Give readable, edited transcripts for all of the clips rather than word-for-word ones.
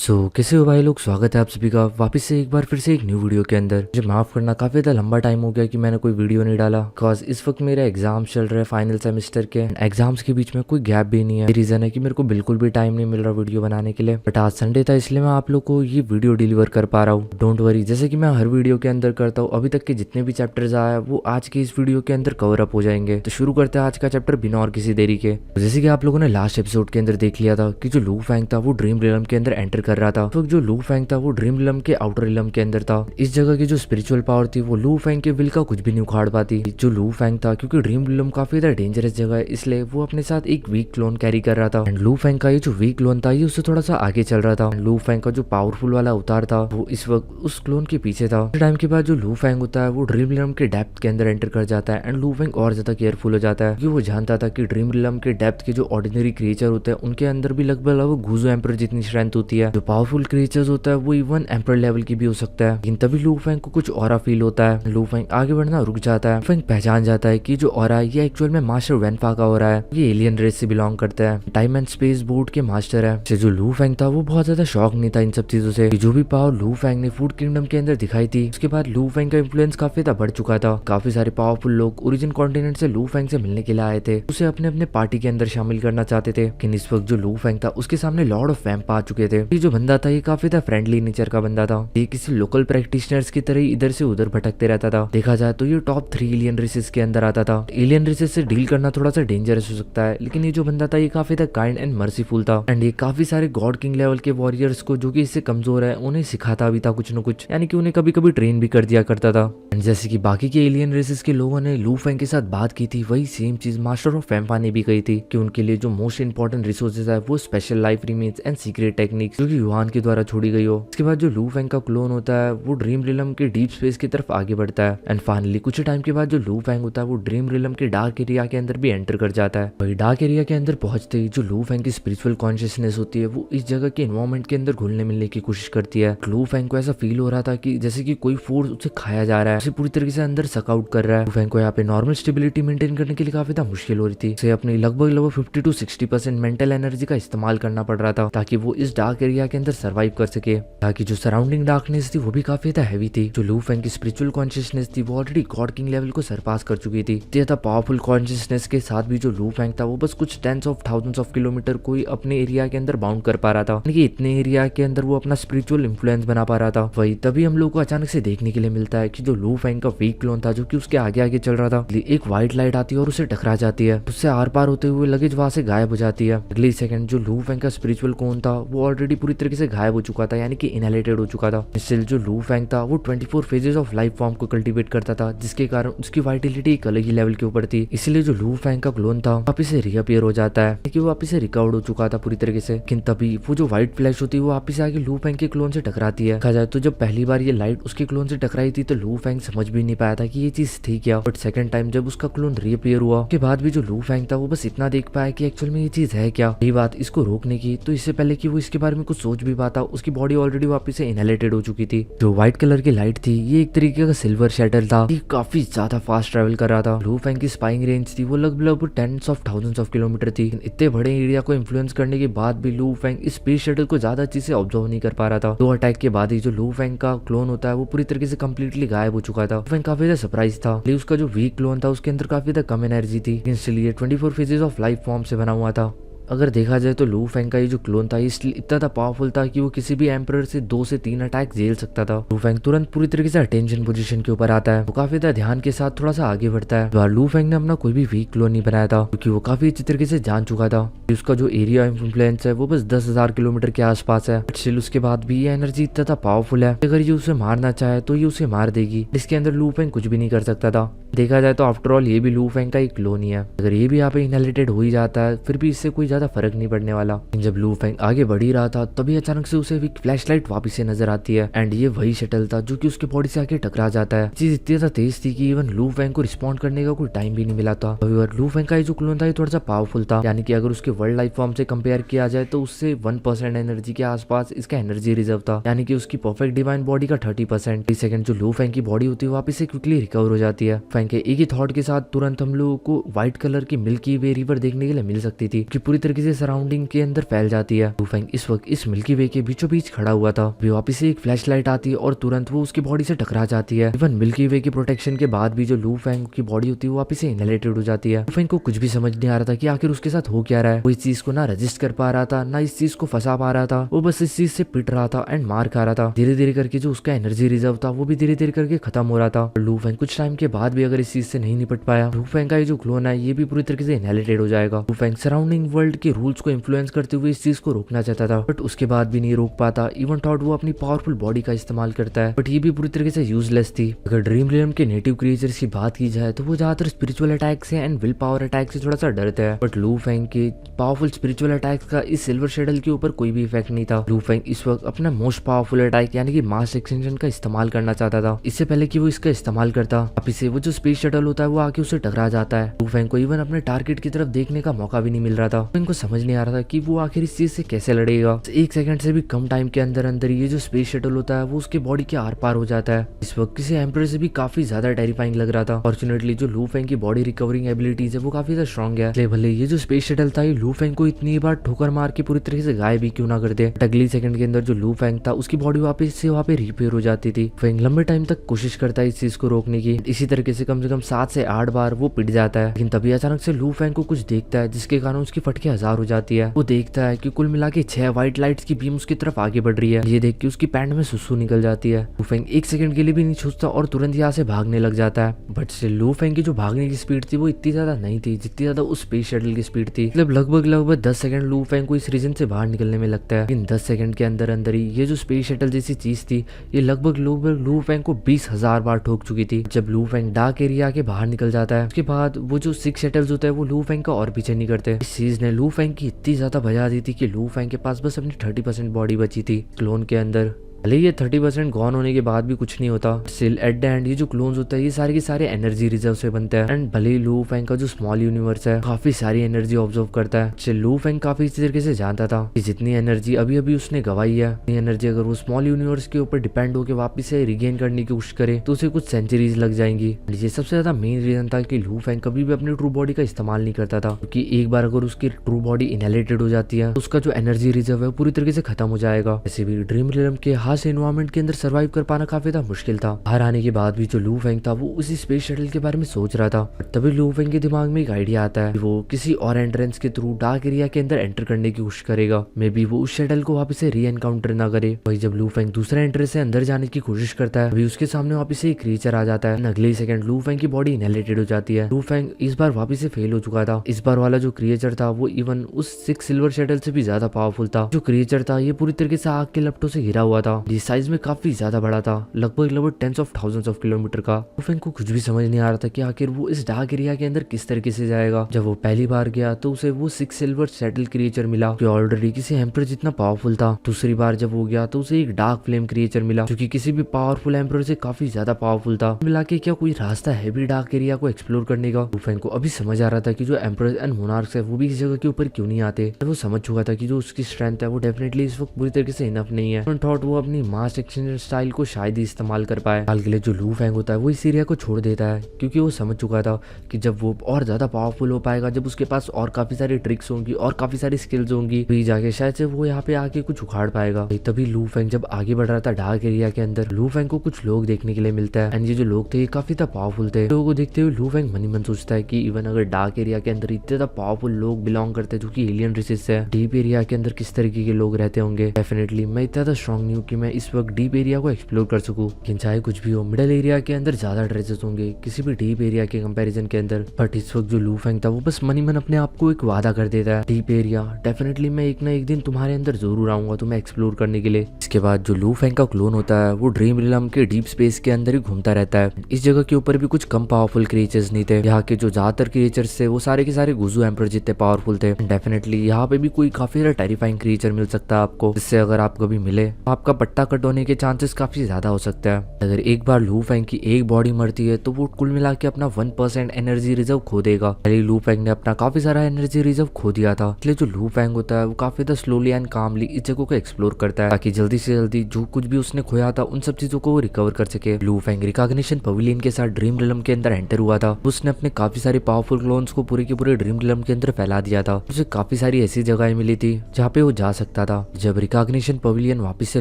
कैसे हो भाई लोग। स्वागत है आप सभी का वापस से एक बार फिर से एक न्यू वीडियो के अंदर। मुझे माफ करना, काफी ज़्यादा लंबा टाइम हो गया कि मैंने कोई वीडियो नहीं डाला। बिकॉज इस वक्त मेरे एग्जाम चल रहे हैं फाइनल सेमेस्टर के। एग्जाम्स के बीच में कोई गैप भी नहीं है। रीजन है कि मेरे को बिल्कुल भी टाइम नहीं मिल रहा वीडियो बनाने के लिए। बट आज संडे था इसलिए मैं आप लोग को ये वीडियो डिलीवर कर पा रहा हूँ। डोंट वरी, जैसे कि मैं हर वीडियो के अंदर करता हूँ, अभी तक के जितने भी चैप्टर्स आए वो आज के इस वीडियो के अंदर कवर अप हो जाएंगे। तो शुरू करते हैं आज का चैप्टर बिना और किसी देरी के। जैसे कि आप लोगों ने लास्ट एपिसोड के अंदर देख लिया था कि जो लू फैंग था वो ड्रीम रियलम के अंदर एंटर कर रहा था। तो जो लू फैंग था वो ड्रीम रियलम के आउटर रियलम के अंदर था। इस जगह की जो स्पिरिचुअल पावर थी वो लू फैंग के विल का कुछ भी नहीं उखाड़ पाती। जो लू फैंग था, क्योंकि ड्रीम रियलम काफी ज्यादा डेंजरस जगह है, इसलिए वो अपने साथ एक वीक क्लोन कैरी कर रहा था। एंड लू फैंग का ये जो वीक क्लोन था ये उससे थोड़ा सा आगे चल रहा था। लू फैंग का जो पावरफुल वाला अवतार था वो इस वक्त उस क्लोन के पीछे था। टाइम के बाद जो लू फैंग होता है वो ड्रीम रियलम के डेप्थ के अंदर एंटर कर जाता है। एंड लू फैंग और ज्यादा केयरफुल हो जाता है, क्योंकि वो जानता था कि ड्रीम रियलम के डेप्थ के जो ऑर्डिनरी क्रिएचर होते हैं उनके अंदर भी लगभग गुजो एम्पर जितनी स्ट्रेंथ होती है। जो पावरफुल क्रिएचर्स होता है वो इवन एम्पर लेवल की भी हो सकता है। लेकिन तभी लू फैंग को कुछ ऑरा फील होता है। लू फैंग आगे बढ़ना रुक जाता है। फैंग पहचान जाता है कि जो ऑरा है ये एक्चुअल में मास्टर वेनफा का ऑरा है। ये एलियन रेस से बिलोंग करता है, टाइम एंड स्पेस बोर्ड के मास्टर है। जो लू फैंग था वो बहुत ज्यादा शॉक नहीं था इन सब चीजों से। जो भी पावर लू फैंग ने फूड किंगडम के अंदर दिखाई थी, उसके बाद लू फैंग का इन्फ्लुएंस काफी ज्यादा बढ़ चुका था। काफी सारे पावरफुल लोग ओरिजिन कॉन्टिनेंट से लू फैंग से मिलने के लिए आए थे, उसे अपने अपने पार्टी के अंदर शामिल करना चाहते थे। लेकिन इस वक्त जो लू फैंग था उसके सामने लॉर्ड ऑफ वैम्प आ चुके थे। ये जो बंदा था ये काफी ज्यादा फ्रेंडली नेचर का बंदा था। ये किसी लोकल प्रैक्टिशनर्स की तरह इधर से उधर भटकते रहता था। देखा जाए तो ये टॉप 3 एलियन रेसेस के अंदर आता था। एलियन रेसेस से डील करना थोड़ा सा डेंजरस हो सकता है, लेकिन ये जो बंदा था ये काफी ज्यादा काइंड एंड मर्सीफुल था। एंड ये काफी सारे गॉड किंग लेवल के वॉरियर्स को जो कि इससे कमजोर है उन्हें सिखाता भी था कुछ न कुछ, यानी कि उन्हें कभी कभी ट्रेन भी कर दिया करता था। एंड जैसे कि बाकी के एलियन रेसेस के लोगों ने लू फैंग के साथ बात की थी, वही सेम चीज मास्टर ऑफ वैम्पा ने भी कही थी कि उनके लिए जो मोस्ट इंपॉर्टेंट रिसोर्सेज है वो special life remains and secret techniques जो कि युआन के द्वारा छोड़ी गई हो। इसके बाद जो लू फैंग का क्लोन होता है वो ड्रीम रियलम के डीप स्पेस की तरफ आगे बढ़ता है। एंड फाइनली कुछ टाइम के बाद जो लू फैंग होता है वो ड्रीम रियलम के डार्क एरिया के अंदर भी एंटर कर जाता है। वही डार्क एरिया के अंदर पहुंचते ही जो लू फैंग की स्पिरिचुअल कॉन्शियसनेस होती है वो इस जगह के एनवायरमेंट के अंदर घुलने मिलने की कोशिश करती है। लू फैंग को ऐसा फील हो रहा था कि जैसे कि कोई फोर्स उसे खाया जा रहा है, उसे पूरी तरीके से अंदर सकआउट कर रहा है। लू फैंग को यहाँ पे नॉर्मल स्टेबिलिटी मेंटेन करने के लिए काफी ज्यादा मुश्किल हो रही थी। उसे अपनी लगभग 50 to 60% मेंटल एनर्जी का इस्तेमाल करना पड़ रहा था ताकि वो इस डार्क एरिया के अंदर सर्वाइव कर सके। ताकि जो सराउंडिंग डार्कनेस थी वो भी काफी ज्यादा हैवी थी। जो लू फैंग की स्पिरिचुअल कॉन्शियसनेस थी वो ऑलरेडी गॉड किंग लेवल को सरपास कर चुकी थी। ज्यादा पावरफुल कॉन्शियसनेस के साथ भी जो लू फैंग था वो बस कुछ tens of thousands of kilometre को ही अपने एरिया के अंदर बाउंड कर पा रहा था, यानी कि इतने एरिया के अंदर वो अपना स्पिरिचुअल इन्फ्लुएंस बना पा रहा था। वही तभी हम लोग को अचानक से देखने के लिए मिलता है कि जो लू फैंग का वीक क्लोन था जो कि उसके आगे आगे चल रहा था, एक व्हाइट लाइट आती है और उसे टकरा जाती है। उससे आर पार होते हुए लगेज वहां से गायब हो जाती है। अगले सेकंड जो लू फैंग का स्पिरिचुअल क्लोन था वो ऑलरेडी पूरी तरीके से गायब हो चुका था, यानी कि इनहेलेटेड हो चुका था। इससे जो लू फैंग था वो 24 फेजेस ऑफ लाइफ फॉर्म को कल्टीवेट करता था, जिसके कारण उसकी वाइटिलिटी एक अलग ही लेवल के ऊपर थी। इसलिए जो लू फैंग का क्लोन था वापिस से रीअपियर हो जाता है, कि वो वापिस से रिकवर हो चुका था पूरी तरीके से। लेकिन तभी वो जो व्हाइट फ्लैश होती है वो वापिस आके लू फैंग के क्लोन से टकराती है। कहा जाए तो जब पहली बार ये लाइट उसके क्लोन से टकराई थी तो लू फैंग समझ भी नहीं पाया था कि ये चीज थी क्या। बट सेकंड टाइम जब उसका क्लोन रीअपियर हुआ उसके बाद भी जो लू फैंग था वो बस इतना देख पाया कि एक्चुअल में ये चीज है क्या। यही बात इसको रोकने की, तो इससे पहले कि वो इसके बारे में कुछ सोच भी पाता उसकी बॉडी ऑलरेडी वापस से इनहेलेटेड हो चुकी थी। जो व्हाइट कलर की लाइट थी ये एक तरीके का सिल्वर शटल था, ये काफी ज्यादा फास्ट ट्रेवल कर रहा था। लू फैंग की स्पाइंग रेंज थी वो लगभग tens of thousands of kilometre थी। इतने बड़े एरिया को इन्फ्लुएंस करने के बाद भी लू फैंग इस स्पेस शटल को ज्यादा अच्छे से ऑब्जर्व नहीं कर पा रहा था। दो अटैक के बाद ही जो लू फैंग का क्लोन होता है वो पूरी तरीके से कम्प्लीटली गायब हो चुका था। फैंग काफी ज्यादा सरप्राइज था। लेकिन उसका जो वीक क्लोन था उसके अंदर काफी ज्यादा कम एनर्जी थी, इसलिए 24 फेजेस ऑफ लाइफ फॉर्म से बना हुआ था। अगर देखा जाए तो लू फैंग का ये जो क्लोन था इसलिए इतना था पावरफुल था कि वो किसी भी एम्परर से 2 से 3 अटैक झेल सकता था। लू फैंग तुरंत पूरी तरीके से अटेंशन पोजीशन के ऊपर आता है, वो काफी ज्यादा ध्यान के साथ थोड़ा सा आगे बढ़ता है। लू फैंग ने अपना कोई भी वीक क्लोन नहीं बनाया था क्योंकि वो काफी अच्छी तरीके से जान चुका था कि उसका जो एरिया इन्फ्लुएंस है वो बस 10,000 किलोमीटर के आसपास है। बट स्टिल उसके बाद भी ये एनर्जी इतना था पावरफुल है, अगर ये उसे मारना चाहे तो ये उसे मार देगी। इसके अंदर लू फैंग कुछ भी नहीं कर सकता था। देखा जाए तो आफ्टर ऑल ये भी लू फैंग का एक क्लोन ही है। अगर ये भी यहाँ पे इनहेरिटेड हो ही जाता है फिर भी इससे कोई ज्यादा फर्क नहीं पड़ने वाला। जब लू फैंग आगे बढ़ ही रहा था तभी अचानक से उसे एक फ्लैशलाइट वापस से नजर आती है। एंड ये वही शटल था जो कि उसके बॉडी से आके टकरा जाता है। चीज इतनी ज्यादा तेज थी कि इवन लू फैंग को रिस्पॉन्ड करने का कोई टाइम भी नहीं मिला था। लू फैंग का ये जो क्लोन था ये थोड़ा सा पावरफुल था, यानी कि अगर उसके वर्ल्ड लाइफ फॉर्म से कंपेयर किया जाए तो उससे 1% एनर्जी के आसपास इसका एनर्जी रिजर्व था, यानी कि उसकी परफेक्ट डिवाइन बॉडी का 30%। सेकंड जो लू फैंग की बॉडी होती है वापस से क्विकली रिकवर हो जाती है। फैंग फैंग के एक ही थॉट के साथ तुरंत हम लोगों को व्हाइट कलर की मिल्की वे रिवर देखने के लिए मिल सकती थी, कि पूरी तरीके से सराउंडिंग के अंदर फैल जाती है। लू फैंग इस वक्त इस मिल्की वे के बीचों बीच खड़ा हुआ था। भी वापस से एक फ्लैश लाइट आती है और तुरंत वो उसकी बॉडी से टकरा जाती है। इवन मिल्की वे की प्रोटेक्शन के बाद भी जो लू फैंग की बॉडी होती है वो वापस से इनहेलेटेड हो जाती है। लू फैंग को कुछ भी समझ नहीं आ रहा था कि आखिर उसके साथ हो क्या रहा है। वो इस चीज को ना रजिस्ट कर पा रहा था, ना इस चीज को फंसा पा रहा था। वो बस इस चीज से पिट रहा था एंड मार खा रहा था। धीरे धीरे करके जो उसका एनर्जी रिजर्व था वो भी धीरे धीरे करके खत्म हो रहा था। लू फैंग कुछ टाइम के बाद भी अगर इस चीज से नहीं निपट पाया, लू फैंग का ये जो क्लोन है ये भी पूरी तरीके से इनहेरिटेड हो जाएगा। लू फैंग सराउंडिंग वर्ल्ड के रूल्स को इन्फ्लुएंस करते हुए इस चीज को रोकना चाहता था, बट उसके बाद भी नहीं रोक पाता। इवन थॉट वो अपनी पावरफुल बॉडी का इस्तेमाल करता है, बट ये भी पूरी तरीके से यूजलेस थी। अगर ड्रीम रियल्म के नेटिव क्रिएचर्स की बात की जाए तो वो ज्यादातर स्पिरिचुअल अटैक से एंड विल पावर अटैक से थोड़ा सा डरते हैं, बट लू फैंग के पावरफुल स्पिरिचुअल अटैक्स का इस सिल्वर शेडल के ऊपर कोई भी इफेक्ट नहीं था। लू फैंग इस वक्त अपना मोस्ट पावरफुल अटैक यानी कि मास एक्सटेंशन का इस्तेमाल करना चाहता था। इससे पहले कि वो इसका इस्तेमाल करता, वापिस से वो जो स्पेस शटल होता है वो आके उसे टकरा जाता है। लू फैंग को इवन अपने टारगेट की तरफ देखने का मौका भी नहीं मिल रहा था। इनको समझ नहीं आ रहा था कि वो आखिर इस चीज से कैसे लड़ेगा। एक सेकंड से भी कम टाइम के अंदर अंदर ये जो स्पेस शटल होता है वो उसके बॉडी के आर पार हो जाता है। इस वक्त किसी एम्परर से भी काफी ज्यादा टेरिफाइंग लग रहा था। फॉर्चुनेटली जो लू फैंग की बॉडी रिकवरिंग एबिलिटीज है वो काफी ज्यादा स्ट्रॉन्ग है, इसलिए भले ये जो स्पेस शटल था ये लू फैंग को इतनी बार ठोकर मार के पूरी तरीके से गायब भी क्यों ना कर दे, बट अगली सेकंड के अंदर जो लू फैंग था उसकी बॉडी वापस से वहाँ पे रिपेयर हो जाती थी। फैंग लंबे टाइम तक कोशिश करता है इस चीज को रोकने की। इसी तरीके से कम 7 से 8 बार वो पिट जाता है, लेकिन तभी अचानक से लू फैंग को कुछ देखता है जिसके कारण उसकी फटके 1000 हो जाती है। वो देखता है कि कुल मिला के 6 व्हाइट लाइट्स की बीम उसकी तरफ आगे बढ़ रही है। ये देख के उसकी पैंट में सुसु निकल जाती है। लू फैंग एक सेकंड के लिए भी नहीं सोचता और तुरंत यहाँ से भागने लग जाता है, बट स्टिल लू फैंग की जो भागने की स्पीड थी वो इतनी ज्यादा नहीं थी जितनी ज्यादा उस स्पेस शटल की स्पीड थी। मतलब लगभग 10 सेकंड लू फैंग को इस रीजन से बाहर निकलने में लगता है। इन 10 सेकंड के अंदर अंदर ही ये जो स्पेस शटल जैसी चीज थी ये लगभग लू फैंग को 20,000 बार ठोक चुकी थी। जब लू फैंग डार्क एरिया के बाहर निकल जाता है उसके बाद वो जो 6 शटल्स होते हैं वो लू फैंग का और पीछे नहीं करते। इस चीज ने लू फैंग की इतनी ज्यादा भजा दी थी कि लू फैंग के पास बस अपनी 30% बॉडी बची थी क्लोन के अंदर। भले ये 30% गॉन होने के बाद भी कुछ नहीं होता, स्टिल एट द एंड ये जो क्लोन्स होता है ये सारे के सारे एनर्जी रिजर्व से बनते हैं। एंड भले ही लू फैंग का जो स्मॉल यूनिवर्स है काफी सारी एनर्जी ऑब्जर्व करता है। स्टिल लू फैंग काफी इसी तरीके से जानता था कि जितनी एनर्जी अभी अभी उसने गवाई है, इतनी एनर्जी अगर वो स्मॉल यूनिवर्स के ऊपर डिपेंड होकर वापिस से रिगेन करने की कोशिश करे तो उसे कुछ सेंचुरीज लग जाएंगी। ये सबसे ज्यादा मेन रीजन था कि लू फैंग कभी भी अपनी ट्रू बॉडी का इस्तेमाल नहीं करता था, क्योंकि एक बार अगर उसकी ट्रू बॉडी इनहेलेटेड हो जाती है तो उसका जो एनर्जी रिजर्व है पूरी तरीके से खत्म हो जाएगा। वैसे भी ड्रीम रियल्म के हार्श एनवायरमेंट के सर्वाइव कर पाना काफी ज्यादा मुश्किल था। बाहर आने के बाद भी जो लू फैंग था वो उसी स्पेस शटल के बारे में सोच रहा था। तभी लू फैंग के दिमाग में एक आइडिया आता है कि वो किसी और एंट्रेंस के थ्रू डार्क एरिया के अंदर एंटर करने की कोशिश करेगा। मे बी वो उस शटल को वापस से री एनकाउंटर ना करे। वही जब लू फैंग दूसरे एंट्रेंस से अंदर जाने की कोशिश करता है अभी उसके सामने वापस से एक क्रीचर आ जाता है। अगले सेकंड लू फैंग की बॉडी इनहेलेटेड हो जाती है। लू फैंग इस बार वापस से फेल हो चुका था। इस बार वाला जो क्रिएचर था वो इवन उस 6 सिल्वर शटल से भी ज्यादा पावरफुल था। जो क्रिएचर था ये पूरी तरीके से आग के लपटों से घिरा हुआ था। ये साइज में काफी ज्यादा बड़ा था, लगभग tens of thousands of kilometre का। लू फैंग को कुछ भी समझ नहीं आ रहा था कि आखिर वो इस डार्क एरिया के अंदर किस तरीके से जाएगा। जब वो पहली बार गया तो उसे वो 6 सिल्वर शटल क्रिएचर मिला जो ऑलरेडी किसी एम्परर जितना पावरफुल था। दूसरी बार जब वो गया तो उसे एक डार्क फ्लेम क्रिएचर मिला जो कि किसी भी पावरफुल एम्परर से काफी ज्यादा पावरफुल था। मिला के क्या कोई रास्ता है भी डार्क एरिया को एक्सप्लोर करने का? लू फैंग को अभी समझ आ रहा था कि जो एम्परर एंड मोनार्क्स है वो भी इस जगह के ऊपर क्यों नहीं आते। जब वो समझ चुका था कि जो उसकी स्ट्रेंथ है वो डेफिनेटली इस वक्त पूरी तरीके से इनफ नहीं है, थॉट वो अपनी मास एक्सचेंज स्टाइल को शायद ही इस्तेमाल कर पाए। हाल के लिए जो लू फैंग होता है वो इस एरिया को छोड़ देता है क्योंकि वो समझ चुका था कि जब वो और ज्यादा पावरफुल हो पाएगा, जब उसके पास और काफी सारी ट्रिक्स होंगी और काफी सारी स्किल्स होंगी, तो जाके शायद से वो यहाँ पे आके कुछ उखाड़ पाएगा। तभी लू फैंग जब आगे बढ़ रहा था डार्क एरिया के अंदर, लू फैंग को कुछ लोग देखने के लिए मिलता है। एंड ये जो लोग थे ये काफी ज्यादा पावरफुल थे। लोगों को देखते हुए लू फैंग मन ही मन सोचता है कि इवन अगर डार्क एरिया के अंदर इतने ज्यादा पावरफुल लोग बिलोंग करते हैं जो कि एलियन रेसेस है, डीप एरिया के अंदर किस तरीके के लोग रहते होंगे। डेफिनेटली मैं इतना ज्यादा स्ट्रॉन्ग नहीं हूँ कि मैं इस वक्त डीप एरिया को एक्सप्लोर कर सकूँ, लेकिन चाहे कुछ भी हो मिडल एरिया के अंदर ज्यादा ट्रेजर्स होंगे किसी भी डीप एरिया के कंपैरिजन के अंदर। बट इस वक्त जो लू फैंग था वो बस मन ही मन अपने आप को एक वादा कर देता है, डीप एरिया डेफिनेटली मैं एक ना एक दिन तुम्हारे अंदर जरूर आऊंगा तुम्हें एक्सप्लोर करने के लिए। इसके बाद जो लू फैंग का क्लोन होता है वो ड्रीम रियल्म के डीप स्पेस के अंदर ही घूमता रहता है। इस जगह के ऊपर भी कुछ कम पावरफुल क्रिएचर्स नहीं थे। यहाँ के जो ज्यादातर क्रिएचर्स थे वो सारे के सारे गुजू एम्परर जितने पावरफुल थे। डेफिनेटली यहाँ पे भी कोई काफी ज्यादा टेरिफाइंग क्रिएचर मिल सकता है आपको, जिससे अगर आप कभी मिले आपका पट्टा कट होने के चांसेस काफी ज्यादा हो सकते हैं। अगर एक बार लू फेंग की एक बॉडी मरती है तो वो कुल मिला के अपना 1% एनर्जी रिजर्व खो देगा। पहले लू फेंग ने अपना काफी सारा एनर्जी रिजर्व खो दिया था, इसलिए जो लू फेंग होता है वो काफी ज्यादा स्लोली एंड कामली इस जगह को एक्सप्लोर करता है ताकि जल्दी से जल्दी जो कुछ भी उसने खोया था उन सब चीजों को वो रिकवर कर सके। लू फेंग रिकॉग्निशन पवेलियन के साथ ड्रीम रिलम के अंदर एंटर हुआ था। उसने अपने काफी सारे पावरफुल क्लोन्स को पूरे के पूरे ड्रीम रिलम के अंदर फैला दिया था। उसे काफी सारी ऐसी जगहें मिली थी जहाँ पे वो जा सकता था। जब रिकॉग्निशन पवेलियन वापस से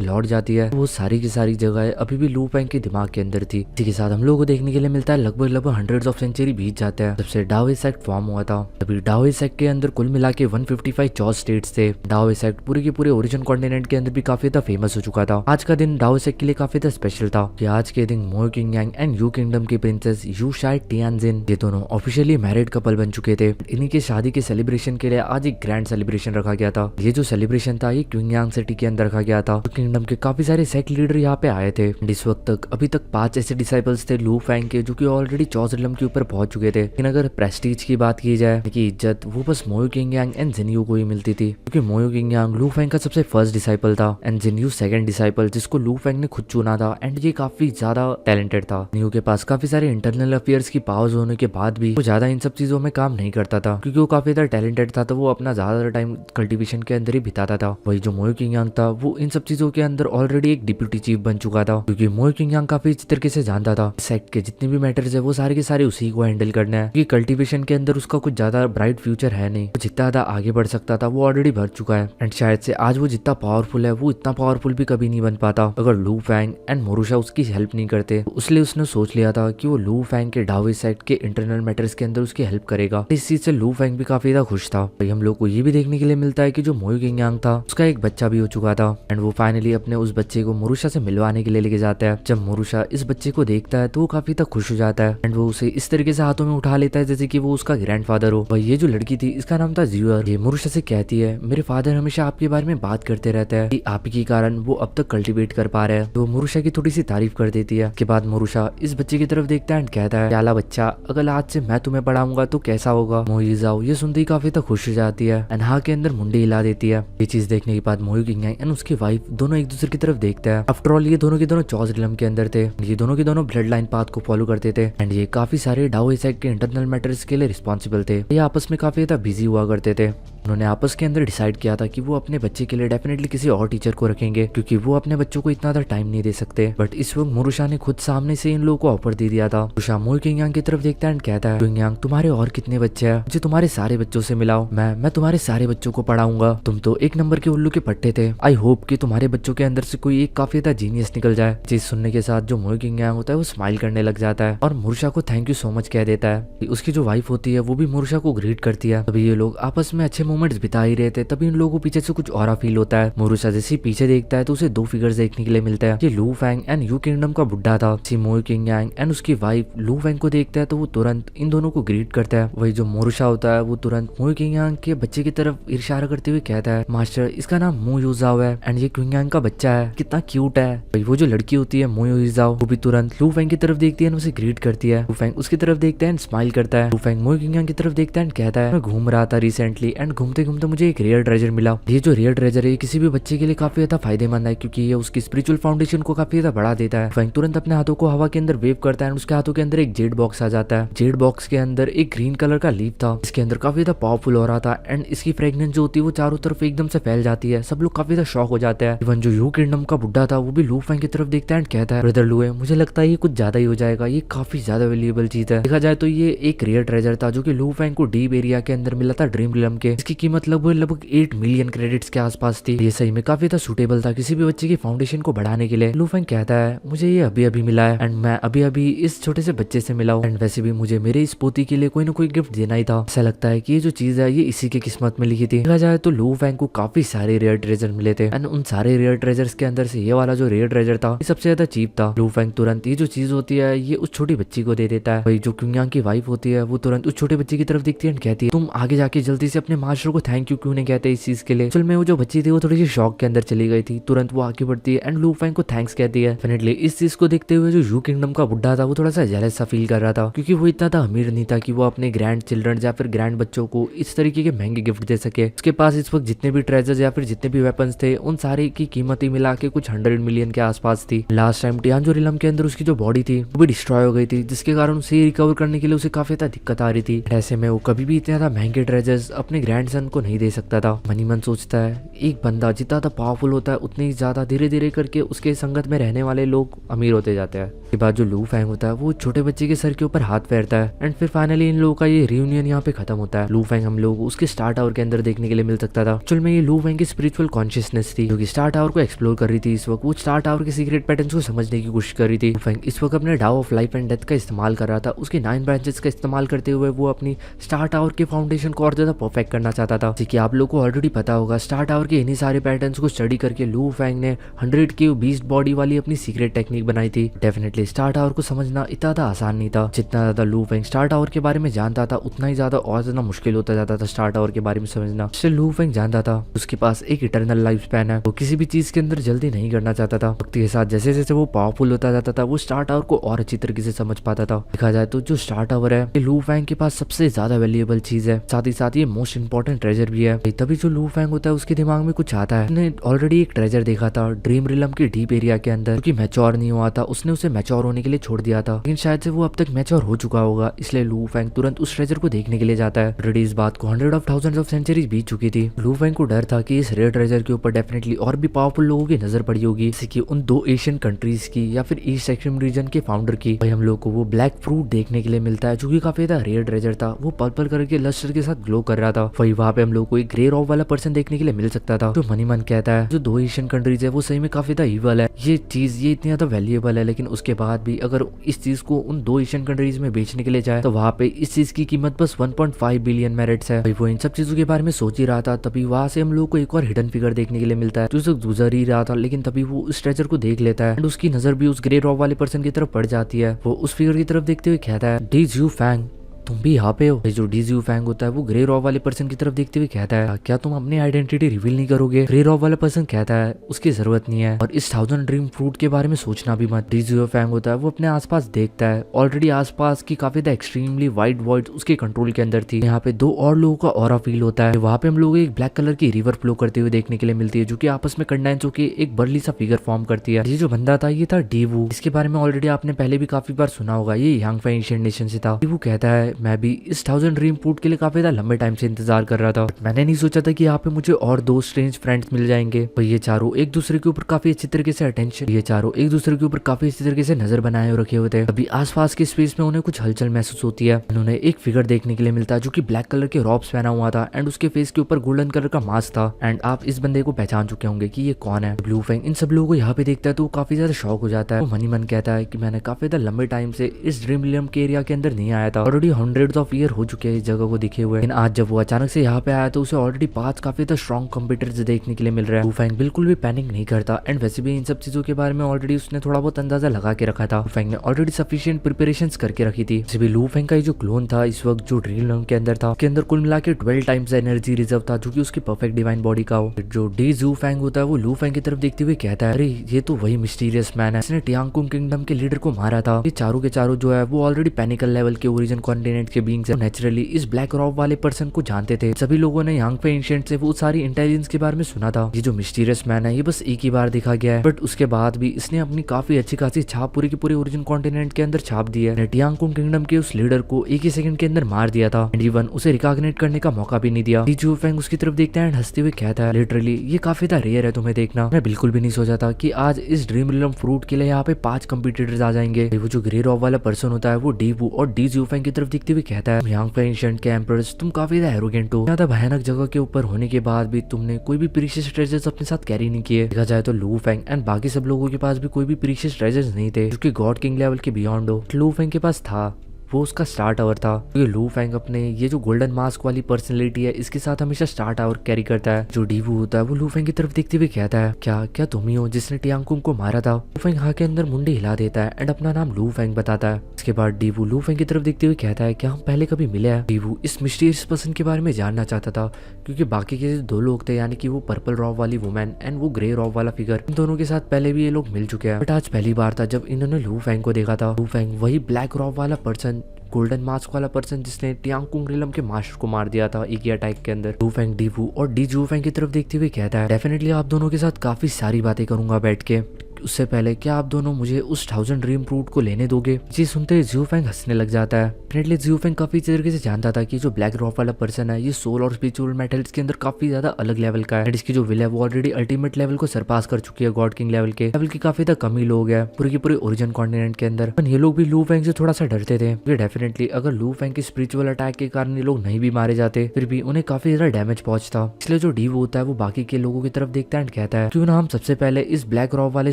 लौट जाती है वो सारी की सारी जगहें अभी भी लू फेंग के दिमाग के अंदर थी। इसी के साथ हम लोग को देखने के लिए मिलता है लगभग हंड्रेड्स ऑफ सेंचुरी बीत जाते हैं जब से डाओइस एक्ट फॉर्म हुआ था। तभी डाओइस एक्ट के अंदर कुल मिला के 155 चॉस स्टेट्स थे। डाओइस एक्ट पूरे के पूरे ओरिजिन कॉन्टिनेंट के अंदर भी काफी ज्यादा फेमस हो चुका था। आज का दिन डाओइस एक्ट के लिए काफी ज्यादा स्पेशल था कि आज के दिन मोयो किंगयांग एंड यू किंगडम की प्रिंसेस यू शाई टियानजिन ये दोनों ऑफिशियली मैरिड कपल बन चुके थे। इन्हीं के शादी के सेलिब्रेशन के लिए आज एक ग्रैंड सेलिब्रेशन रखा गया था। ये जो सेलिब्रेशन था ये क्विंगयांग सिटी के अंदर रखा गया था। किंगडम के काफी सारे सेक्ट लीडर यहाँ पे आए थे। इस वक्त तक अभी तक 5 ऐसे डिसाइपल्स थे लू फेंग के जो कि ऑलरेडी चौस रिलम के ऊपर पहुंच चुके थे। लेकिन अगर प्रेस्टीज की बात की जाए कि इज्जत वो बस मोयो किंगयांग एंड जिनयू को ही मिलती थी, क्योंकि मोयो किंगयांग लू फेंग का सबसे फर्स्ट डिसाइपल था एंड जिनयू सेकंड डिसाइपल जिसको लू फेंग ने खुद चुना था एंड ये काफी ज्यादा टैलेंटेड था। जिनयू के पास काफी सारे इंटरनल अफेयर्स की पावर्स होने के बाद भी वो ज्यादा इन सब चीजों में काम नहीं करता था, क्योंकि वो काफी ज्यादा टैलेंटेड था तो वो अपना ज्यादातर टाइम कल्टीवेशन के अंदर ही बिताता था। वही जो मोयो किंगयांग था वो इन सब चीजों के अंदर ऑलरेडी एक डिप्यूटी चीफ बन चुका था, क्योंकि मोयो किंगयांग काफी अच्छी तरीके से जानता था सेक्ट के जितने भी मैटर्स है वो सारे के सारे उसी को हैंडल करना है, क्योंकि कल्टीवेशन के अंदर उसका कुछ ज्यादा ब्राइट फ्यूचर है नहीं। वो जितना ज्यादा आगे बढ़ सकता था वो ऑलरेडी बढ़ चुका है एंड शायद से आज वो जितना पावरफुल है वो इतना पावरफुल भी कभी नहीं बन पाता अगर लू फेंग एंड मोरुशा उसकी हेल्प नहीं करते। इसलिए उसने सोच लिया था कि वो लू फेंग के डाओइस सेक्ट के इंटरनल मैटर्स के अंदर उसकी हेल्प करेगा। इस चीज से लू फेंग भी काफी ज्यादा खुश था। हम लोग को ये भी देखने के लिए मिलता है कि जो मोयो किंगयांग था उसका एक बच्चा भी हो चुका था एंड वो फाइनली अपने उस बच्चे को मोरुशा से मिलवाने के लिए लेके जाता है। जब मोरुशा इस बच्चे को देखता है तो वो काफी तक खुश हो जाता है एंड वो उसे इस तरीके से हाथों में उठा लेता है जैसे कि वो उसका ग्रैंडफादर हो। वही ये जो लड़की थी इसका नाम था जियर। ये मोरुशा से कहती है मेरे फादर हमेशा आपके बारे में बात करते रहते हैं कि आप के कारण वो अब तक कल्टीवेट कर पा रहे हैं। तो मोरुशा की थोड़ी सी तारीफ कर देती है। के बाद मोरुशा इस बच्चे की तरफ देखता है एंड कहता है प्याला बच्चा, अगर आज से मैं तुम्हें पढ़ाऊंगा तो कैसा होगा। मोई जाओ ये सुनते ही काफी तक खुश हो जाती है एंड हाँ के अंदर मुंडी हिला देती है। ये चीज देखने के बाद मोयो किंगयांग एंड उसकी वाइफ दोनों एक दूसरे की तरफ देखते हैं। आफ्टर ऑल ये दोनों के दोनों चौस रिलम के अंदर थे। ये दोनों के दोनों ब्लड लाइन पाथ को फॉलो करते थे एंड ये काफी सारे डाओइस एक्ट के इंटरनल मैटर्स के लिए रिस्पॉन्सिबल थे। ये आपस में काफी ज्यादा बिजी हुआ करते थे। उन्होंने आपस के अंदर डिसाइड किया था कि वो अपने बच्चे के लिए डेफिनेटली किसी और टीचर को रखेंगे, क्योंकि वो अपने बच्चों को इतना ज्यादा टाइम नहीं दे सकते। बट इस वक्त मोरुशा ने खुद सामने से इन लोगों को ऑफर दे दिया था। मोरुशा मोयो किंगयांग की तरफ देखता है एंड कहता है किंगयांग तुम्हारे और कितने बच्चे हैं, मुझे तुम्हारे सारे बच्चों से मिलाओ, मैं तुम्हारे सारे बच्चों को पढ़ाऊंगा। तुम तो एक नंबर के उल्लू के पट्टे थे। आई होप कि तुम्हारे बच्चों के अंदर से कोई एक काफी ज्यादा जीनियस निकल जाए। चीज सुनने के साथ जो मोयो किंगयांग होता है वो स्माइल करने लग जाता है और मोरुशा को थैंक यू सो मच कह देता है। उसकी जो वाइफ होती है वो भी मोरुशा को ग्रीट करती है। तभी ये लोग आपस में अच्छे मोमेंट्स बिता ही रहे थे तभी इन लोगों को पीछे से कुछ और फील होता है। मोरुशा जैसे पीछे देखता है तो उसे 2 फिगर्स देखने के लिए मिलते हैं। ये लू फेंग एंड यू किंगडम का बुड्ढा था। मोयो किंगयांग एंड उसकी वाइफ लू फेंग को देखता है तो वो तुरंत इन दोनों को ग्रीट करता है। वही जो मोरुशा होता है वो तुरंत मोयो किंगयांग के बच्चे की तरफ इशारा करते हुए कहता है मास्टर इसका नाम मो युजाओ है एंड ये किंगयांग का बच्चा है, कितना क्यूट है। वही वो जो लड़की होती है मोयो युजाओ वो भी तुरंत लू फेंग की तरफ देखती है और उसे ग्रीट करती है। लू फेंग उसकी तरफ देखता है एंड स्माइल करता है। लू फेंग मोयो किंगयांग की तरफ देखता है एंड कहता है मैं घूम रहा था रिसेंटली एंड घूमते घूमते मुझे एक रेयर ट्रेजर मिला। ये जो रेयर ट्रेजर है किसी भी बच्चे के लिए काफी ज्यादा फायदेमंद है, क्योंकि ये उसकी स्पिरिचुअल फाउंडेशन को काफी ज्यादा बढ़ा देता है। फेंग तुरंत अपने हाथों को हवा के अंदर वेव करता है एंड उसके हाथों के अंदर एक जेड बॉक्स आ जाता है। जेड बॉक्स के अंदर एक ग्रीन कलर का लीफ था। इसके अंदर काफी ज्यादा पावरफुल हो रहा था एंड इसकी फ्रेग्रेंस जो होती है वो चारों तरफ एकदम से फैल जाती है। सब लोग काफी ज्यादा शॉक हो जाते हैं। इवन जो यू किंगडम का बुड्ढा था वो भी लू फेंग की तरफ देखता है एंड कहता है ब्रदर लुए मुझे लगता है ये कुछ ज्यादा ही हो जाएगा, ये काफी ज्यादा वैल्यूएबल चीज है। देखा जाए तो ये एक रेयर ट्रेजर था जो कि लू फेंग को डीप एरिया के अंदर मिला था ड्रीम रिलम के। इसकी कीमत लगभग 8 मिलियन क्रेडिट्स के आसपास थी। ये सही में काफी ज्यादा सुटेबल था किसी भी बच्चे की फाउंडेशन को बढ़ाने के लिए। लू फेंग कहता है मुझे ये अभी अभी मिला है एंड मैं अभी अभी इस छोटे से बच्चे से मिला हूँ एंड वैसे भी मुझे मेरे इस पोती के लिए कोई ना कोई गिफ्ट देना ही था। ऐसा लगता है कि ये जो चीज है ये इसी के किस्मत में लिखी थी। देखा जाए तो लू फेंग को काफी सारे रेयर ट्रेजर मिले थे एंड उन सारे रेयर ट्रेजर्स के अंदर से ये वाला जो रेयर ट्रेजर था ये सबसे ज्यादा चीप था। लू फेंग तुरंत ये जो चीज होती है ये उस छोटी बच्ची को दे देता है। वही जो किंगयांग की वाइफ होती है वो तुरंत उस छोटे बच्चे की तरफ देखती है एंड कहती है तुम आगे जाके जल्दी से अपने मास्टर को थैंक यू क्यों नहीं कहते इस चीज के लिए। असल में वो जो बच्ची थी वो थोड़ी सी शॉक के अंदर चली गई थी। तुरंत वो आगे बढ़ती है एंड लू फेंग को थैंक्स कहती है। डेफिनेटली इस चीज को देखते हुए जो यू किंगडम का बुड्ढा था वो थोड़ा सा जेलस सा फील कर रहा था, क्योंकि वो इतना था अमीर नहीं था कि वो अपने ग्रैंड चिल्ड्रन या फिर ग्रैंड बच्चों को इस तरीके के महंगे गिफ्ट दे सके। उसके पास इस वक्त जितने भी ट्रेजर्स या फिर जितने भी वेपन्स थे उन सारे की कीमत ही मिला के कुछ 100 मिलियन के आसपास थी। लास्ट टाइम टियानजो रिलम के अंदर उसकी जो बॉडी थी वो भी डिस्ट्रॉय हो गई थी, जिसके कारण उसे रिकवर करने के लिए उसे काफी ज्यादा दिक्कत आ रही थी। ऐसे में वो कभी भी इतने ज्यादा महंगे ट्रेजर्स अपने ग्रैंडसन को नहीं दे सकता था। मनी मन सोचता है एक बंदा जितना ज्यादा पावरफुल होता है उतनी ही ज्यादा धीरे धीरे करके उसके संगत में रहने वाले लोग अमीर होते जाते हैं। के बाद जो लू फैंग होता है वो छोटे बच्चे के सर के ऊपर हाथ फेरता है एंड फिर फाइनली इन लोगों का ये रियूनियन यहाँ पे खत्म होता है। लू फैंग हम लोग उसके स्टार टावर के अंदर देखने के लिए मिल सकता था। एक्चुअल में ये लू फैंग की स्पिरिचुअल कॉन्शियसनेस थी जो कि स्टार टावर को एक्सप्लोर कर रही थी। इस वक्त वो स्टार टावर के सीक्रेट पैटर्न्स को समझने की कोशिश कर रही थी। लू फैंग इस वक्त अपने डाउ ऑफ लाइफ एंड डेथ का इस्तेमाल कर रहा था। उसके 9 ब्रांचेस का इस्तेमाल करते हुए वो अपनी स्टार टावर के फाउंडेशन को और ज्यादा परफेक्ट करना चाहता था। जैसे कि आप लोग को ऑलरेडी पता होगा, स्टार टावर के इन्हीं सारे पैटर्न्स को स्टडी करके लू फैंग ने 100 की बीस्ट बॉडी वाली अपनी सीक्रेट टेक्निक बनाई थी। डेफिनेटली स्टार टावर को समझना इतना ज्यादा आसान नहीं था। जितना ज्यादा लू फैंग स्टार टावर के बारे में जानता था उतना ही ज्यादा और ज्यादा मुश्किल होता जाता था स्टार टावर के बारे में समझना। लू फैंग जानता था उसके पास एक इटर्नल लाइफ स्पैन है, वो किसी भी चीज के अंदर जल्दी नहीं करना चाहता था। वक्त के साथ जैसे जैसे वो पावरफुल होता जाता था वो स्टार टावर को और अच्छी तरीके से समझ पाता था। देखा जाए तो जो स्टार टावर है लू फैंग के पास सबसे ज्यादा वैल्यूएबल चीज है, साथ ही साथ ये मोस्ट इंपॉर्टेंट ट्रेजर भी है। तभी जो लू फैंग होता है उसके दिमाग में कुछ आता है। उसने ऑलरेडी एक ट्रेजर देखा था ड्रीम रिलम के डीप एरिया के अंदर, क्योंकि मैच्योर नहीं हुआ था उसने उसे मैच्योर होने के लिए छोड़ दिया था, लेकिन शायद से वो अब तक मैच्योर हो चुका होगा। इसलिए लू फैंग तुरंत उस ट्रेजर को देखने के लिए जाता है। ऑलरेडी इस बात को 100 ऑफ थाउजेंड्स ऑफ सेंचुरीज बीत चुकी थी। लू फैंग को डर था कि इस रेयर ट्रेजर के ऊपर डेफिनेटली और भी पावरफुल लोगों की नजर पड़ी होगी, जैसे कि उन 2 एशियन कंट्रीज की या फिर ईस्ट एक्सट्रीम रीजन के फाउंडर की। भाई हम लोग को वो ब्लैक फ्रूट देखने के लिए मिलता है जो कि काफी ज्यादा रेयर ट्रेजर था। वो पर्पल कलर के लस्टर के साथ ग्लो कर रहा था। वही वहाँ पे हम लोग को एक ग्रे रॉक वाला पर्सन देखने के लिए मिल सकता था। जो मनी मन कहता है जो 2 एशियन कंट्रीज है वो सही में काफी ज्यादा इवल है, ये चीज ये इतनी ज्यादा वैल्यूएबल है, लेकिन उसके बाद भी अगर इस चीज को उन 2 एशियन कंट्रीज में बेचने के लिए जाए तो वहाँ पे इस चीज की कीमत बस 1.5 बिलियन मेरिट्स है। भाई वो इन सब चीजों के बारे में सोच ही रहा था, तभी वहाँ से हम लोग को एक और हिडन फिगर देखने के लिए मिलता है जो गुजर ही रहा था, लेकिन तभी वो उस ट्रेजर को देख लेता है एंड उसकी नजर भी उस ग्रे रॉक वाले पर्सन की तरफ पड़ जाती है। वो उस फिगर की तरफ देखते हुए कहता है डी ज्यू फैंग तुम भी यहाँ पे हो। जो डी ज्यू फैंग होता है वो ग्रे रॉक वाले पर्सन की तरफ देखते हुए कहता है क्या तुम अपनी आइडेंटिटी रिवील नहीं करोगे। ग्रे रॉक वाला पर्सन कहता है उसकी जरूरत नहीं है और इस 1000 ड्रीम फ्रूट के बारे में सोचना भी मत। डी ज्यू फैंग होता है वो अपने आसपास देखता है, ऑलरेडी आसपास की काफी एक्सट्रीमली वाइड वॉइड उसके कंट्रोल के अंदर थी। यहाँ पे 2 और लोगों का ऑरा फील होता है। वहाँ पे हम लोग एक ब्लैक कलर की रिवर फ्लो करते हुए देखने के लिए मिलती है जो की आपस में कंडेंस होकर एक बर्ली सा फिगर फॉर्म करती है। ये जो बंदा था ये था डीवू। इसके बारे में ऑलरेडी आपने पहले भी काफी बार सुना होगा, ये यांगफै एंशिएंट नेशन से था। डीवू कहता है मैं भी इस 1000 ड्रीम फ्रूट के लिए काफी ज्यादा लंबे टाइम से इंतजार कर रहा था, मैंने नहीं सोचा था कि यहाँ पे मुझे और 2 स्ट्रेंज फ्रेंड्स मिल जाएंगे। तो ये चारों एक दूसरे के ऊपर काफी अच्छी तरीके से अटेंशन, ये चारों एक दूसरे के ऊपर काफी अच्छी तरीके से नजर बनाए रखे हुए थे। अभी आसपास के स्पेस में उन्हें कुछ हलचल महसूस होती है। उन्होंने एक फिगर देखने के लिए मिलता है जो कि ब्लैक कलर के रॉब्स पहना हुआ था एंड उसके फेस के ऊपर गोल्डन कलर का मास्क था एंड आप इस बंदे को पहचान चुके होंगे कि ये कौन है। ब्लू फैंग इन सब लोगों को यहाँ पे देखता है तो वो काफी ज्यादा शॉक हो जाता है। वो मनी मन कहता है कि मैंने काफी ज्यादा लंबे टाइम से इस ड्रीम रिलम के एरिया के अंदर नहीं आया था, ऑलरेडी 100 ऑफ ईयर हो चुके हैं इस जगह को दिखे हुए, लेकिन आज जब वो अचानक से यहाँ पे आया तो उसे ऑलरेडी 5 काफी ज्यादा स्ट्रॉन्ग कंप्यूटर्स देखने के लिए मिल रहा है। लू फैंग बिल्कुल भी पैनिक नहीं करता एंड वैसे भी इन सब चीजों के बारे में ऑलरेडी उसने थोड़ा बहुत अंदाजा लगा के रखा था। लू फैंग ने ऑलरेडी सफिशिएंट प्रिपरेशंस करके रखी थी। वैसे भी लू फैंग का जो क्लोन था इस वक्त जो ड्रीम रिलम के अंदर था उसके अंदर कुल मिला के 12 टाइम्स एनर्जी रिजर्व था जो कि उसकी परफेक्ट डिवाइन बॉडी का हो। जो डी ज्यू फैंग होता है वो लू फैंग की तरफ देखते हुए कहता है अरे ये तो वही मिस्टीरियस मैन है जिसने टियांगकुंग किंगडम के लीडर को मारा था। ये चारों के चारों जो है वो ऑलरेडी पैनिकल लेवल के ओरिजिन कॉन्टिनेंट के बीइंग्स है। नेचुरली इस ब्लैक रॉक वाले पर्सन को जानते थे। सभी लोगों ने यांगफै एंशिएंट से वो सारी इंटेलिजेंस के बारे में सुना था। ये जो मिस्टीरियस मैन है ये बस एक ही बार दिखा गया है, बट उसके बाद भी इसने अपनी काफी अच्छी खासी छाप पूरी की पूरी ओरिजिन कॉन्टिनेंट के अंदर छाप दी है। टियांगकुंग किंगडम के उस लीडर को एक ही सेकंड के अंदर मार दिया था एंड इवन उसे रिकॉग्नाइट करने का मौका भी नहीं दिया। डी ज्यू फैंग उसकी तरफ देखता है एंड हंसते हुए कहता है लिटरली ये काफी ज्यादा रेयर है तुम्हें देखना, मैं बिल्कुल भी नहीं सोचा था कि आज इस ड्रीम रिलम फ्रूट के लिए यहाँ पे 5 कंपटीटर्स आ जाएंगे। वो जो ग्रे रॉक वाला पर्सन होता है वो डीवू और डी ज्यू फैंग की तरफ देखते हुए कहता है यांगफै एंशिएंट के एम्परर्स तुम काफी ज्यादा एरोगेंट हो, ज्यादा भयानक जगह के ऊपर होने के बाद भी तुमने कोई भी प्रीशियस ट्रेजर्स अपने साथ कैरी नहीं किए। देखा जाए तो लू फैंग एंड बाकी सब लोगों के पास भी कोई भी प्रीशियस ट्रेजर्स नहीं थे जो कि गॉड किंग लेवल के बियॉन्ड हो। लू फैंग के पास था, वो उसका स्टार टावर था। ये लू फैंग अपने ये जो गोल्डन मास्क वाली पर्सनैलिटी है इसके साथ हमेशा स्टार टावर कैरी करता है। जो डीवू होता है वो लू फैंग की तरफ देखते हुए कहता है क्या तुम ही हो जिसने टियांगकुंग को मारा था। लू फैंग हाँ के अंदर मुंडी हिला देता है एंड अपना नाम लू फैंग बताता है। इसके बाद डीवू लू फैंग की तरफ देखते हुए कहता है क्या हम पहले कभी मिले हैं। डीवू इस मिस्टीरियस पर्सन के बारे में जानना चाहता था क्योंकि बाकी के 2 लोग थे, यानी कि वो पर्पल रॉक वाली वुमेन एंड वो ग्रे रॉक वाला फिगर, इन दोनों के साथ पहले भी ये लोग मिल चुके हैं, बट आज पहली बार था जब इन्होंने लू फैंग को देखा था। लू फैंग वही ब्लैक रॉक वाला पर्सन गोल्डन मास्क वाला पर्सन जिसने टियांग कुंग रिलम के मास्टर को मार दिया था एक ही अटैक के अंदर। लू फेंग डीवू और डी जू फेंग की तरफ देखते हुए कहता है डेफिनेटली आप दोनों के साथ काफी सारी बातें करूंगा बैठ के, उससे पहले क्या आप दोनों मुझे उस 1000 ड्रीम फ्रूट को लेने दोगे। ये सुनते ही जियो फेंग हंसने लग जाता है। डेफिनेटली जियो फेंग काफी तरीके से जानता था कि जो ब्लैक रॉक वाला पर्सन है ये सोल और स्पिरिचुअल मेटल्स के अंदर काफी ज्यादा अलग लेवल का है। इसकी जो विल है वो ऑलरेडी अल्टीमेट लेवल को सरपास कर चुकी है, गॉड किंग लेवल की काफी ज्यादा कमी लोग है पूरे के पूरे ओरिजिन कॉन्टिनेंट के अंदर। ये लोग भी लू फेंग से थोड़ा सा डरते थे। डेफिनेटली अगर लू फेंग की स्पिरिचुअल अटैक के कारण ये लोग नहीं भी मारे जाते फिर भी उन्हें काफी ज्यादा डैमेज पहुंचता। इसलिए जो डीव होता है वो बाकी के लोगों की तरफ देखता है एंड कहता है क्यों ना हम सबसे पहले इस ब्लैक रॉक वाले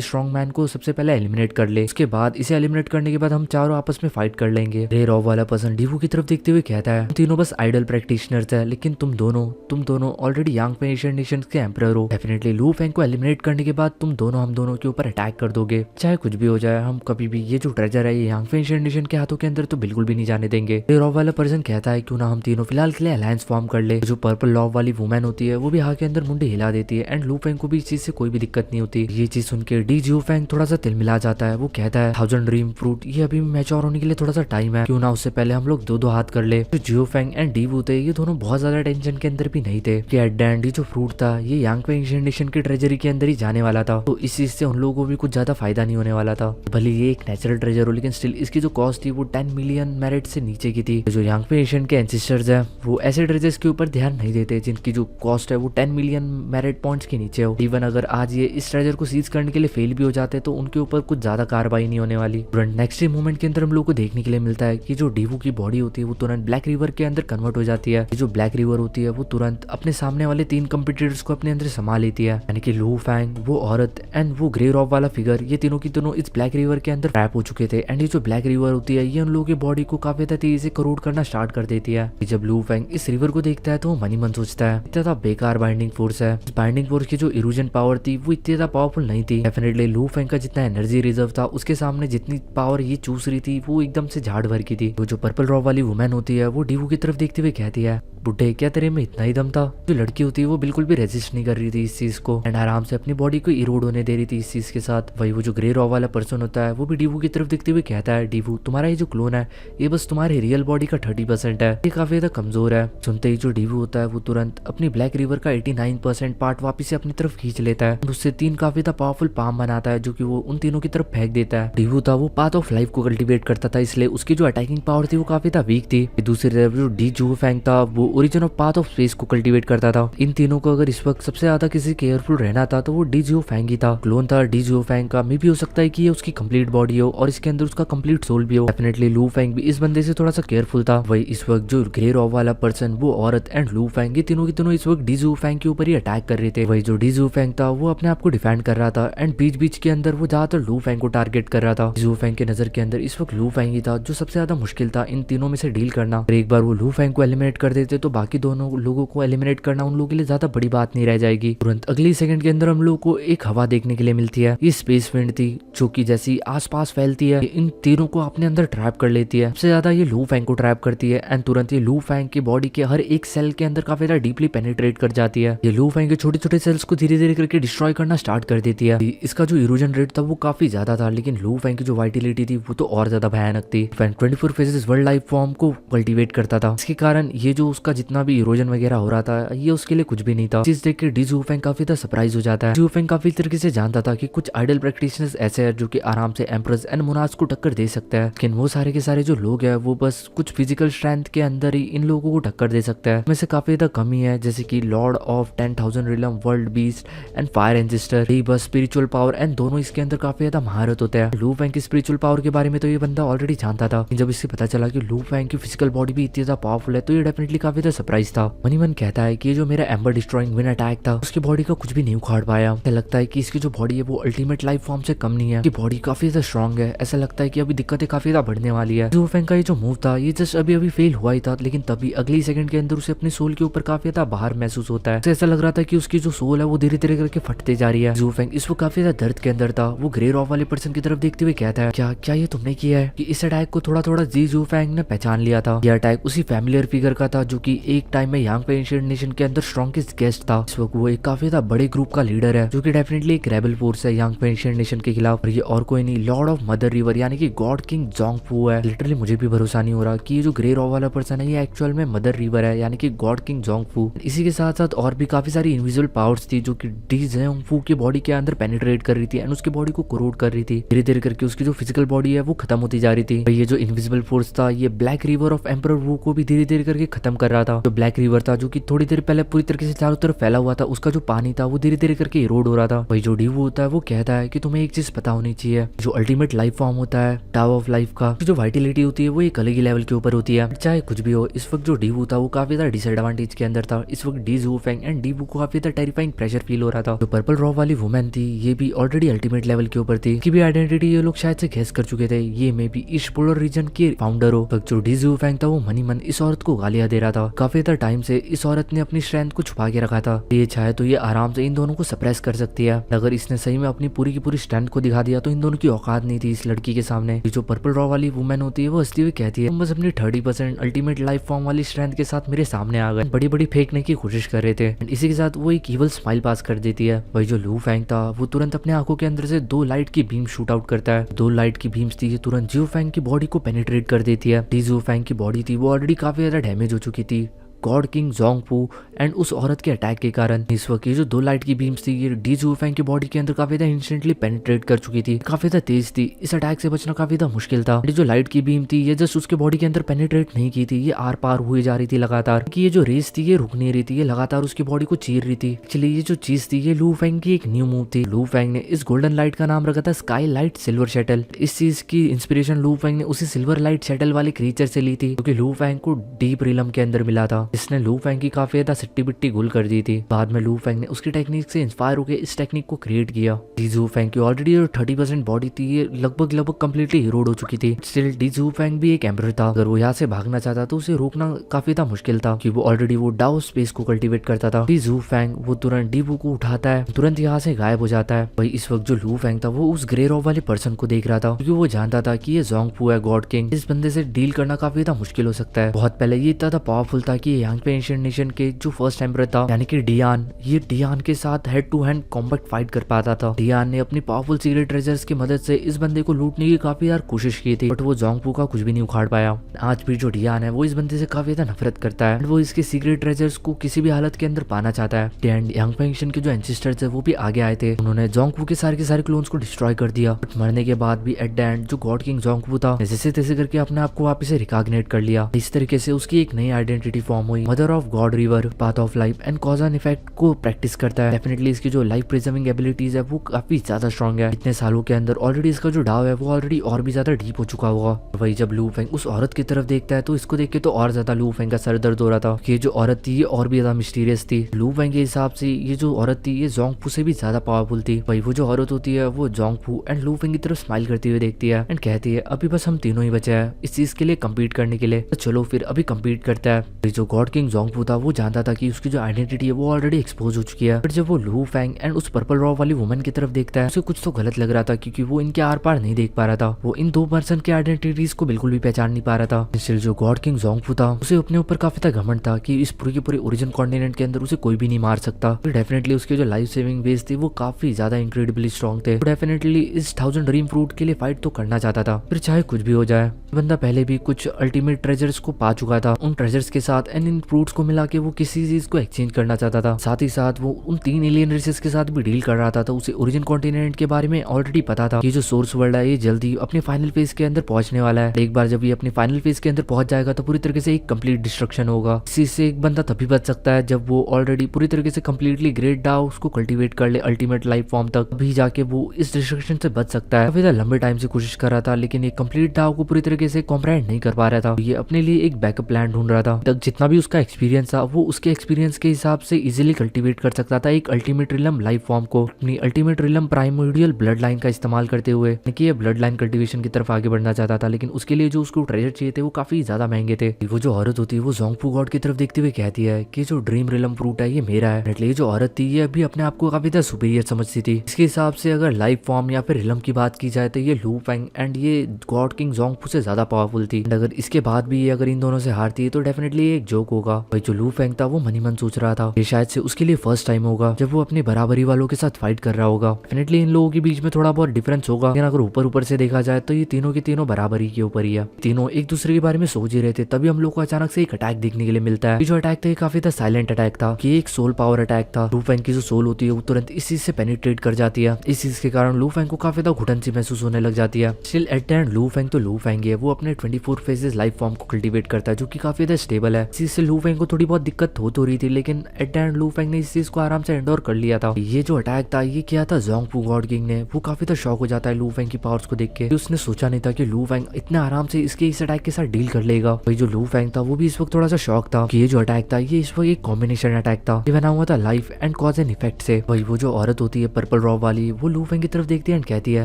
स्ट्रॉन्ग मैन को सबसे पहले एलिमिनेट कर ले, उसके बाद इसे एलिमिनेट करने के बाद हम चारों आपस में फाइट कर लेंगे। ग्रे रॉक वाला पर्सन डीवू की तरफ देखते हुए कहता है तीनों बस आइडल प्रैक्टिशनर्स है, लेकिन तुम दोनों ऑलरेडी यांग फेंग एशियन नेशंस के एम्परर हो। डेफिनेटली लू फेंग को एलिमिनेट करने के बाद तुम दोनों हम दोनों के ऊपर अटैक कर दोगे, चाहे कुछ भी हो जाए। हम कभी भी ये जो ट्रेजर है ये यांग फेंग एशियन नेशन के हाथों के अंदर तो बिल्कुल भी नहीं जाने देंगे। ग्रे रॉक वाला पर्सन कहता है क्यों ना हम तीनों फिलहाल के लिए अलायंस फॉर्म कर ले। जो पर्पल लॉक वाली वुमेन होती है वो भी हाथ के अंदर मुंडे हिला देती है एंड लू फेंग को भी इस चीज से कोई भी दिक्कत नहीं होती। ये चीज सुन के डी जियो फेंग थोड़ा सा तिलमिला जाता है। वो कहता है 1000 ड्रीम फ्रूट ये अभी मैच्योर होने के लिए थोड़ा सा टाइम है, क्यों ना उससे पहले हम लोग दो हाथ कर ले। जो जियो फेंग एंड डीवू थे ये दोनों बहुत ज्यादा टेंशन के अंदर भी नहीं थे कि एट द एंड ये जो फ्रूट था ये यांग फेंग एशियन नेशन के ट्रेजरी के अंदर ही जाने वाला था, तो इस चीज से उन लोगों को भी कुछ ज्यादा फायदा नहीं होने वाला था। भले ये एक नेचुरल ट्रेजर हो लेकिन स्टिल इसकी जो कॉस्ट थी वो 10 मिलियन मेरिट से नीचे की थी। जो यांग फेंग एशियन के एंसेस्टर्स है वो ऐसे ट्रेजर्स के ऊपर ध्यान नहीं देते जिनकी जो कॉस्ट है वो 10 मिलियन मेरिट पॉइंट्स के नीचे हो। इवन अगर आज ये इस ट्रेजर को सीज करने के लिए फेल भी हो जाते तो उनके ऊपर कुछ ज्यादा कार्रवाई नहीं होने वाली। नेक्स्ट मूवमेंट के अंदर हम लोग को देखने के लिए मिलता है कि जो डीवू की बॉडी होती है वो तुरंत ब्लैक रिवर के अंदर कन्वर्ट हो जाती है। जो ब्लैक रिवर होती है वो तुरंत अपने सामने वाले 3 कंपटीटर्स को अपने अंदर समा लेती है, यानी कि लू फेंग, वो औरत एंड वो ग्रे रॉक वाला फिगर, ये तीनों की तीनों इस ब्लैक रिवर के अंदर ट्रैप हो चुके थे। एंड ये जो ब्लैक रिवर होती है ये उन लोगों की बॉडी को काफी तेजी से करोड करना स्टार्ट कर देती है। जब लू फेंग इस रिवर को देखता है तो वो मन ही मन सोचता है इतना बेकार बाइंडिंग फोर्स है। बाइंडिंग फोर्स की जो इल्यूजन पावर थी वो इतनी ज्यादा पावरफुल नहीं थी। डेफिनेटली लू फेंग का जितना एनर्जी रिजर्व था उसके सामने जितनी पावर ये चूस रही थी वो एकदम से झाड़ भर की थी। वो जो पर्पल रॉक वाली वुमेन होती है वो डीवू की तरफ देखते हुए कहती है बुड्ढे क्या तेरे में इतना ही दम था। जो लड़की होती है वो बिल्कुल भी रेजिस्ट नहीं कर रही थी इस चीज को एंड आराम से अपनी बॉडी को इरोड होने दे रही थी इस चीज के साथ। वही वो जो ग्रे रॉक वाला पर्सन होता है वो भी डीवू की तरफ देखते हुए कहता है डीवू तुम्हारा ये जो क्लोन है ये बस तुम्हारे रियल बॉडी का 30% है, ये काफी ज्यादा कमजोर है। सुनते ही जो डीवू होता है वो तुरंत अपनी ब्लैक रिवर का 89% पार्ट वापिस से अपनी तरफ खींच लेता है। उससे 3 काफी ज्यादा पावरफुल पाम बनाता है जो कि वो उन तीनों की तरफ फेंक देता है। डीवू था वो पाथ ऑफ लाइफ को कल्टीवेट करता था इसलिए उसकी जो अटैकिंग पावर थी वो काफी ज्यादा वीक थी। दूसरी तरफ जो डी जू फेंग था वो origin of path of space को कल्टीवेट करता था। इन तीनों को अगर इस वक्त सबसे ज्यादा किसी केयरफुल रहना था तो वो डी जियो फेंग ही था। क्लोन था डी जियो फेंग का, मे भी हो सकता है कि ये उसकी कंप्लीट बॉडी हो और इसके अंदर उसका कंप्लीट सोल भी हो। डेफिनेटली लू फेंग भी इस बंदे से थोड़ा सा केयरफुल था। वही इस वक्त जो ग्रे रॉक वाला पर्सन, वो औरत एंड लू फेंग, ये तीनों की तीनों इस वक्त डी जियो फेंग के ऊपर ही अटैक कर रहे थे। वही जो डी जियो फेंग था वो अपने आप को डिफेंड कर रहा था एंड बीच बीच के अंदर वो ज्यादातर लू फेंग को टारगेट कर रहा था। जियो फेंग के नजर के अंदर इस वक्त लू फेंग ही था जो सबसे ज्यादा मुश्किल था इन तीनों में से डील करना। एक बार वो लू फेंग को एलिमिनेट कर देते तो बाकी दोनों लोगों को एलिमिनेट करना उन लोगों के लिए ज्यादा बड़ी बात नहीं रह जाएगी। तुरंत अगली सेकंड के अंदर हम लोगों को एक हवा देखने के लिए मिलती है। ये स्पेस विंड थी जो कि जैसी आसपास फैलती है इन तीनों को अपने अंदर ट्रैप कर लेती है। सबसे ज्यादा ये लू फेंग को ट्रैप करती है एंड तुरंत ये लू फेंग की बॉडी के हर एक सेल के अंदर काफी ज्यादा डीपली पेनिट्रेट कर जाती है। ये लू फेंग के छोटे छोटे सेल्स को धीरे धीरे करके डिस्ट्रॉय करना स्टार्ट कर देती है। इसका जो इरोजन रेट था वो काफी ज्यादा था लेकिन लू फेंग की जो वाइटिलिटी थी वो तो और ज्यादा भयानक थी। Feng 24 phases world life form को कल्टीवेट करता था। इसके कारण ये जो उसका जितना भी इरोजन वगैरह हो रहा था ये उसके लिए कुछ भी नहीं था। चीज देख के डी जियो फेंग काफी ज्यादा सरप्राइज हो जाता है। जियो फेंग काफी तरीके से जानता था कि कुछ आइडल प्रैक्टिशनर्स ऐसे हैं जो कि आराम से एम्प्रेस एंड मोनार्च को टक्कर दे सकते हैं, लेकिन वो सारे के सारे जो लोग हैं वो बस कुछ फिजिकल स्ट्रेंथ के अंदर ही इन लोगों को टक्कर दे सकते हैं। में से काफी ज्यादा कमी है जैसे कि Lord of 10,000 realm, world beast and fire ancestor. यही बस स्पिरिचुअल पावर एंड दोनों इसके अंदर काफी ज्यादा महारत होता है। लू फेंग की स्पिरिचुअल पावर के बारे में तो ये बंदा ऑलरेडी जानता था। जब इससे पता चला कि लू फेंग की फिजिकल बॉडी भी इतनी ज्यादा पावरफुल है तो ये डेफिनेटली काफी ज्यादा सरप्राइज था। मनी मन कहता है कि ये जो मेरा एम्बर डिस्ट्रॉइंग विन अटैक था उसकी बॉडी का कुछ भी नहीं उखाड़ पाया। ऐसा लगता है कि इसकी जो बॉडी है वो अल्टीमेट लाइफ फॉर्म से कम नहीं है। इसकी बॉडी काफी ज्यादा स्ट्रॉन्ग है। ऐसा लगता है कि अभी दिक्कतें काफी ज्यादा बढ़ने वाली है। जियो फेंग का ये जो मूव था ये जस्ट अभी अभी फेल हुआ ही था लेकिन तभी अगली सेकंड के अंदर उसे अपने सोल के ऊपर काफी ज्यादा बाहर महसूस होता है। ऐसा लग रहा था कि उसकी जो सोल है वो धीरे धीरे करके फटते जा रही है। जियो फेंग इसको काफी ज्यादा दर्द के अंदर था वो ग्रे रॉ वाले पर्सन की तरफ देखते हुए कहता है, क्या क्या ये तुमने किया है? कि इस अटैक को थोड़ा थोड़ा जी जू फैंग ने पहचान लिया था। यह अटैक उसी फैमिलियर फिगर का था जो कि एक टाइम में यांग पे एंशिएंट नेशन के अंदर स्ट्रॉन्गेस्ट गेस्ट था। इस वक्त वो एक काफी ज्यादा बड़े ग्रुप का लीडर है जो कि डेफिनेटली एक रेबल फोर्स है यांग पे एंशिएंट नेशन के खिलाफ। और ये और कोई नहीं, लॉर्ड ऑफ मदर रिवर यानी कि गॉड किंग जोंगफू है। लिटरली मुझे भी भरोसा नहीं हो रहा कि ये जो ग्रे रॉ वाला पर्सन है ये एक्चुअल में मदर रिवर है यानी कि गॉड किंग जोंगफू। इसी के साथ साथ और भी काफी सारी इनविजिबल पावर्स थी जो कि डी जोंगफू की बॉडी के अंदर पेनिट्रेट कर रही थी एंड उसकी बॉडी को कोरोड कर रही थी। धीरे धीरे करके उसकी जो फिजिकल बॉडी है वो खत्म होती जा रही थी। ये जो इनविजिबल फोर्स था ये ब्लैक रिवर ऑफ एम्परर वू को भी धीरे धीरे करके खत्म कर रहा था। जो ब्लैक रिवर था जो कि थोड़ी देर पहले पूरी तरीके से चारों तरफ फैला हुआ था, उसका जो पानी था वो धीरे धीरे करके इरोड हो रहा था। भाई जो डीवू होता है वो कहता है कि तुम्हें एक चीज पता होनी चाहिए, जो अल्टीमेट लाइफ फॉर्म होता है टावर ऑफ लाइफ का, जो वाइटिलिटी होती है वो एक अलग ही लेवल के ऊपर होती है। चाहे कुछ भी हो, इस वक्त जो डीवू था वो काफी ज्यादा डिसएडवांटेज के अंदर था। इस वक्त डी जू फैंग एंड डीवू को काफी ज्यादा टेरिफाइंग प्रेशर फील हो रहा था। जो पर्पल रॉ वाली वुमेन थी ये भी ऑलरेडी अल्टीमेट लेवल के ऊपर थी कि भी आइडेंटिटी ये लोग शायद से गेस कर चुके थे, ये may be east polar region के फाउंडर हो। जो डी जू फैंग था वो मनी मन इस औरत को गालियां दे रहा था। काफी ज्यादा टाइम से इस औरत ने अपनी स्ट्रेंथ को छुपा के रखा था। ये चाहे तो ये आराम से इन दोनों को सप्रेस कर सकती है। अगर इसने सही में अपनी पूरी की पूरी स्ट्रेंथ को दिखा दिया तो इन दोनों की औकात नहीं थी इस लड़की के सामने। जो पर्पल रॉ वाली वुमेन होती है वो हंसती हुई कहती है, तुम बस अपनी 30% अल्टीमेट लाइफ फॉर्म वाली स्ट्रेंथ के साथ मेरे सामने आ गए, बड़ी बड़ी फेंकने की कोशिश कर रहे थे। इसी के साथ वो एक इवल स्माइल पास कर देती है। भाई जो लू फैंग था वो तुरंत अपने आंखों के अंदर से 2 लाइट की बीम शूट आउट करता है। 2 लाइट की बीम्स थी ये तुरंत जियो फैंग की बॉडी को पेनिट्रेट कर देती है। डी जियो फैंग की बॉडी थी वो ऑलरेडी काफी ज्यादा डैमेज हो चुकी थी गॉड किंग जोंगफू एंड उस औरत के अटैक के कारण। इस वक्त ये जो 2 लाइट की बीम्स थी ये डी जू फैंग की बॉडी के अंदर काफी ज्यादा इंस्टेंटली पेनिट्रेट कर चुकी थी, काफी ज्यादा तेज थी। इस अटैक से बचना काफी ज्यादा मुश्किल था। ये जो लाइट की बीम थी ये जस्ट उसके बॉडी के अंदर पेनिट्रेट नहीं की थी, ये आर पार हुई जा रही थी लगातार। कि ये जो रेस थी ये रुक नहीं रही थी, ये लगातार उसकी बॉडी को चीर रही थी। एक्चुअली ये जो चीज थी ये लू फैंग की एक न्यू मूव थी। लू फैंग ने इस गोल्डन लाइट का नाम रखा था स्काई लाइट सिल्वर शटल। इस चीज की इंस्पिरेशन लू फैंग ने उसी सिल्वर लाइट शटल वाले क्रीचर से ली थी क्योंकि लू फैंग को डीप रिलम के अंदर मिला था, जिसने लू फैंग काफी ज्यादा सिट्टी बिट्टी गुल कर दी थी। बाद में लू फैंग ने उसकी टेक्निक से इंस्पायर होकर इस टेक्निक को क्रिएट किया। डी जू फैंग की ऑलरेडी 30% बॉडी थी ये लगभग कंप्लीटली इरोड हो चुकी थी। स्टिल डी जू फैंग भी एक एम्परर था, अगर वो यहाँ से भागना चाहता तो उसे रोकना काफी ज्यादा मुश्किल था कि वो ऑलरेडी वो डाओ स्पेस को कल्टीवेट करता था। डी जू फैंग वो तुरंत डीवू को उठाता है, तुरंत यहाँ से गायब हो जाता है। भाई इस वक्त जो लू फैंग था वो उस ग्रे रॉ वाले पर्सन को देख रहा था क्योंकि वो जानता था कि ये जोंगफू है गॉड किंग, इस बंदे से डील करना काफी ज्यादा मुश्किल हो सकता है। बहुत पहले ये इतना पावरफुल था कि यांग पे एंशिएंट नेशन के जो फर्स्ट एम्परर था यानी कि डियान, ये डियान के साथ head to hand combat fight कर पाता था। डियान ने अपनी पावरफुल सीक्रेट ट्रेजर्स की मदद से इस बंदे को लूटने की काफी यार कोशिश की थी, बट वो जोंगफू का कुछ भी नहीं उखाड़ पाया। आज भी जो डियान है वो इस बंदे से काफी ज्यादा नफरत करता है, वो इसके सीक्रेट ट्रेजर्स को किसी भी हालत के अंदर पाना चाहता है। एंड यांग पे एंशिएंट के जो एंसेस्टर्स है वो भी आगे आए थे, उन्होंने जोंगफू के सारे क्लोन्स को डिस्ट्रॉय कर दिया। बट मरने के बाद भी एट द एंड जो गॉड किंग जोंगफू था जैसे तैसे करके अपने आप को वापस से रिकॉग्नाइट कर लिया। इस तरीके से उसकी एक नई आइडेंटिटी फॉर्म हुई, mother of God river, path of life and cause and effect को प्रैक्टिस करता है। डेफिनेटली इसकी जो लाइफ प्रिजर्विंग एबिलिटीज है वो काफी ज्यादा स्ट्रॉन्ग है। इतने सालों के अंदर ऑलरेडी इसका जो डाव है वो ऑलरेडी और भी ज्यादा डीप हो चुका होगा। वही जब लू फैंग उस औरत की तरफ देखता है तो इसको देख के तो और ज्यादा लू फैंग का सर दर्द हो रहा था कि ये जो औरत थी ये और भी ज्यादा मिस्टीरियस थी। लू फैंग के हिसाब से ये जो औरत थी ये जोंगफू से भी ज्यादा पावरफुल थी। वही वो जो औरत होती है वो जोंगफू एंड लू फैंग की तरफ स्माइल करती हुई देखती है एंड कहती है अभी बस हम तीनों ही बचे हैं इस चीज के लिए कम्पीट करने के लिए, तो चलो फिर अभी कम्पीट करता है। जो गॉड किंग जोंगफू था वो जानता था कि उसकी जो आइडेंटिटी है वो ऑलरेडी एक्सपोज हो चुकी है। बट जब वो लू फैंग एंड उस पर्पल रॉ वाली वुमन की तरफ देखता है उसे कुछ तो गलत लग रहा था क्योंकि वो इनके आर पार नहीं देख पा रहा था, वो इन 2 पर्सन के आइडेंटिटीज को बिल्कुल भी पहचान नहीं पा रहा था। इसलिए जो गॉड किंग जोंगफू था उसे अपने ऊपर काफी ज्यादा घमंड था कि इस पूरे के पूरे ओरिजिन कॉन्टिनेंट के अंदर उसे कोई भी नहीं मार सकता। तो डेफिनेटली उसके जो लाइफ सेविंग वेज थे वो काफी ज्यादा इंक्रेडिबली स्ट्रॉन्ग थे। तो डेफिनेटली इस 1000 ड्रीम फ्रूट के लिए फाइट तो करना चाहता था, फिर चाहे कुछ भी हो जाए। बंदा पहले भी कुछ अल्टीमेट ट्रेजर्स को पा चुका था, उन ट्रेजर्स के साथ एंड इन फ्रूट्स को मिला के वो किसी चीज को एक्सचेंज करना चाहता था। साथ ही साथ वो उन 3 एलियन रेसेस के साथ भी डील कर रहा था, तो उसे ओरिजिन कॉन्टिनेंट के बारे में ऑलरेडी पता था कि जो सोर्स वर्ल्ड है ये जल्दी अपने फाइनल फेज के अंदर पहुंचने वाला है। एक बार जब ये अपने फाइनल फेज के अंदर पहुंच जाएगा तो पूरी तरीके से एक कंप्लीट डिस्ट्रक्शन होगा। इसी से एक बंदा तभी बच सकता है जब वो ऑलरेडी पूरी तरीके से कंप्लीटली ग्रेट डाउ उसको कल्टीवेट कर ले अल्टीमेट लाइफ फॉर्म तक, अभी जाके वो इस डिस्ट्रक्शन से बच सकता है। काफी लंबे टाइम से कोशिश कर रहा था लेकिन ये कंप्लीट डाउ को पूरी तरीके से कॉम्प्रेहेंड नहीं कर पा रहा था। ये अपने लिए एक बैकअप प्लान ढूंढ रहा था। तक जितना भी उसका एक्सपीरियंस था वो उसके एक्सपीरियंस के हिसाब से इजीली कल्टीवेट कर सकता था एक अल्टीमेट रिलम लाइफ फॉर्म को अपनी ultimate realm primordial blood line का इस्तेमाल करते हुए कि ये ब्लड लाइन कल्टीवेशन की तरफ आगे बढ़ना चाहता था। लेकिन उसके लिए जो उसको ट्रेजर चाहिए थे वो काफी ज्यादा महंगे थे। वो जो औरत होती है वो जोंगपू गॉड की तरफ देखते हुए कहती है कि जो ड्रीम रिलम फ्रूट है ये मेरा है। ये जो औरत थी ये अभी अपने आप को काफी ज्यादा सुपीरियर समझती थी। इसके हिसाब से अगर लाइफ फॉर्म या फिर रिलम की बात की जाए तो ये लू फेंग एंड ये गॉड किंग जोंगपू से ज्यादा पावरफुल थी। अगर इसके बाद भी ये अगर इन दोनों से हारती है तो डेफिनेटली एक जोक होगा। भाई जो लू फेंग था वो मन ही मन सोच रहा था ये शायद से उसके लिए फर्स्ट टाइम होगा जब वो अपने बराबरी वालों के साथ फाइट कर रहा होगा। डेफिनेटली इन लोगों के बीच में थोड़ा बहुत डिफरेंस होगा, लेकिन अगर ऊपर ऊपर से देखा जाए तो ये तीनों के तीनों बराबरी के ऊपर ही है। तीनों एक दूसरे के बारे में सोच ही रहे थे तभी हम लोग को अचानक से एक अटैक देखने के लिए मिलता है। ये जो अटैक था ये काफी था साइलेंट अटैक था कि एक सोल पावर अटैक था। लू फेंग की जो सोल होती है वो तुरंत इस चीज से पेनिट्रेट कर जाती है। इस चीज के कारण लू फेंग को काफी ज्यादा घुटन सी महसूस होने लग जाती है। स्टिल एट द एंड लू फेंग तो लू फेंग है, वो अपने 24 फेजेस लाइफ फॉर्म को कल्टीवेट करता है जो कि काफी ज्यादा स्टेबल है। इस चीज से लू फेंग को थोड़ी बहुत दिक्कत हो तो रही थी, लेकिन एट द एंड लू फेंग ने इस चीज को आराम से एंडोर कर लिया था। ये जो अटैक था ये किया था जोंगपू गॉड किंग ने। वो काफी ज्यादा शॉक हो जाता है लू फेंग की पावर्स को देख के। उसने सोचा नहीं था कि लू फेंग इतने आराम से इसके इस अटैक के साथ डील कर लेगा। भाई जो लू फेंग था वो भी इस वक्त थोड़ा सा शॉक था कि ये जो अटैक था ये इस वक्त एक कॉम्बिनेशन अटैक था। ये बना हुआ था life and cause and effect से। भाई वो जो औरत होती है पर्पल रॉब वाली वो लू फेंग की तरफ देखती है एंड कहती है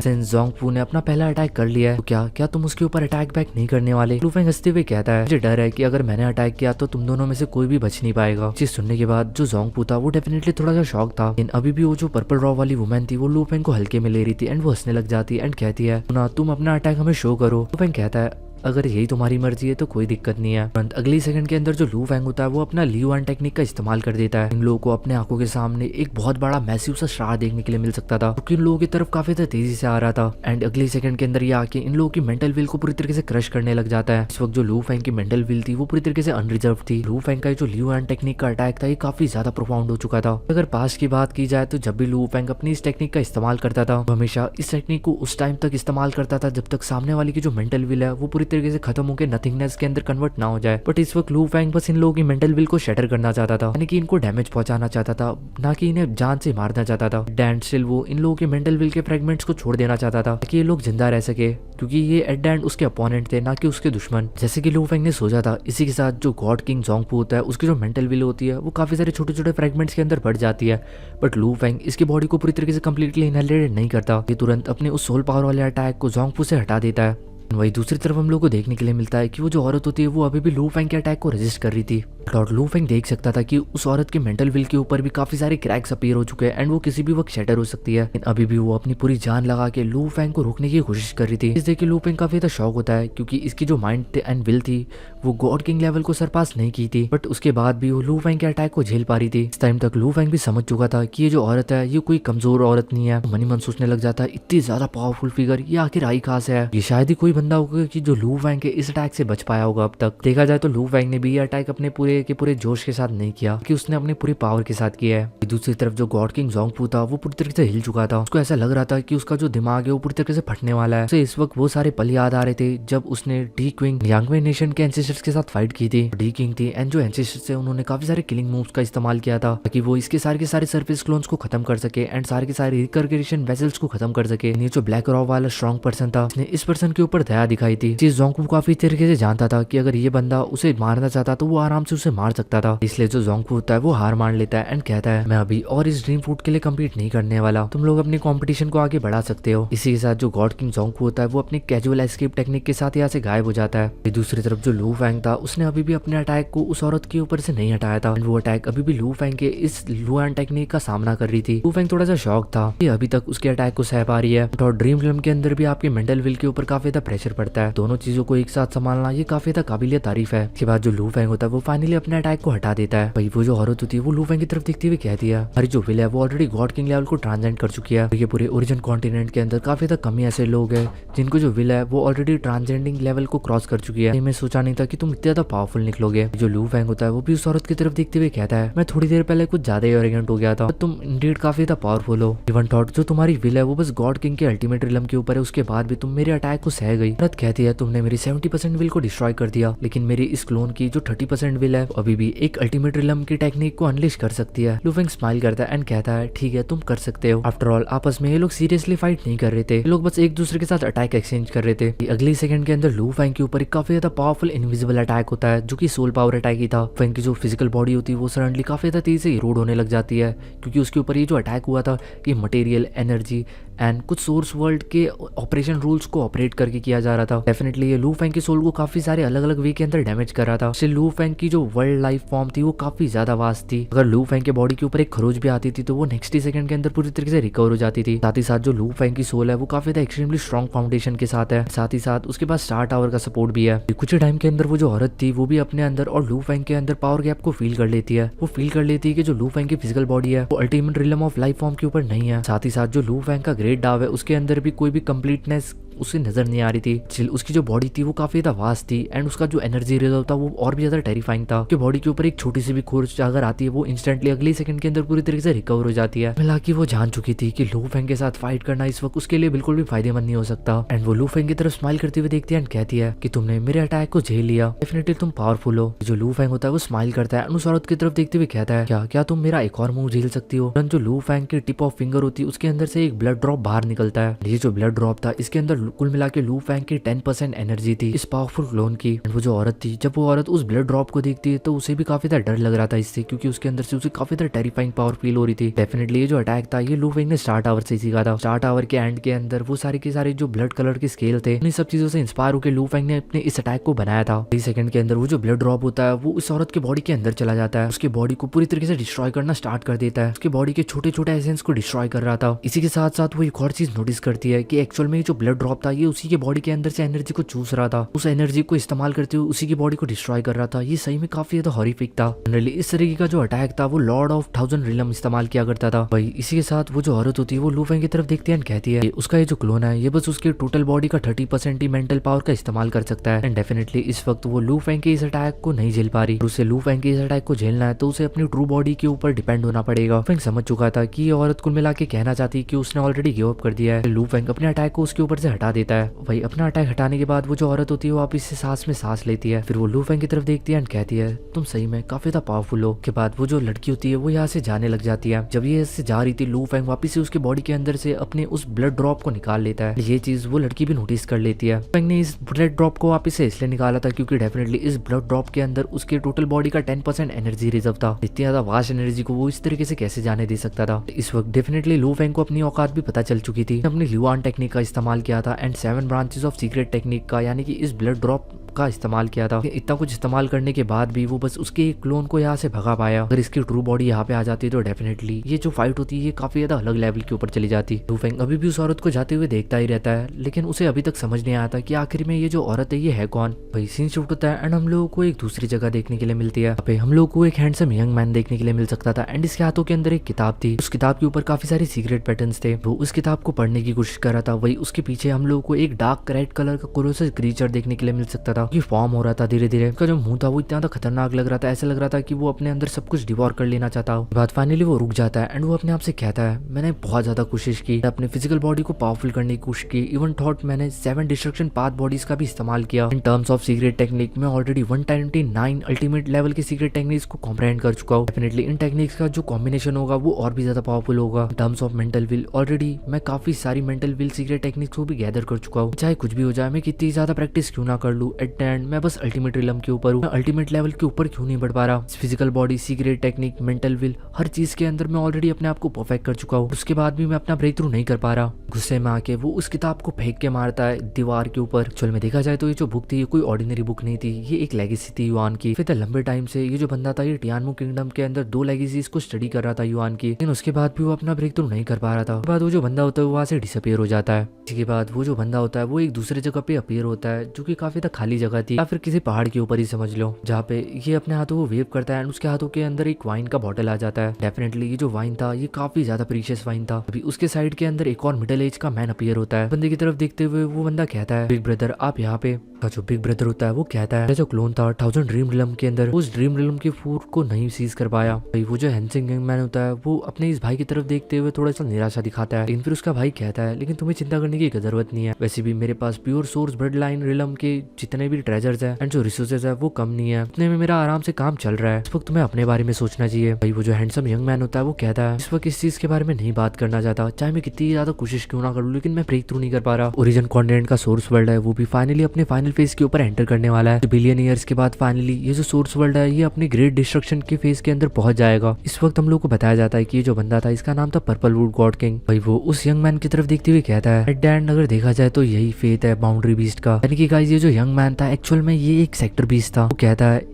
सिंस जोंगपू ने अपना पहला अटैक कर लिया है तो क्या तुम उसके ऊपर अटैक बैक नहीं करने वाले? लू फेंग हंसते हुए कहता है मुझे डर है कि अगर मैंने अटैक किया तो तुम दोनों में से कोई भी बच नहीं पाएगा। चीज सुनने के बाद जो जोंगपू था वो डेफिनेटली थोड़ा सा शॉक था, लेकिन अभी भी वो जो पर्पल रॉब वाली वुमेन थी वो लू फेंग को हल्के में ले रही थी एंड वो हंसने लग जाती है एंड कहती है ना तुम अपना अटैक हमें शो करो। लू फेंग कहता है अगर यही तुम्हारी मर्जी है तो कोई दिक्कत नहीं है। तुरंत अगली सेकंड के अंदर जो लू फेंग होता है वो अपना लियू वन टेक्निक का इस्तेमाल कर देता है। इन लोगों को अपने आंखों के सामने एक बहुत बड़ा मैसिव सा स्टार देखने के लिए मिल सकता था क्योंकि इन लोगों की तरफ काफी तेजी से आ रहा था। एंड अगली सेकंड के अंदर ये आके इन लोगों की मेंटल विल को पूरी तरीके से क्रश करने लग जाता है। इस वक्त जो लू फेंग की मेंटल विल थी वो पूरी तरीके से अनरिजर्व थी। लू फेंग का जो लियू वन टेक्निक का अटैक था ये काफी ज्यादा प्रोफाउंड हो चुका था। अगर पास्ट की बात की जाए तो जब भी लू फेंग अपनी इस टेक्निक का इस्तेमाल करता था वो हमेशा इस टेक्निक को उस टाइम तक इस्तेमाल करता था जब तक सामने वाले की जो मेंटल विल है वो पूरी तरीके से खत्म होकर नथिंगनेस के अंदर कन्वर्ट ना हो जाए। बट इस वक्त लू फेंग बस इन लोगों की मेंटल विल को शटर करना चाहता था, यानी कि इनको डैमेज पहुंचाना चाहता था, ना कि इन्हें जान से मारना चाहता था। एंड स्टिल वो इन लोगों के मेंटल विल के फ्रेगमेंट्स को छोड़ देना चाहता था ताकि ये लोग जिंदा रह सके, क्योंकि ये एट द एंड उसके अपोनेंट थे ना कि उसके दुश्मन, जैसे कि लू फेंग ने सोचा था। इसी के साथ जो गॉड किंग जोंगपू होता है उसकी जो मेंटल विल होती है वो काफी सारे छोटे छोटे फ्रेगमेंट्स के अंदर बढ़ जाती है। बट लू फेंग इसकी बॉडी को पूरी तरीके से कंप्लीटली इनहेलेट नहीं करता। ये तुरंत अपने उस सोल पावर वाले अटैक को जोंगपू से हटा देता है। वही दूसरी तरफ हम लोग को देखने के लिए मिलता है कि वो जो औरत होती है वो अभी भी लू फेंग के अटैक को रेजिस्ट कर रही थी। लॉर्ड लू फेंग देख सकता था कि उस औरत के मेंटल विल के ऊपर भी काफी सारे क्रैक्स अपीयर हो चुके हैं एंड वो किसी भी वक्त शटर हो सकती है। लेकिन अभी भी वो अपनी पूरी जान लगा के लू फेंग को रोकने की कोशिश कर रही थी। इस देख के लू फेंग काफी ज्यादा शॉक होता है क्योंकि इसकी जो माइंड एंड विल थी वो गॉड किंग लेवल को सरपास नहीं की थी, बट उसके बाद भी वो लू फेंग के अटैक को झेल पा रही थी। इस टाइम तक लू फेंग भी समझ चुका था कि ये जो औरत है ये कोई कमजोर औरत नहीं है। मन ही मन सोचने लग जाता है इतनी ज्यादा पावरफुल फिगर ये आखिर आई कहां से है? ये शायद ही कोई बंदा होगा कि जो लू फेंग के इस अटैक से बच पाया होगा। अब तक देखा जाए तो लू फेंग ने भी ये अटैक अपने पूरे के पूरे जोश के साथ नहीं किया कि उसने अपने पूरी पावर के साथ किया है। दूसरी तरफ जो गॉड किंग जोंगपू था वो पूरी तरीके से हिल चुका था। उसको ऐसा लग रहा था कि उसका जो दिमाग है वो पूरी तरीके से फटने वाला है। उसे इस वक्त वो सारे पल याद आ रहे थे जब उसने डी क्विंग यांगवे नेशन के एंसेस्टर्स के साथ फाइट की थी। डी किंग थी एंड जो एंसेस्टर्स थे उन्होंने काफी सारे किलिंग मूव्स का इस्तेमाल किया था ताकि वो इसके सारे सर्फेस क्लोन्स को खत्म कर सके एंड सारे के सारे रिकर्गेशन वेसल्स को खत्म कर सके। ये जो ब्लैक रॉ वाला स्ट्रॉन्ग पर्सन था उसने इस पर्सन के ऊपर दया दिखाई थी। जिस जोंगपू काफी तरीके से जानता था कि अगर ये बंदा उसे मारना चाहता तो वो आराम से उसे मार सकता था। इसलिए जो जोंगपू होता है वो हार मान लेता है एंड कहता है मैं अभी और इस ड्रीम फूड के लिए कम्पीट नहीं करने वाला, तुम लोग अपनी कंपटीशन को आगे बढ़ा सकते हो। इसी के साथ जो गॉड किंग जोंगपू होता है वो अपनी कैजुअल एस्केप टेक्निक के साथ यहाँ से गायब हो जाता है। दूसरी तरफ जो लू फेंग था उसने अभी भी अपने अटैक को उस औरत के ऊपर से नहीं हटाया था। वो अटैक अभी भी लू फेंग के इस लुआन टेक्निक का सामना कर रही थी। लू फेंग थोड़ा सा शॉक था कि अभी तक उसके अटैक को सह पा रही है। और ड्रीम फिल्म के अंदर भी आपके मेंटल विल के ऊपर काफी ज्यादा प्रेशर पड़ता है। दोनों चीजों को एक साथ संभालना ये काफी ज्यादा काबिलियत तारीफ है। इसके बाद जो लू फेंग होता है वो फाइनली अपने अटैक को हटा देता है। भाई वो जो औरत होती है वो लू फेंग की तरफ देखती हुई कहती है हमारी जो विल है वो ऑलरेडी गॉड किंग लेवल को ट्रांसेंड कर चुकी है। ये पूरे ओरिजिन कॉन्टिनेंट के अंदर काफी ज्यादा कम ही ऐसे लोग हैं जिनको जो विल है वो ऑलरेडी ट्रांसेंडिंग लेवल को क्रॉस कर चुकी है। मैं सोचा नहीं था कि तुम इतने ज्यादा पावरफुल निकलोगे। जो लू फेंग होता है वो भी उस औरत की तरफ देखते हुए कहता है मैं थोड़ी देर पहले कुछ ज्यादा ही एरोगेंट हो गया था, तुम इंडीड काफी ज्यादा पावरफुल हो। इवन थॉट जो तुम्हारी विल है वो बस गॉड किंग के अल्टीमेट रिलम के ऊपर है, उसके बाद भी तुम मेरे अटैक को सह गई। औरत कहती है तुमने मेरी 70% विल को डिस्ट्रॉय कर दिया, लेकिन मेरी इस क्लोन की जो 30% विल है अभी भी एक अल्टीमेट रिलम की टेक्निक को अनलिश कर सकती है। लू फेंग स्माइल करता है एंड कहता है ठीक है तुम कर सकते हो। आफ्टर ऑल आपस में ये लोग सीरियसली फाइट नहीं कर रहे थे, ये लोग बस एक दूसरे के साथ अटैक एक्सचेंज कर रहे थे। अगले सेकंड के अंदर लू फेंग के ऊपर एक काफी ज्यादा पावरफुल इनविजिबल अटैक होता है जो कि सोल पावर अटैक ही था। फेंग की जो फिजिकल बॉडी होती है वो सडनली काफी ज्यादा तेजी से इरोड होने लग जाती है क्योंकि उसके ऊपर ये जो अटैक हुआ था ये मटेरियल, एनर्जी एंड कुछ सोर्स वर्ल्ड के ऑपरेशन रूल्स को ऑपरेट करके किया जा रहा था। डेफिनेटली ये लू फेंग के सोल को काफी सारे अलग अलग वे के अंदर डैमेज कर रहा था। लू फेंग की जो वर्ल्ड लाइफ फॉर्म थी वो काफी ज्यादा वास्ट थी। अगर लू फेंग के बॉडी के ऊपर एक खरोच भी आती थी तो वो नेक्स्ट ही सेकंड के अंदर पूरी तरीके से रिकवर हो जाती थी। साथ ही साथ जो लू फेंग की सोल है वो काफी ज्यादा एक्सट्रीमली स्ट्रॉन्ग फाउंडेशन के साथ है। साथ ही साथ उसके पास स्टार टावर का सपोर्ट भी है। कुछ टाइम के अंदर वो जो औरत थी वो भी अपने अंदर और लू फेंग के अंदर पावर गैप को फील कर लेती है। वो फील कर लेती है कि जो लू फेंग की फिजिकल बॉडी है वो ultimate realm of life form के ऊपर नहीं है। साथ ही साथ जो लू फेंग का ग्रेट डाव है उसके अंदर भी कोई भी कंप्लीटनेस उसे नजर नहीं आ रही थी। उसकी जो बॉडी थी वो काफी ज्यादा वास्ट थी एंड उसका जो एनर्जी रिजर्व था वो और भी ज्यादा टेरिफाइंग था। कि बॉडी के ऊपर एक छोटी सी भी खोज अगर आती है वो इंस्टेंटली अगले सेकंड के अंदर पूरी तरीके से रिकवर हो जाती है। हालांकि वो जान चुकी थी कि लू फेंग के साथ फाइट करना इस वक्त उसके लिए बिल्कुल भी फायदेमंद नहीं हो सकता। एंड वो लू फेंग की तरफ स्माइल करते हुए देखती है एंड कहती है कि तुमने मेरे अटैक को झेल लिया, डेफिनेटली तुम पावरफुल हो। जो लू फेंग होता है वो स्माइल करता है उस औरत की तरफ देखते हुए कहता है क्या तुम मेरा एक और मूव झेल सकती हो। जो लू फेंग की टिप ऑफ फिंगर होती है उसके अंदर से एक ब्लड ड्रॉप बाहर निकलता है। ये जो ब्लड ड्रॉप था इसके अंदर कुल मिला के लू फेंग की 10% एनर्जी थी इस पावरफुल क्लोन की। वो जो औरत थी जब वो औरत उस ब्लड ड्रॉप को देखती है तो उसे भी काफी ज्यादा डर लग रहा था इससे, क्योंकि उसके अंदर से उसे काफी ज्यादा टेरिफाइंग पावर फील हो रही थी। डेफिनेटली ये जो अटैक था ये लू फेंग ने स्टार टावर से सीखा था। स्टार टावर के एंड के अंदर वो सारे के सारे जो ब्लड कलर के स्केल थे इन सब चीजों से इंस्पायर होकर लू फेंग ने अपने इस अटैक को बनाया था। 3 सेकंड के अंदर वो जो ब्लड ड्रॉप होता है वो उस औरत के बॉडी के अंदर चला जाता है, उसके बॉडी को पूरी तरीके से डिस्ट्रॉय करना स्टार्ट कर देता है, उसके बॉडी के छोटे छोटे एसेंस को डिस्ट्रॉय कर रहा था। इसी के साथ साथ वो एक और चीज नोटिस करती है कि एक्चुअल में जो ब्लड ड्रॉप था ये उसी के बॉडी के अंदर से एनर्जी को चूस रहा था, उस एनर्जी को इस्तेमाल करते हुए उसी की बॉडी को डिस्ट्रॉय कर रहा था। ये सही में काफी ज्यादा हॉरिफिक था। जनरली इस तरीके का जो अटैक था वो लॉर्ड ऑफ 1000 रिलम इस्तेमाल किया करता था। भाई इसी के साथ वो जो औरत होती है वो लू फेंग की तरफ देखती है एंड कहती है उसका ये जो क्लोन है ये बस उसके टोटल बॉडी का 30% ही मेंटल पावर का इस्तेमाल कर सकता है। एंड डेफिनेटली इस वक्त वो लू फेंग के इस अटैक को नहीं झेल पा रही। उसे लू फेंग के इस अटैक को झेलना है तो उसे अपनी ट्रू बॉडी के ऊपर डिपेंड होना पड़ेगा। फेंग समझ चुका था कि ये औरत कुल मिला के कहना चाहती कि उसने ऑलरेडी गिव अप कर दिया है। लू फेंग अपने अटैक को उसके ऊपर से हटा देता है। भाई अपना अटैक हटाने के बाद वो जो औरत होती है वो वापस से सांस में सांस लेती है। फिर वो लू फेंग की तरफ देखती है एंड कहती है तुम सही में काफी ज्यादा पावरफुल हो। के बाद वो जो लड़की होती है वो यहाँ से जाने लग जाती है। जब ये इससे जा रही थी लू फेंग वापस से उसके बॉडी के अंदर से अपने उस ब्लड ड्रॉप को निकाल लेता है। ये चीज वो लड़की भी नोटिस कर लेती है। फेंग ने इस ब्लड ड्रॉप को वापस से इसलिए निकाला था क्योंकि डेफिनेटली इस ब्लड ड्रॉप के अंदर उसके टोटल बॉडी का 10% एनर्जी रिजर्व था। इतनी ज्यादा वास्ट एनर्जी को वो इस तरीके से कैसे जाने दे सकता था। इस वक्त डेफिनेटली लू फेंग को अपनी औकात भी पता चल चुकी थी। अपनी ल्यूआन टेक्निक का इस्तेमाल किया था and 7 branches of secret technique का यानी कि इस ब्लड ड्रॉप का इस्तेमाल किया था। इतना कुछ इस्तेमाल करने के बाद भी वो बस उसके एक क्लोन को यहाँ से भगा पाया। अगर इसकी ट्रू बॉडी यहाँ पे आ जाती तो डेफिनेटली ये जो फाइट होती है ये काफी ज्यादा अलग लेवल के ऊपर चली जाती। लू फेंग अभी भी उस औरत को जाते हुए देखता ही रहता है लेकिन उसे अभी तक समझ नहीं आता कि आखिर में ये जो औरत है ये है कौन। भाई सीन शूट होता है एंड हम लोगों को एक दूसरी जगह देखने के लिए मिलती है। पे हम लोग को एक हैंडसम यंग मैन देखने के लिए मिल सकता था एंड इसके हाथों के अंदर एक किताब थी। उस किताब के ऊपर काफी सारे सीक्रेट पैटर्न्स थे। वो उस किताब को पढ़ने की कोशिश कर रहा था। वही उसके पीछे हम लोग को एक डार्क रेड कलर का कोलोसस क्रीचर देखने के लिए मिल सकता था। ये फॉर्म हो रहा था धीरे धीरे। उसका जो मुंह था वो इतना ज्यादा खतरनाक लग रहा था, ऐसा लग रहा था कि वो अपने अंदर सब कुछ डिवोर कर लेना चाहता हो। बाद फाइनली वो रुक जाता है एंड वो अपने आप से कहता है मैंने बहुत ज्यादा कोशिश की अपने फिजिकल बॉडी को पावरफुल करने की कोशिश की। इवन थॉट मैंने 7 डिस्ट्रक्शन पाथ बॉडीज का भी इस्तेमाल किया। In terms of secret technique मैं ऑलरेडी 129 अल्टीमेट लेवल की सीक्रेट टेक्निक्स को कॉम्प्रहेंड कर चुका हूँ। डेफिनेटली इन टेक्निक्स का जो कॉम्बिनेशन होगा वो और भी ज्यादा पावरफुल होगा। In terms of mental will already मैं काफी सारी मेंटल विल सीक्रेट टेक्निक्स को भी गैदर कर चुका हूँ। चाहे कुछ भी हो जाए, मैं कितनी ज्यादा प्रैक्टिस क्यों ना कर लूँ, एट द एंड मैं बस अल्टीमेट रिलम के ऊपर हूँ। अल्टीमेट लेवल के ऊपर क्यों नहीं बढ़ पा रहा। Physical body, secret technique, mental will, हर चीज के अंदर मैं ऑलरेडी अपने आप को परफेक्ट कर चुका हूँ। उसके बाद भी मैं अपना ब्रेक थ्रू नहीं कर पा रहा। गुस्से में आके वो उस किताब को फेंक के मारता है दीवार के ऊपर। चल में देखा जाए तो ये जो बुक थी ये कोई ऑर्डिनरी बुक नहीं थी, ये एक लेगेसी थी युआन की। फिर लंबे टाइम से ये जो बंदा था ये टियानमू किंगडम के अंदर 2 लेगेसीज को स्टडी कर रहा था युआन की, लेकिन उसके बाद भी वो अपना ब्रेक थ्रू नहीं कर पा रहा था। उसके बाद वो जो बंदा होता है वो वहाँ से डिसअपियर हो जाता है। इसके बाद वो जो बंदा होता है वो एक दूसरे जगह पे अपीयर होता है जो कि काफी ज्यादा खाली जगह थी, या फिर किसी पहाड़ के ऊपर ही समझ लो, जहाँ पे ये अपने हाथों को वेव करता है एंड उसके हाथों के अंदर एक वाइन का बॉटल आ जाता है। डेफिनेटली ये जो वाइन था ये काफी ज्यादा प्रीशियस वाइन था। अभी उसके साइड के अंदर एक और मिडिल एज का मैन अपीयर होता है। बंदे की तरफ देखते हुए वो बंदा कहता है बिग ब्रदर आप यहाँ पे। जो बिग ब्रदर होता है वो कहता है जो क्लोन था 1000 ड्रीम रिलम के अंदर, उस ड्रीम रिलम के फूड को नहीं सीज कर पाया। वो जो हैंडसम यंग मैन होता है वो अपने इस भाई की तरफ देखते हुए थोड़ा सा निराशा दिखाता है, लेकिन फिर उसका भाई कहता है लेकिन तुम्हें चिंता करने की जरूरत नहीं है, वैसे भी मेरे पास pure source blood line realm के जितने जितने भी ट्रेजर्स है एंड जो रिसोर्सेज है वो कम नहीं है, उतने में मेरा आराम से काम चल रहा है। इस वक्त तुम्हें अपने बारे में सोचना चाहिए। भाई वो जो हैंडसम यंग मैन होता है वो कहता है इस वक्त इस चीज के बारे में नहीं बात करना चाहता, चाहे मैं कितनी ज्यादा कोशिश क्यों ना करूँ, लेकिन मैं ब्रेक थ्रू नहीं कर पा रहा। ओरिजिन कॉन्टिनेंट का सोर्स वर्ल्ड है वो भी फाइनली अपने फाइनल फेज के ऊपर एंटर करने वाला है। बिलियन ईयर्स के बाद फाइनली ये जो सोर्स वर्ल्ड है ये अपने ग्रेट डिस्ट्रक्शन के फेज के अंदर पहुंच जाएगा। इस वक्त हम लोग को बताया जाता है कि ये जो बंदा था इसका नाम था पर्पल वुड गॉड किंग। भाई वो उस यंग मैन की तरफ देखते हुए कहता है एट द एंड अगर देखा जाए तो यही फेथ है बाउंड्री बीस्ट का, यानी कि गाइस ये जो यंग मैन था एक्चुअल में ये एक सेक्टर बीस्ट था। वो कहता है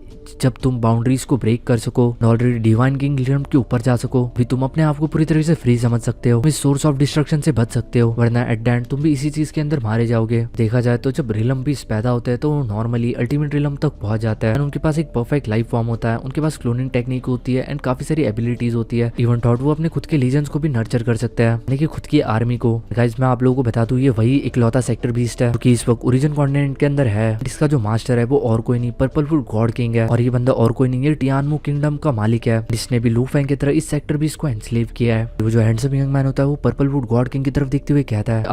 जब तुम बाउंड्रीज को ब्रेक कर सको, ऑलरेडी डिवाइन किंगडम के ऊपर जा सको, भी तुम अपने आप को पूरी तरह से फ्री समझ सकते हो, इस सोर्स ऑफ डिस्ट्रक्शन से बच सकते हो, वरना एट द एंड तुम भी इसी चीज के अंदर मारे जाओगे। देखा जाए तो जब रिलम बीस्ट पैदा होते हैं तो वो नॉर्मली अल्टीमेट रिलम तक पहुंच जाता है। उनके पास एक परफेक्ट लाइफ फॉर्म होता है, उनके पास क्लोनिंग टेक्निक होती है एंड काफी सारी एबिलिटीज होती है। इवन थॉट वो अपने खुद के लीजेंड्स को भी नर्चर कर सकता है, यानी कि खुद की आर्मी को। गाइस मैं आप लोगों को बता दूं ये वही इकलौता सेक्टर बीस्ट है क्योंकि इस वक्त ओरिजिन कॉन्टिनेंट के अंदर है। इसका जो मास्टर है वो और कोई नहीं पर्पल वुड गॉड किंग है, और ये बंदा और कोई नहीं ये टियानमू किंगडम का मालिक है, जिसने भी लू फेंग की तरह इस सेक्टर बीस्ट को एनस्लेव किया है। वो जो हैंडसम यंग मैन होता है वो पर्पल वुड गॉड किंग की तरफ देखते हुए कहता है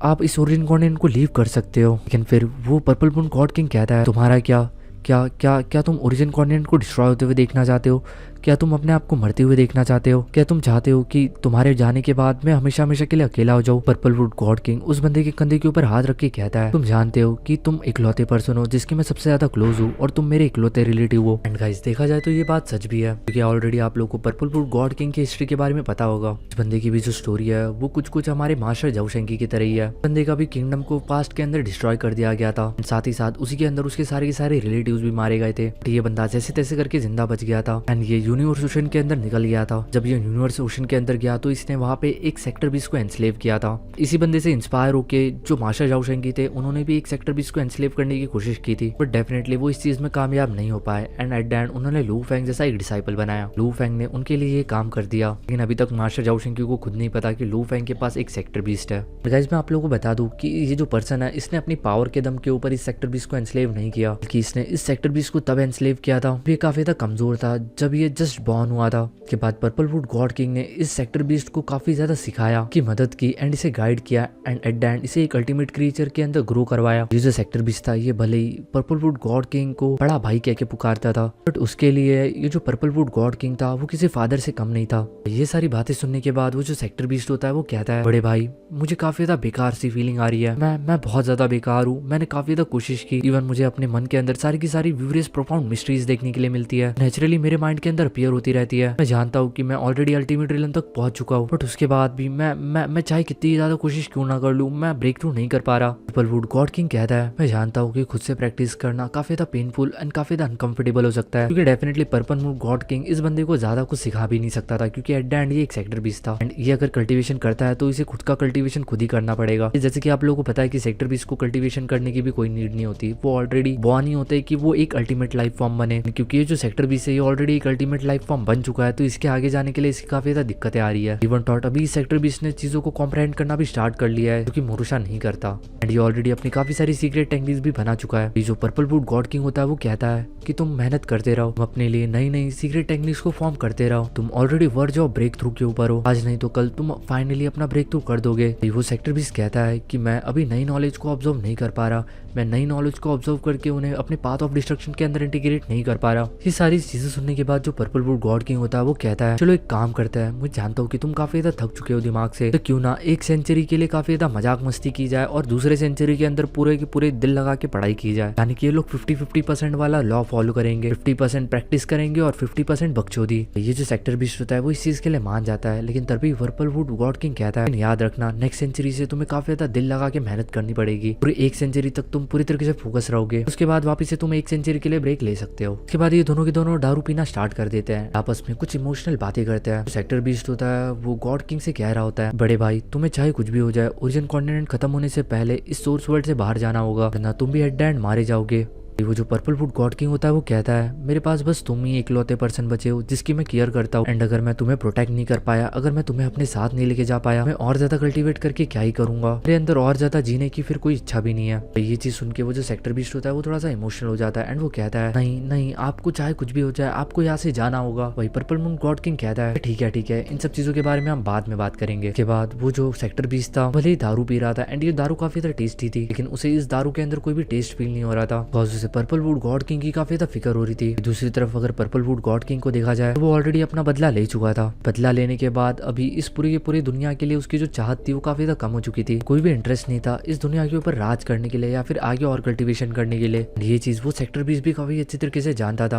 आप इस ओरिजिन कॉन्टिनेंट को लीव कर सकते हो। लेकिन फिर वो पर्पल वुड गॉड किंग कहता है तुम्हारा क्या तुम ओरिजिन कॉन्टिनेंट को डिस्ट्रॉय होते हुए देखना चाहते हो? क्या तुम अपने आप को मरते हुए देखना चाहते हो? क्या तुम चाहते हो कि तुम्हारे जाने के बाद मैं हमेशा हमेशा के लिए अकेला हो जाऊं? पर्पल वुड गॉड किंग उस बंदे के कंधे के ऊपर हाथ रख के कहता है तुम जानते हो कि तुम इकलौते पर्सन हो जिसके मैं सबसे ज्यादा क्लोज हूँ और तुम मेरे इकलौते रिलेटिव हो। एंड गाइस देखा जाए तो ये बात सच भी है क्योंकि ऑलरेडी आप लोगों को पर्पल वुड गॉड किंग की हिस्ट्री के बारे में पता होगा। इस बंदे की भी जो स्टोरी है वो कुछ हमारे मास्टर जाओशेंकी की तरह ही है। बंदे का भी किंगडम को पास्ट के अंदर डिस्ट्रॉय कर दिया गया था, साथ ही साथ उसी के अंदर उसके सारे के सारे रिलेटिव्स भी मारे गए थे। ये बंदा जैसे तैसे करके जिंदा बच गया था एंड ये यूनिवर्स ओशन के अंदर निकल गया था। जब ये यूनिवर्स ओशन के अंदर गया तो इसने वहां पे एक सेक्टर बीस्ट को एनस्लेव किया था। इसी बंदे से इंस्पायर होके जो मास्टर जाओशेंकी थे उन्होंने भी एक सेक्टर बीस्ट को एनस्लेव करने की कोशिश की थी, बट डेफिनेटली वो इस चीज में कामयाब नहीं हो पाए एंड एट द एंड उन्होंने लू फेंग जैसा एक डिसाइपल बनाया। लू फेंग ने उनके लिए ये काम कर दिया, लेकिन अभी तक मास्टर जाओशेंकी को खुद नहीं पता कि लू फेंग के पास एक सेक्टर बीस्ट है। गाइस मैं आप लोगों को बता दूं कि ये जो पर्सन है इसने अपनी पावर के दम के ऊपर इस सेक्टर बीस्ट को एनस्लेव नहीं किया, बल्कि इसने इस सेक्टर बीस्ट को तब एनस्लेव किया था ये काफी ज्यादा कमजोर था जब ये जस्ट बॉर्न हुआ था। के बाद पर्पल वुड गॉड किंग ने इस सेक्टर बीस्ट को काफी ज्यादा सिखाया, की मदद की एंड इसे गाइड किया एंड एट द एंड इसे एक अल्टीमेट क्रिएचर के अंदर ग्रो करवाया। ये जो सेक्टर बीस्ट था ये भले ही पर्पल वुड गॉड किंग को बड़ा भाई कह के पुकारता था, बट उसके लिए ये जो पर्पल वुड गॉड किंग था वो किसी फादर से कम नहीं था। ये सारी बातें सुनने के बाद वो जो सेक्टर बीस्ट होता है वो कहता है बड़े भाई मुझे काफी ज्यादा बेकार सी फीलिंग आ रही है, मैं बहुत ज्यादा बेकार हूँ, मैंने काफी ज्यादा कोशिश की, इवन मुझे अपने मन के अंदर सारी की सारी व्यूरियस प्रोफाउंड मिस्ट्रीज देखने के लिए मिलती है, नेचुरली मेरे माइंड के अंदर अपीयर होती रहती है। मैं जानता हूँ कि मैं ऑलरेडी अल्टीमेट रिलन तक पहुंच चुका हूँ, बट उसके बाद भी मैं चाहे कितनी ज्यादा कोशिश क्यों ना कर लूँ मैं ब्रेक थ्रू नहीं कर पा रहा। पर्पल वुड गॉड किंग कहता है मैं जानता हूँ कि खुद से प्रैक्टिस करना काफी ज्यादा पेनफुल एंड काफी ज्यादा अनकंफर्टेबल हो सकता है, क्योंकि definitely purple would God king इस बंदे को ज्यादा कुछ सिखा भी नहीं सकता था, क्योंकि एट द एंड ये एक सेक्टर बीस्ट था एंड ये अगर कल्टीवेशन करता है तो इसे खुद का कल्टीवेशन खुद ही करना पड़ेगा। जैसे कि आप लोगों को पता है कि सेक्टर बीस्ट को कल्टीवेशन करने की भी कोई नीड नहीं होती, वो ऑलरेडी बॉर्न ही होते हैं कि वो एक अल्टीमेट लाइफ फॉर्म बने, क्योंकि ये जो सेक्टर बीस्ट है ये ऑलरेडी एक अल्टीमेट लाइफ फॉर्म बन चुका है, तो इसके आगे जाने के लिए इसकी काफी ज्यादा दिक्कतें आ रही है। इवन थॉट अभी इस सेक्टर बीस्ट ने चीजों को कॉम्प्रहेंड करना भी स्टार्ट कर लिया है, जो कि मोरुशा नहीं करता एंड ये ऑलरेडी अपनी काफी सारी सीक्रेट टेक्निक्स भी बना चुका है। ये जो पर्पल वुड गॉड किंग होता है वो कहता है कि तुम मेहनत करते रहो, तुम अपने लिए नई नई सीक्रेट टेक्निक्स को फॉर्म करते रहो, तुम already verge of breakthrough के ऊपर हो, आज नहीं तो कल तुम फाइनली अपना ब्रेक थ्रू कर दोगे। वो सेक्टर बीस्ट कहता है कि मैं अभी नई नॉलेज को ऑब्जर्व नहीं कर पा रहा, मैं नई नॉलेज को ऑब्जर्व करके उन्हें अपने पाथ ऑफ डिस्ट्रक्शन के अंदर इंटीग्रेट नहीं कर पा रहा। ये सारी चीजें सुनने के बाद जो पर्पल वुड गॉड किंग होता है वो कहता है चलो एक काम करता है, मुझे जानता हूँ कि तुम काफी ज्यादा थक चुके हो दिमाग से, तो क्यों ना एक सेंचुरी के लिए काफी ज्यादा मजाक मस्ती की जाए और दूसरे सेंचुरी के अंदर पूरे के पूरे दिल लगा के पढ़ाई की जाए, यानी कि ये लोग 50-50% वाला लॉ फॉलो करेंगे, 50% प्रैक्टिस करेंगे और 50% बकचोदी। ये जो सेक्टर बीस्ट होता है वो इस चीज के लिए मान जाता है, लेकिन तभी पर्पल वुड गॉड किंग कहता है याद रखना नेक्स्ट सेंचुरी से तुम्हें काफी ज्यादा दिल लगा के मेहनत करनी पड़ेगी, पूरी एक सेंचुरी तक तुम पूरी तरीके से फोकस रहोगे, उसके बाद वापस से तुम एक सेंचुरी के लिए ब्रेक ले सकते हो। उसके बाद ये दोनों के दोनों दारू पीना स्टार्ट कर देते हैं, आपस में कुछ इमोशनल बातें करते हैं। सेक्टर बीस्ट होता है वो गॉड किंग से कह रहा होता है बड़े भाई तुम्हें चाहे कुछ भी हो जाए ओरिजिन कॉन्टिनेंट खत्म होने से पहले इस सोर्स वर्ल्ड से बाहर जाना होगा, वरना तुम भी एट द एंड मारे जाओगे। वो जो पर्पल वुड गॉड किंग होता है वो कहता है मेरे पास बस तुम ही इकलौते पर्सन बचे हो जिसकी मैं केयर करता हूँ, एंड अगर मैं तुम्हें प्रोटेक्ट नहीं कर पाया, अगर मैं तुम्हें अपने साथ नहीं लेके जा पाया, मैं और ज्यादा कल्टीवेट करके क्या ही करूंगा, मेरे अंदर और ज्यादा जीने की फिर कोई इच्छा भी नहीं है। ये चीज सुन के वो जो सेक्टर बीस्ट होता है वो थोड़ा सा इमोशनल हो जाता है एंड वो कहता है नहीं नहीं, आपको चाहे कुछ भी हो जाए आपको यहाँ से जाना होगा। वही पर्पल मून गॉड किंग कहता है ठीक है, इन सब चीजों के बारे में हम बाद में बात करेंगे। के बाद वो जो सेक्टर बीस्ट था भले ही दारू पी रहा था एंड ये दारू काफी ज्यादा टेस्टी थी, लेकिन उसे इस दारू के अंदर कोई भी टेस्ट फील नहीं हो रहा था, बिकॉज उसे पर्पल वुड गॉड किंग की काफी ज्यादा फिक्र हो रही थी। दूसरी तरफ अगर पर्पल वुड गॉड किंग को देखा जाए तो वो ऑलरेडी अपना बदला ले चुका था। बदला लेने के बाद अभी इस पूरी की पूरी दुनिया के लिए उसकी जो चाहत थी वो काफी ज्यादा कम हो चुकी थी। कोई भी इंटरेस्ट नहीं था इस दुनिया के ऊपर राज करने के लिए या फिर आगे और कल्टीवेशन करने के लिए। ये चीज वो सेक्टर 20 भी काफी अच्छी तरीके से जानता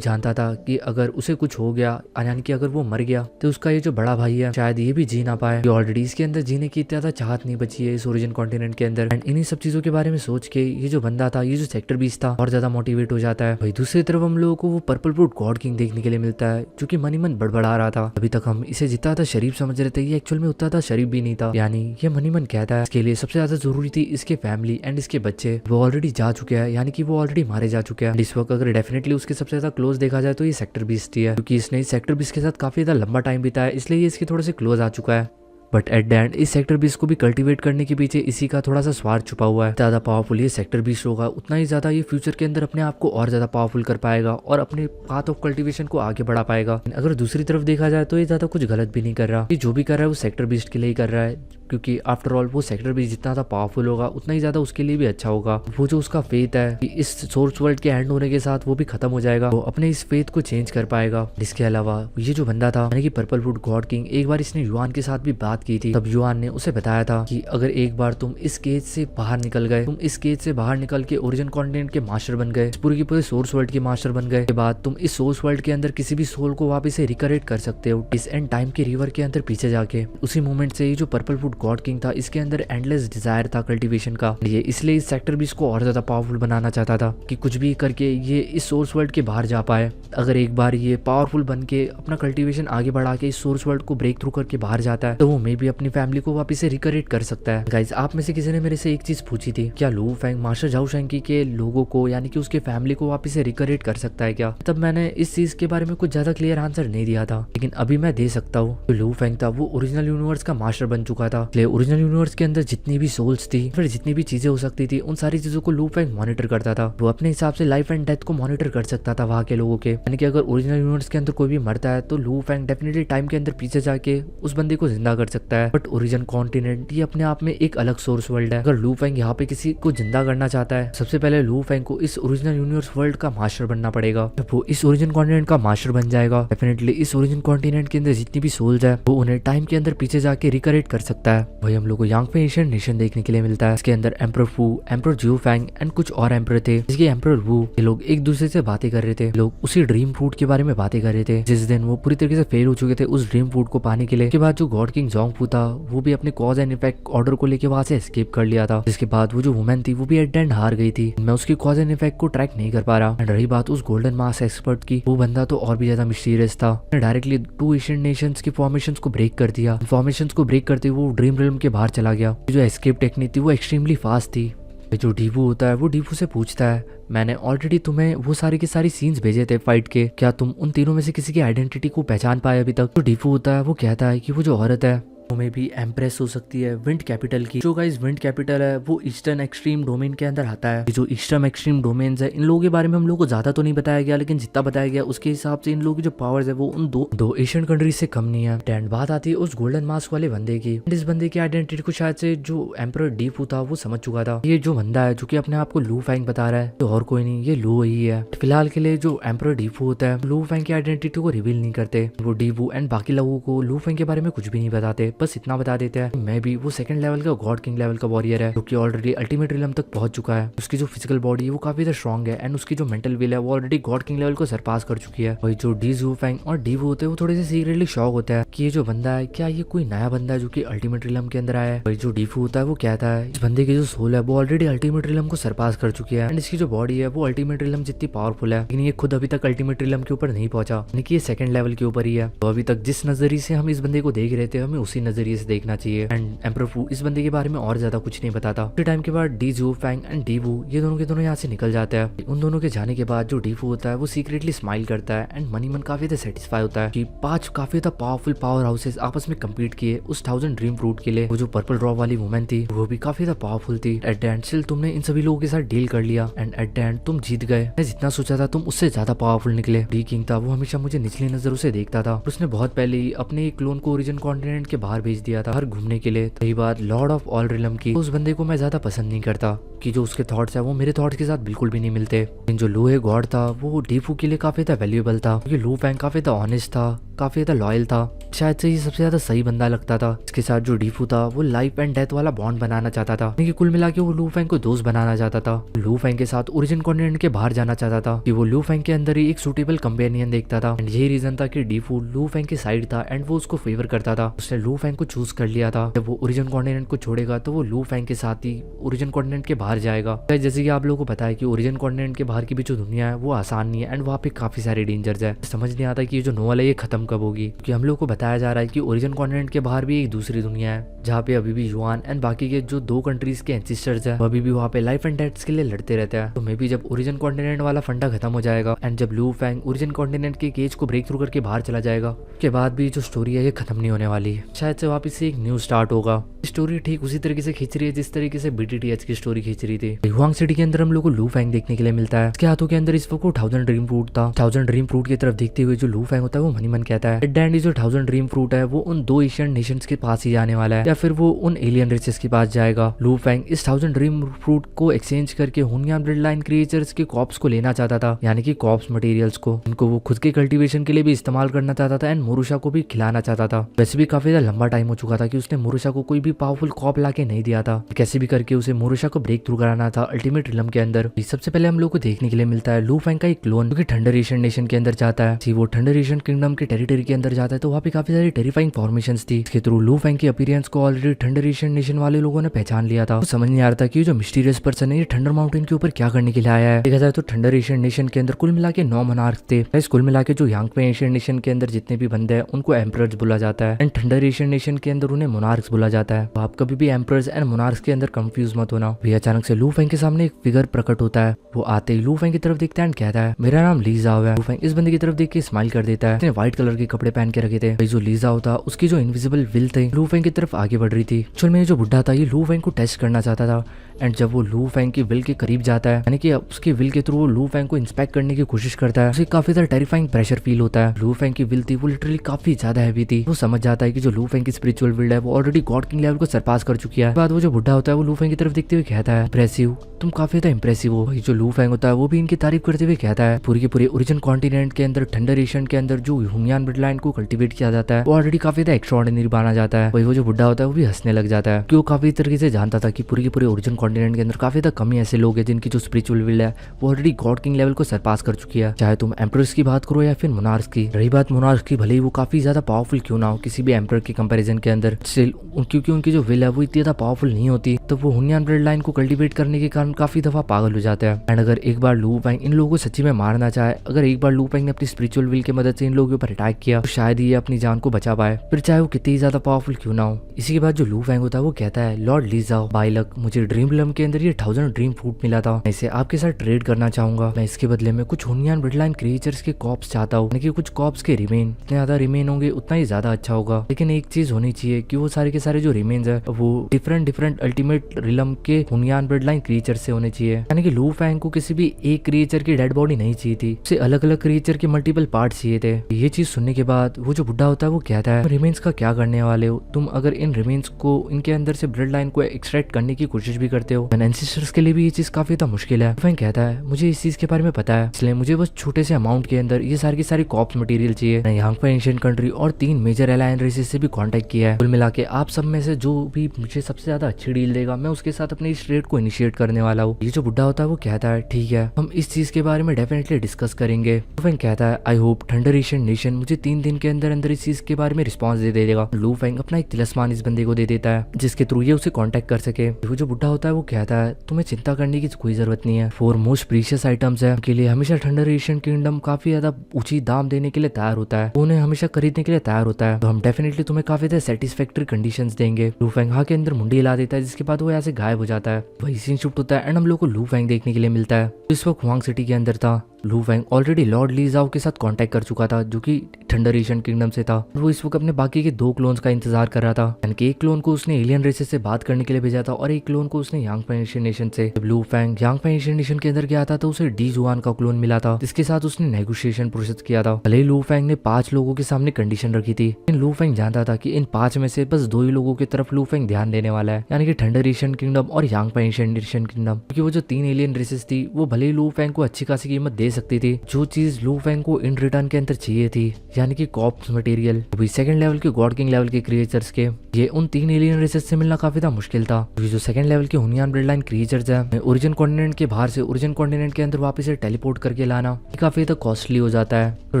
था कि अगर उसे कुछ हो गया, यानी कि अगर वो मर गया तो उसका ये जो बड़ा भाई है शायद ये भी जी ना पाए। ऑलरेडी इसके अंदर जीने की इतना ज्यादा चाहत नहीं बची है इस ओरिजिन कॉन्टिनेंट के अंदर। एंड इन्हीं सब चीजों के बारे में सोच के ये जो बंदा था, ये जो सेक्टर 20 था, और ज्यादा मोटिवेट हो जाता है। भाई दूसरी तरफ हम लोगों को वो पर्पल वुड गॉड किंग देखने के लिए मिलता है जो कि मन ही मन बड़बड़ा रहा था। अभी तक हम इसे जितना था शरीफ समझ रहे थे, ये एक्चुअल में उतना था शरीफ भी नहीं था। यानी ये मन ही मन कहता है इसके लिए सबसे ज्यादा जरूरी थी इसके फैमिली एंड इसके बच्चे। वो ऑलरेडी जा चुके हैं, यानी कि वो ऑलरेडी मारे जा चुके हैं। इस वक्त अगर डेफिनेटली उसके सबसे ज्यादा क्लोज देखा जाए तो ये सेक्टर 20 ही है, क्योंकि इसने इस सेक्टर 20 के साथ काफी ज्यादा लंबा टाइम बिताया, इसलिए ये इसके थोड़े से क्लोज आ चुका है। बट एट द एंड इस सेक्टर 20 को भी कल्टीवेट करने के पीछे इसी का थोड़ा सा स्वार्थ छुपा हुआ है। ज्यादा पावरफुल ये सेक्टर 20 होगा उतना ही ज्यादा ये फ्यूचर के अंदर अपने आप को और ज्यादा पावरफुल कर पाएगा और अपने पाथ ऑफ कल्टीवेशन को आगे बढ़ा पाएगा। अगर दूसरी तरफ देखा जाए तो ये ज्यादा कुछ गलत भी नहीं कर रहा, ये जो भी कर रहा है वो सेक्टर 20 के लिए ही कर रहा है, क्योंकि आफ्टर ऑल वो सेक्टर 20 जितना ज्यादा पावरफुल होगा उतना ही ज्यादा उसके लिए भी अच्छा होगा। वो जो उसका फेथ है कि इस सोर्स वर्ल्ड के एंड होने के साथ वो भी खत्म हो जाएगा, वो अपने इस फेथ को चेंज कर पाएगा। इसके अलावा ये जो बंदा था यानी कि पर्पल वुड गॉड किंग, एक बार इसने युआन के साथ भी बात की थी, तब युआन ने उसे बताया था कि अगर एक बार तुम इस केज से बाहर निकल गए, तुम इस केज से बाहर निकल के ओरिजिन कॉन्टिनेंट के मास्टर बन गए, पूरी की पूरे सोर्स वर्ल्ड के मास्टर बन गए के बाद तुम इस सोर्स वर्ल्ड के अंदर किसी भी सोल को वापस से रिकरेट कर सकते हो इस एंड टाइम के रिवर के अंदर पीछे जाके। उसी मोमेंट से ये जो पर्पल वुड गॉड किंग था इसके अंदर एंडलेस डिजायर था कल्टीवेशन का, ये इसलिए इस सेक्टर 20 को और ज्यादा पावरफुल बनाना चाहता था कि कुछ भी करके ये इस सोर्स वर्ल्ड के बाहर जा पाए। अगर एक बार ये पावरफुल बन के अपना कल्टीवेशन आगे बढ़ा के इस सोर्स वर्ल्ड को ब्रेक थ्रू करके बाहर जाता है तो वो मे भी अपनी फैमिली को वापस से रिकरेट कर सकता है। गाइस आप में से किसी ने मेरे से एक चीज पूछी थी, क्या लू फैंग मास्टर झाओ शेंकी के लोगों को यानी कि उसके फैमिली को वापस से रिकरेट कर सकता है क्या? तब मैंने इस चीज के बारे में कुछ ज्यादा क्लियर आंसर नहीं दिया था, लेकिन अभी मैं दे सकता हूँ। जो लू फैंग था वो ओरिजिनल यूनिवर्स का मास्टर बन चुका था, इसलिए ओरिजिनल यूनिवर्स के अंदर जितनी भी सोल्स थी फिर जितनी भी चीजें हो सकती थी उन सारी चीजों को लू फैंग मॉनिटर करता था। वो अपने हिसाब से लाइफ एंड डेथ को मॉनिटर कर सकता था वहाँ के लोगों के, यानी कि अगर ओरिजिनल यूनिवर्स के अंदर कोई भी मरता है तो लू फैंग डेफिनेटली टाइम के अंदर पीछे जाके उस बंदे को जिंदा कर सकता है। बट ओरिजिन कॉन्टिनेंट ये अपने आप में एक अलग सोर्स वर्ल्ड है। अगर लू फैंग यहाँ पे किसी को जिंदा करना चाहता है, सबसे पहले लू फैंग को इस ओरिजिनल यूनिवर्स वर्ल्ड का मास्टर बनना पड़ेगा। जब वो इस ओरिजिन कॉन्टिनेंट का मास्टर बन जाएगा, डेफिनेटली इस ओरिजिन कॉन्टिनेंट के अंदर जितनी भी सोल्स है वो उन्हें टाइम के अंदर पीछे जाके रिकरेट कर सकता है। वही हम लोग को यांग पे एशियन नेशन देखने के लिए मिलता है। इसके अंदर एम्परर फू, एम्परर जियो फैंग एंड कुछ और एम्परर थे, जिसके एम्परर वू ये लोग एक दूसरे से बातें कर रहे थे। लोग उसी ड्रीम फूड के बारे में बातें कर रहे थे जिस दिन वो पूरी तरीके से फेल हो चुके थे उस ड्रीम फूड को पाने के लिए। के बाद जो गॉड किंग जोंग फू था वो भी अपने कॉज एंड इफेक्ट ऑर्डर को लेके वहां से एस्केप कर लिया था, जिसके बाद वो जो वुमेन थी वो भी एट एंड हार गई थी। मैं उसकी कॉज एंड इफेक्ट को ट्रैक नहीं कर पा रहा। एंड रही बात उस गोल्डन मास्क एक्सपर्ट की, वो बंदा तो और भी ज्यादा मिस्टीरियस था। डायरेक्टली 2 एशियन नेशंस की फॉर्मेशंस को ब्रेक कर दिया। फॉर्मेशंस को ब्रेक करते वो ड्रीम रिल्म के बाहर चला गया। जो एस्केप टेक्निक थी वो एक्सट्रीमली फास्ट थी। जो डीवू होता है वो डीवू से पूछता है, मैंने ऑलरेडी तुम्हें वो सारी के सारी सीन्स भेजे थे फाइट के, क्या तुम उन तीनों में से किसी की आइडेंटिटी को पहचान पाए अभी तक? जो डीवू होता है वो कहता है कि वो जो औरत है वो में भी एम्प्रेस हो सकती है विंड कैपिटल की। जो गाइस विंड कैपिटल है वो ईस्टर्न एक्सट्रीम डोमेन के अंदर आता है। जो ईस्टर्न एक्सट्रीम डोमेन्स है इन लोगों के बारे में हम लोगों को ज्यादा तो नहीं बताया गया, लेकिन जितना बताया गया उसके हिसाब से इन लोगों की जो पावर्स है वो उन दो एशियन कंट्रीज से कम नहीं है। एंड बात आती है उस गोल्डन मास्क वाले बंदे की। इस बंदे की आइडेंटिटी को शायद से जो एम्परर डीफू था वो समझ चुका था। ये जो बंदा है जो कि अपने आप को लू फैंग बता रहा है तो और कोई नहीं, ये लू ही है। फिलहाल के लिए जो एम्परर डीफू होता है लू फैंग की आइडेंटिटी को रिवील नहीं करते। वो डीफू एंड बाकी लोगों को लू फैंग के बारे में कुछ भी नहीं बताते, बस इतना बता देते हैं मैं भी वो सेकंड लेवल का गॉड किंग लेवल का वॉरियर है जो कि ऑलरेडी अल्टीमेट रिलम तक पहुंच चुका है। उसकी जो फिजिकल बॉडी है वो काफी ज्यादा स्ट्रॉन्ग है एंड उसकी जो मेंटल विल है वो ऑलरेडी गॉड किंग लेवल को सरपास कर चुकी है। वही जो डी जू फैंग और डीवू होते हैं वो थोड़े से सीक्रेटली शॉक होता है कि ये जो बंदा है क्या ये कोई नया बंदा है जो कि अल्टीमेट रिलम के अंदर आया है। वही जो डीफू होता है वो कहता है इस बंदे की जो सोल है वो ऑलरेडी अल्टीमेट रिलम को सरपास कर चुकी है एंड इसकी जो बॉडी है वो अल्टीमेट रिलम जितनी पावरफुल है, लेकिन ये खुद अभी तक अल्टीमेट रिलम के ऊपर नहीं पहुंचा, यानी कि ये सेकंड लेवल के ऊपर ही है। तो अभी तक जिस नजरिए से हम इस बंदे को देख रहे थे हमें उसी नजरिए से देखना चाहिए। एंड एम्परर फू इस बंदे के बारे में और ज्यादा कुछ नहीं बताता। कुछ टाइम के बाद डी जू फैंग एंड डी वू ये दोनों के दोनों यहाँ से निकल जाते हैं। उन दोनों के जाने के बाद जो डी वू होता है वो सीक्रेटली स्माइल करता है एंड मनी मन काफी ज्यादा सेटिस्फाई होता है कि 5 काफी ज्यादा पावरफुल पावर हाउसेस आपस में कम्पीट किए उस 1000 ड्रीम फ्रूट के लिए। वो जो पर्पल ड्रॉप वाली वुमेन थी वो भी काफी ज्यादा पावरफुल थी। एट द एंड स्टिल तुमने इन सभी लोगों के साथ डील कर लिया एंड एट द एंड तुम जीत गए। मैं जितना सोचा था तुम उससे ज्यादा पावरफुल निकले। डी किंग था वो हमेशा मुझे निचली नजरों से देखता था। उसने बहुत पहले ही अपने एक क्लोन को ओरिजिन कॉन्टिनेंट के बाहर भेज दिया था हर घूमने के लिए। रही बात लॉर्ड ऑफ ऑल रिलम की, उस बंदे को मैं ज्यादा पसंद नहीं करता कि जो उसके थॉट्स है वो मेरे थॉट्स के साथ बिल्कुल भी नहीं मिलते। लेकिन जो लू है गॉड था वो डीफू के लिए काफी ज्यादा वैल्यूएबल था क्योंकि लू फैंग काफी ज्यादा ऑनेस्ट था, काफी ज्यादा लॉयल था। शायद से ये सबसे ज्यादा सही बंदा लगता था। इसके साथ जो डीफू था वो लाइफ एंड डेथ वाला बॉन्ड बनाना चाहता था। लेकिन कुल मिला के वो लू फैंग को दोस्त बनाना चाहता था। लू फैंग के साथ ओरिजिन कॉन्टिनेंट के बाहर जाना चाहता था कि वो लू फैंग के अंदर ही एक सूटेबल कंपेनियन देखता था। एंड यही रीजन था कि डीफू लू फैंग की साइड था एंड वो उसको फेवर करता था। उसने लू फैंग को चूज कर लिया था। जब वो ओरिजिन कॉन्टिनेंट को छोड़ेगा तो वो लू फैंग के साथ ही ओरिजिन कॉन्टिनेंट के बाहर जाएगा। जैसे कि आप लोगों को पता है कि ओरिजिन कॉन्टिनेंट के बाहर की भी जो दुनिया है वो आसान नहीं है एंड वहाँ पे काफी सारे डेंजर्स है। समझ नहीं आता कि ये जो नोवेल है ये खत्म कब होगी क्योंकि हम लोग को बताया जा रहा है कि ओरिजिन कॉन्टिनेंट के बाहर भी एक दूसरी दुनिया है जहाँ पे अभी भी युआन एंड बाकी के जो 2 कंट्रीज के एंसेस्टर्स है अभी भी वहाँ पे लाइफ एंड डेथ के लिए लड़ते रहते हैं। तो मे बी जब ओरिजिन कॉन्टिनेंट वाला फंडा खत्म हो जाएगा एंड जब लू फैंग ओरिजिन कॉन्टिनेंट के केज को ब्रेक थ्रू करके बाहर चला जाएगा उसके बाद भी जो स्टोरी है ये खत्म नहीं होने वाली है। शायद से वापस से एक न्यू स्टार्ट होगा। स्टोरी ठीक उसी तरीके से खींच रही है जिस तरीके से BTTH की स्टोरी खींच रही थी। हुआंग सिटी के अंदर हम लोग को लू फैंग देखने के लिए मिलता है। उसके हाथों के अंदर इस वक्त 1000 ड्रीम फ्रूट था। 1000 ड्रीम फ्रूट की तरफ देखते हुए जो लू फैंग होता है वो मनी मन कहता है एट द एंड जो 1000 ड्रीम फ्रूट है वो उन 2 एशियन नेशंस के पास ही जाने वाला है या फिर वो उन एलियन रेसेस के पास जाएगा। लू फैंग इस 1000 ड्रीम फ्रूट को एक्सचेंज करके हुनियान ब्लड लाइन क्रिएचर्स के कॉप्स को लेना चाहता था, यानी कि कॉप्स मटेरियल्स को। इनको वो खुद के कल्टीवेशन के लिए भी इस्तेमाल करना चाहता था एंड मोरुशा को भी खिलाना चाहता था। वैसे भी काफी ज्यादा लंबा टाइम हो चुका था कि उसने मोरुशा को कोई भी पावरफुल कॉप लाके नहीं दिया था। कैसे भी करके उसे मोरुशा को ब्रेक थ्रू कराना था अल्टीमेट रिलम के अंदर। सबसे पहले हम लोग को देखने के लिए मिलता है लू फैंग का एक क्लोन जो कि थंडर एशियन नेशन के अंदर जाता है। वो थंडर एशियन किंगडम के टेरिटरी के अंदर जाता है तो वहाँ पे काफी सारी टेरिफाइंग फॉर्मेशंस थी। इसके थ्रू लू फैंग की अपीयरेंस को ऑलरेडी थंडर एशियन नेशन वाले लोगों ने पहचान लिया था। तो समझ नहीं आ रहा था कि जो मिस्टीरियस पर्सन है ये थंडर माउंटेन के ऊपर क्या करने के लिए आया है। देखा जाए तो थंडर एशियन नेशन के अंदर कुल मिला के 9 मोनार्क्स थे। इस कुल मिला के जो यांगफे एशियन नेशन के अंदर जितने भी बंदे हैं उनको एम्परर्स बोला जाता है एंड थंडर एशियन नेशन के अंदर उन्हें मोनार्क्स बोला जाता है। तो आप कभी भी एम्परर्स एंड मोनार्क्स के अंदर कंफ्यूज मत होना। भी अचानक से लू फैंग के सामने एक फिगर प्रकट होता है। वो आते ही लू फैंग की तरफ देखता है एंड कहता है मेरा नाम ली जाओ है। लू फैंग इस बंदे की तरफ देख के स्माइल कर देता है। उसने व्हाइट कलर के कपड़े पहन के रखे थे। जो ली जाओ था उसकी जो इनविजिबल विल थी लू फैंग की तरफ आगे बढ़ रही थी। एक्चुअल में जो बुढ़ा था ये लू फैंग को टेस्ट करना चाहता था एंड जब वो लू फैंग की विल के करीब जाता है यानी कि उसके विल के थ्रू वो लू फैंग को इंस्पेक्ट करने की कोशिश करता है उसे काफी ज्यादा टेरिफाइंग प्रेशर फील होता है। लू फैंग की विल थी वो लिटरली काफी ज्यादा हैवी थी। वो समझ जाता है कि जो लू फैंग की स्पिरिचुअल विल है वो ऑलरेडी गॉड किंग लेवल को सरपास कर चुकी है। बाद वो जो बुढ़ा होता है वो लू फैंग की तरफ देखते हुए कहता है इंप्रेसिव, तुम काफी ज्यादा इंप्रेसिव हो। जो लू फैंग होता है वो भी इनकी तारीफ करते हुए कहता है पूरी के पूरे ओरिजिन कॉन्टिनेंट के अंदर थंडर एशियन के अंदर जो हुनियान ब्लड लाइन को कल्टीवेट किया जाता है वो ऑलरेडी काफी ज्यादा एक्स्ट्राऑर्डिनरी माना जाता है। वही वो जो बुढ़ा होता है वो भी हंसने लग जाता है क्योंकि वो काफी तरीके से जानता था कि पूरी के पूरे ओरिजिन कॉन्टिनेंट के अंदर काफी ज्यादा कम ही ऐसे लोग हैं जिनकी जो स्पिरिचुअल विल है वो ऑलरेडी गॉड किंग लेवल को सरपास कर चुकी है। चाहे तुम एम्परर्स की बात करो या फिर मोनार्क्स की। रही बात मोनार्क्स की, भले ही वो काफी ज्यादा पावरफुल क्यों ना हो किसी भी एम्परर के कंपैरिजन के अंदर, स्टिल क्योंकि उनकी जो विल है वो इतनी ज्यादा पावरफुल नहीं होती तो वो हुनियान ब्लड लाइन को कल्टीवेट करने के कारण काफी दफा पागल हो जाते हैं। एंड अगर एक बार लू फैंग इन लोगों को सच्ची में मारना चाहे, अगर एक बार लू फैंग ने अपनी स्पिरिचुअल विल की मदद से इन लोगों के ऊपर अटैक किया तो शायद ये अपनी जान को बचा पाए, फिर चाहे वो कितनी ज्यादा पावरफुल क्यों ना हो। इसी के बाद जो लू फैंग होता है वो कहता है लॉर्ड ली जाओ, बाय लक मुझे ड्रीम रिलम के अंदर ये 1000 ड्रीम फ्रूट मिला था, मैं इसे आपके साथ ट्रेड करना चाहूंगा। मैं इसके बदले में कुछ हुनियान ब्लड लाइन क्रिएचर्स के कॉप्स चाहता हूँ, यानी कि कुछ कॉप्स के रिमेन। जितने ज्यादा रिमेन होंगे उतना ही ज्यादा अच्छा होगा, लेकिन एक चीज होनी चाहिए कि वो सारे के सारे जो रिमेन्स है वो डिफरेंट अल्टीमेट रिलम के हुनियान ब्लड लाइन क्रिएचर से होने चाहिए। यानी कि लू फैंग को किसी भी एक क्रिएचर की डेड बॉडी नहीं चाहिए थी, उसे अलग अलग क्रिएचर के मल्टीपल पार्ट चाहिए थे। ये चीज सुनने के बाद वो जो बुढ़ा होता है वो कहता है रिमेन्स का क्या करने वाले हो तुम, अगर इन रिमेन्स को इनके अंदर से ब्लड लाइन को एक्सट्रैक्ट करने की कोशिश भी करते हो, एंसेस्टर्स के लिए भी ये चीज काफी ज्यादा मुश्किल है। फैंग कहता है मुझे इस चीज के बारे में पता है, इसलिए मुझे बस छोटे से अमाउंट के अंदर ये सारी की सारी कॉप्स मटेरियल चाहिए। मैं यहाँ पर एंशिएंट कंट्री और 3 मेजर एलायन रेसेस से भी कांटेक्ट किया है। कुल मिला के आप सब में से जो भी मुझे सबसे ज्यादा अच्छी डील देगा मैं उसके साथ अपने इस ट्रेड को इनिशिएट करने वाला हूँ। ये जो बुढ़ा होता है वो कहता है ठीक है, हम इस चीज के बारे में डेफिनेटली डिस्कस करेंगे। लू फेंग कहता है I hope thunder Asian nation मुझे 3 दिन के अंदर अंदर इस चीज के बारे में रिस्पॉन्स दे देगा। लू फेंग अपना एक तिलस्मान इस बंदे को दे देता है जिसके थ्रू ये उसे कॉन्टेक्ट कर सके। वो जो बुढ़ा होता है वो कहता है तुम्हें चिंता करने की कोई जरूरत नहीं है, 4 मोस्ट प्रीशियस आइटम्स है के लिए हमेशा थंडर एशियन किंगडम काफी ज्यादा ऊंची दाम देने के लिए तैयार होता है, उन्हें हमेशा खरीदने के लिए तैयार होता है, तो हम डेफिनेटली तुम्हें काफी ज्यादा सेटिस्फैक्टरी कंडीशंस देंगे। लू फेंग हाँ के अंदर मुंडी हिला देता है जिसके बाद वो ऐसे गायब हो जाता है। वही सीन शिफ्ट होता है एंड हम लोग को लू फेंग देखने के लिए मिलता है। इस वक्त हुआंग सिटी के अंदर था। लू फेंग ऑलरेडी लॉर्ड ली जाओ के साथ कांटेक्ट कर चुका था जो कि थंडर एशियन किंगडम से था। वो इस वक्त अपने बाकी के 2 क्लोन्स का इंतजार कर रहा था, यानी कि एक क्लोन को उसने एलियन रेसेस से बात करने के लिए भेजा था और एक क्लोन को उसने यांगफेंग एशियन नेशन से। जब लू फेंग यांगफेंग एशियन नेशन के अंदर गया था तो उसे डी जुआन का क्लोन मिला था जिसके साथ उसने नेगोशिएशन प्रोसेस किया था। भले ही लू फेंग ने 5 लोगों के सामने कंडीशन रखी थी, लेकिन लू फेंग जानता था कि इन 5 में से बस 2 ही लोगों की तरफ लू फेंग ध्यान देने वाला है, यानी कि थंडर एशियन किंगडम और यांगफेंग एशियन नेशन किंगडम। क्योंकि वो जो 3 एलियन रेसेस थी वो भले ही लू फेंग को अच्छी खासी कीमत दे सकती थी, जो चीज लू फेंग को इन रिटर्न के अंदर चाहिए थी, यानी कि कॉप्स मटेरियल, भी सेकंड लेवल के गॉड किंग लेवल के क्रिएचर्स के, ये उन 3 एलियन रेसेस से मिलना काफी ज्यादा मुश्किल था। जो सेकंड लेवल के हुनियान ब्लड लाइन क्रिएचर्स है ओरिजिन कॉन्टिनेंट के बाहर से ओरिजिन कॉन्टिनेंट के अंदर वापस से टेलीपोर्ट करके लाना काफी ज्यादा कॉस्टली हो जाता है। तो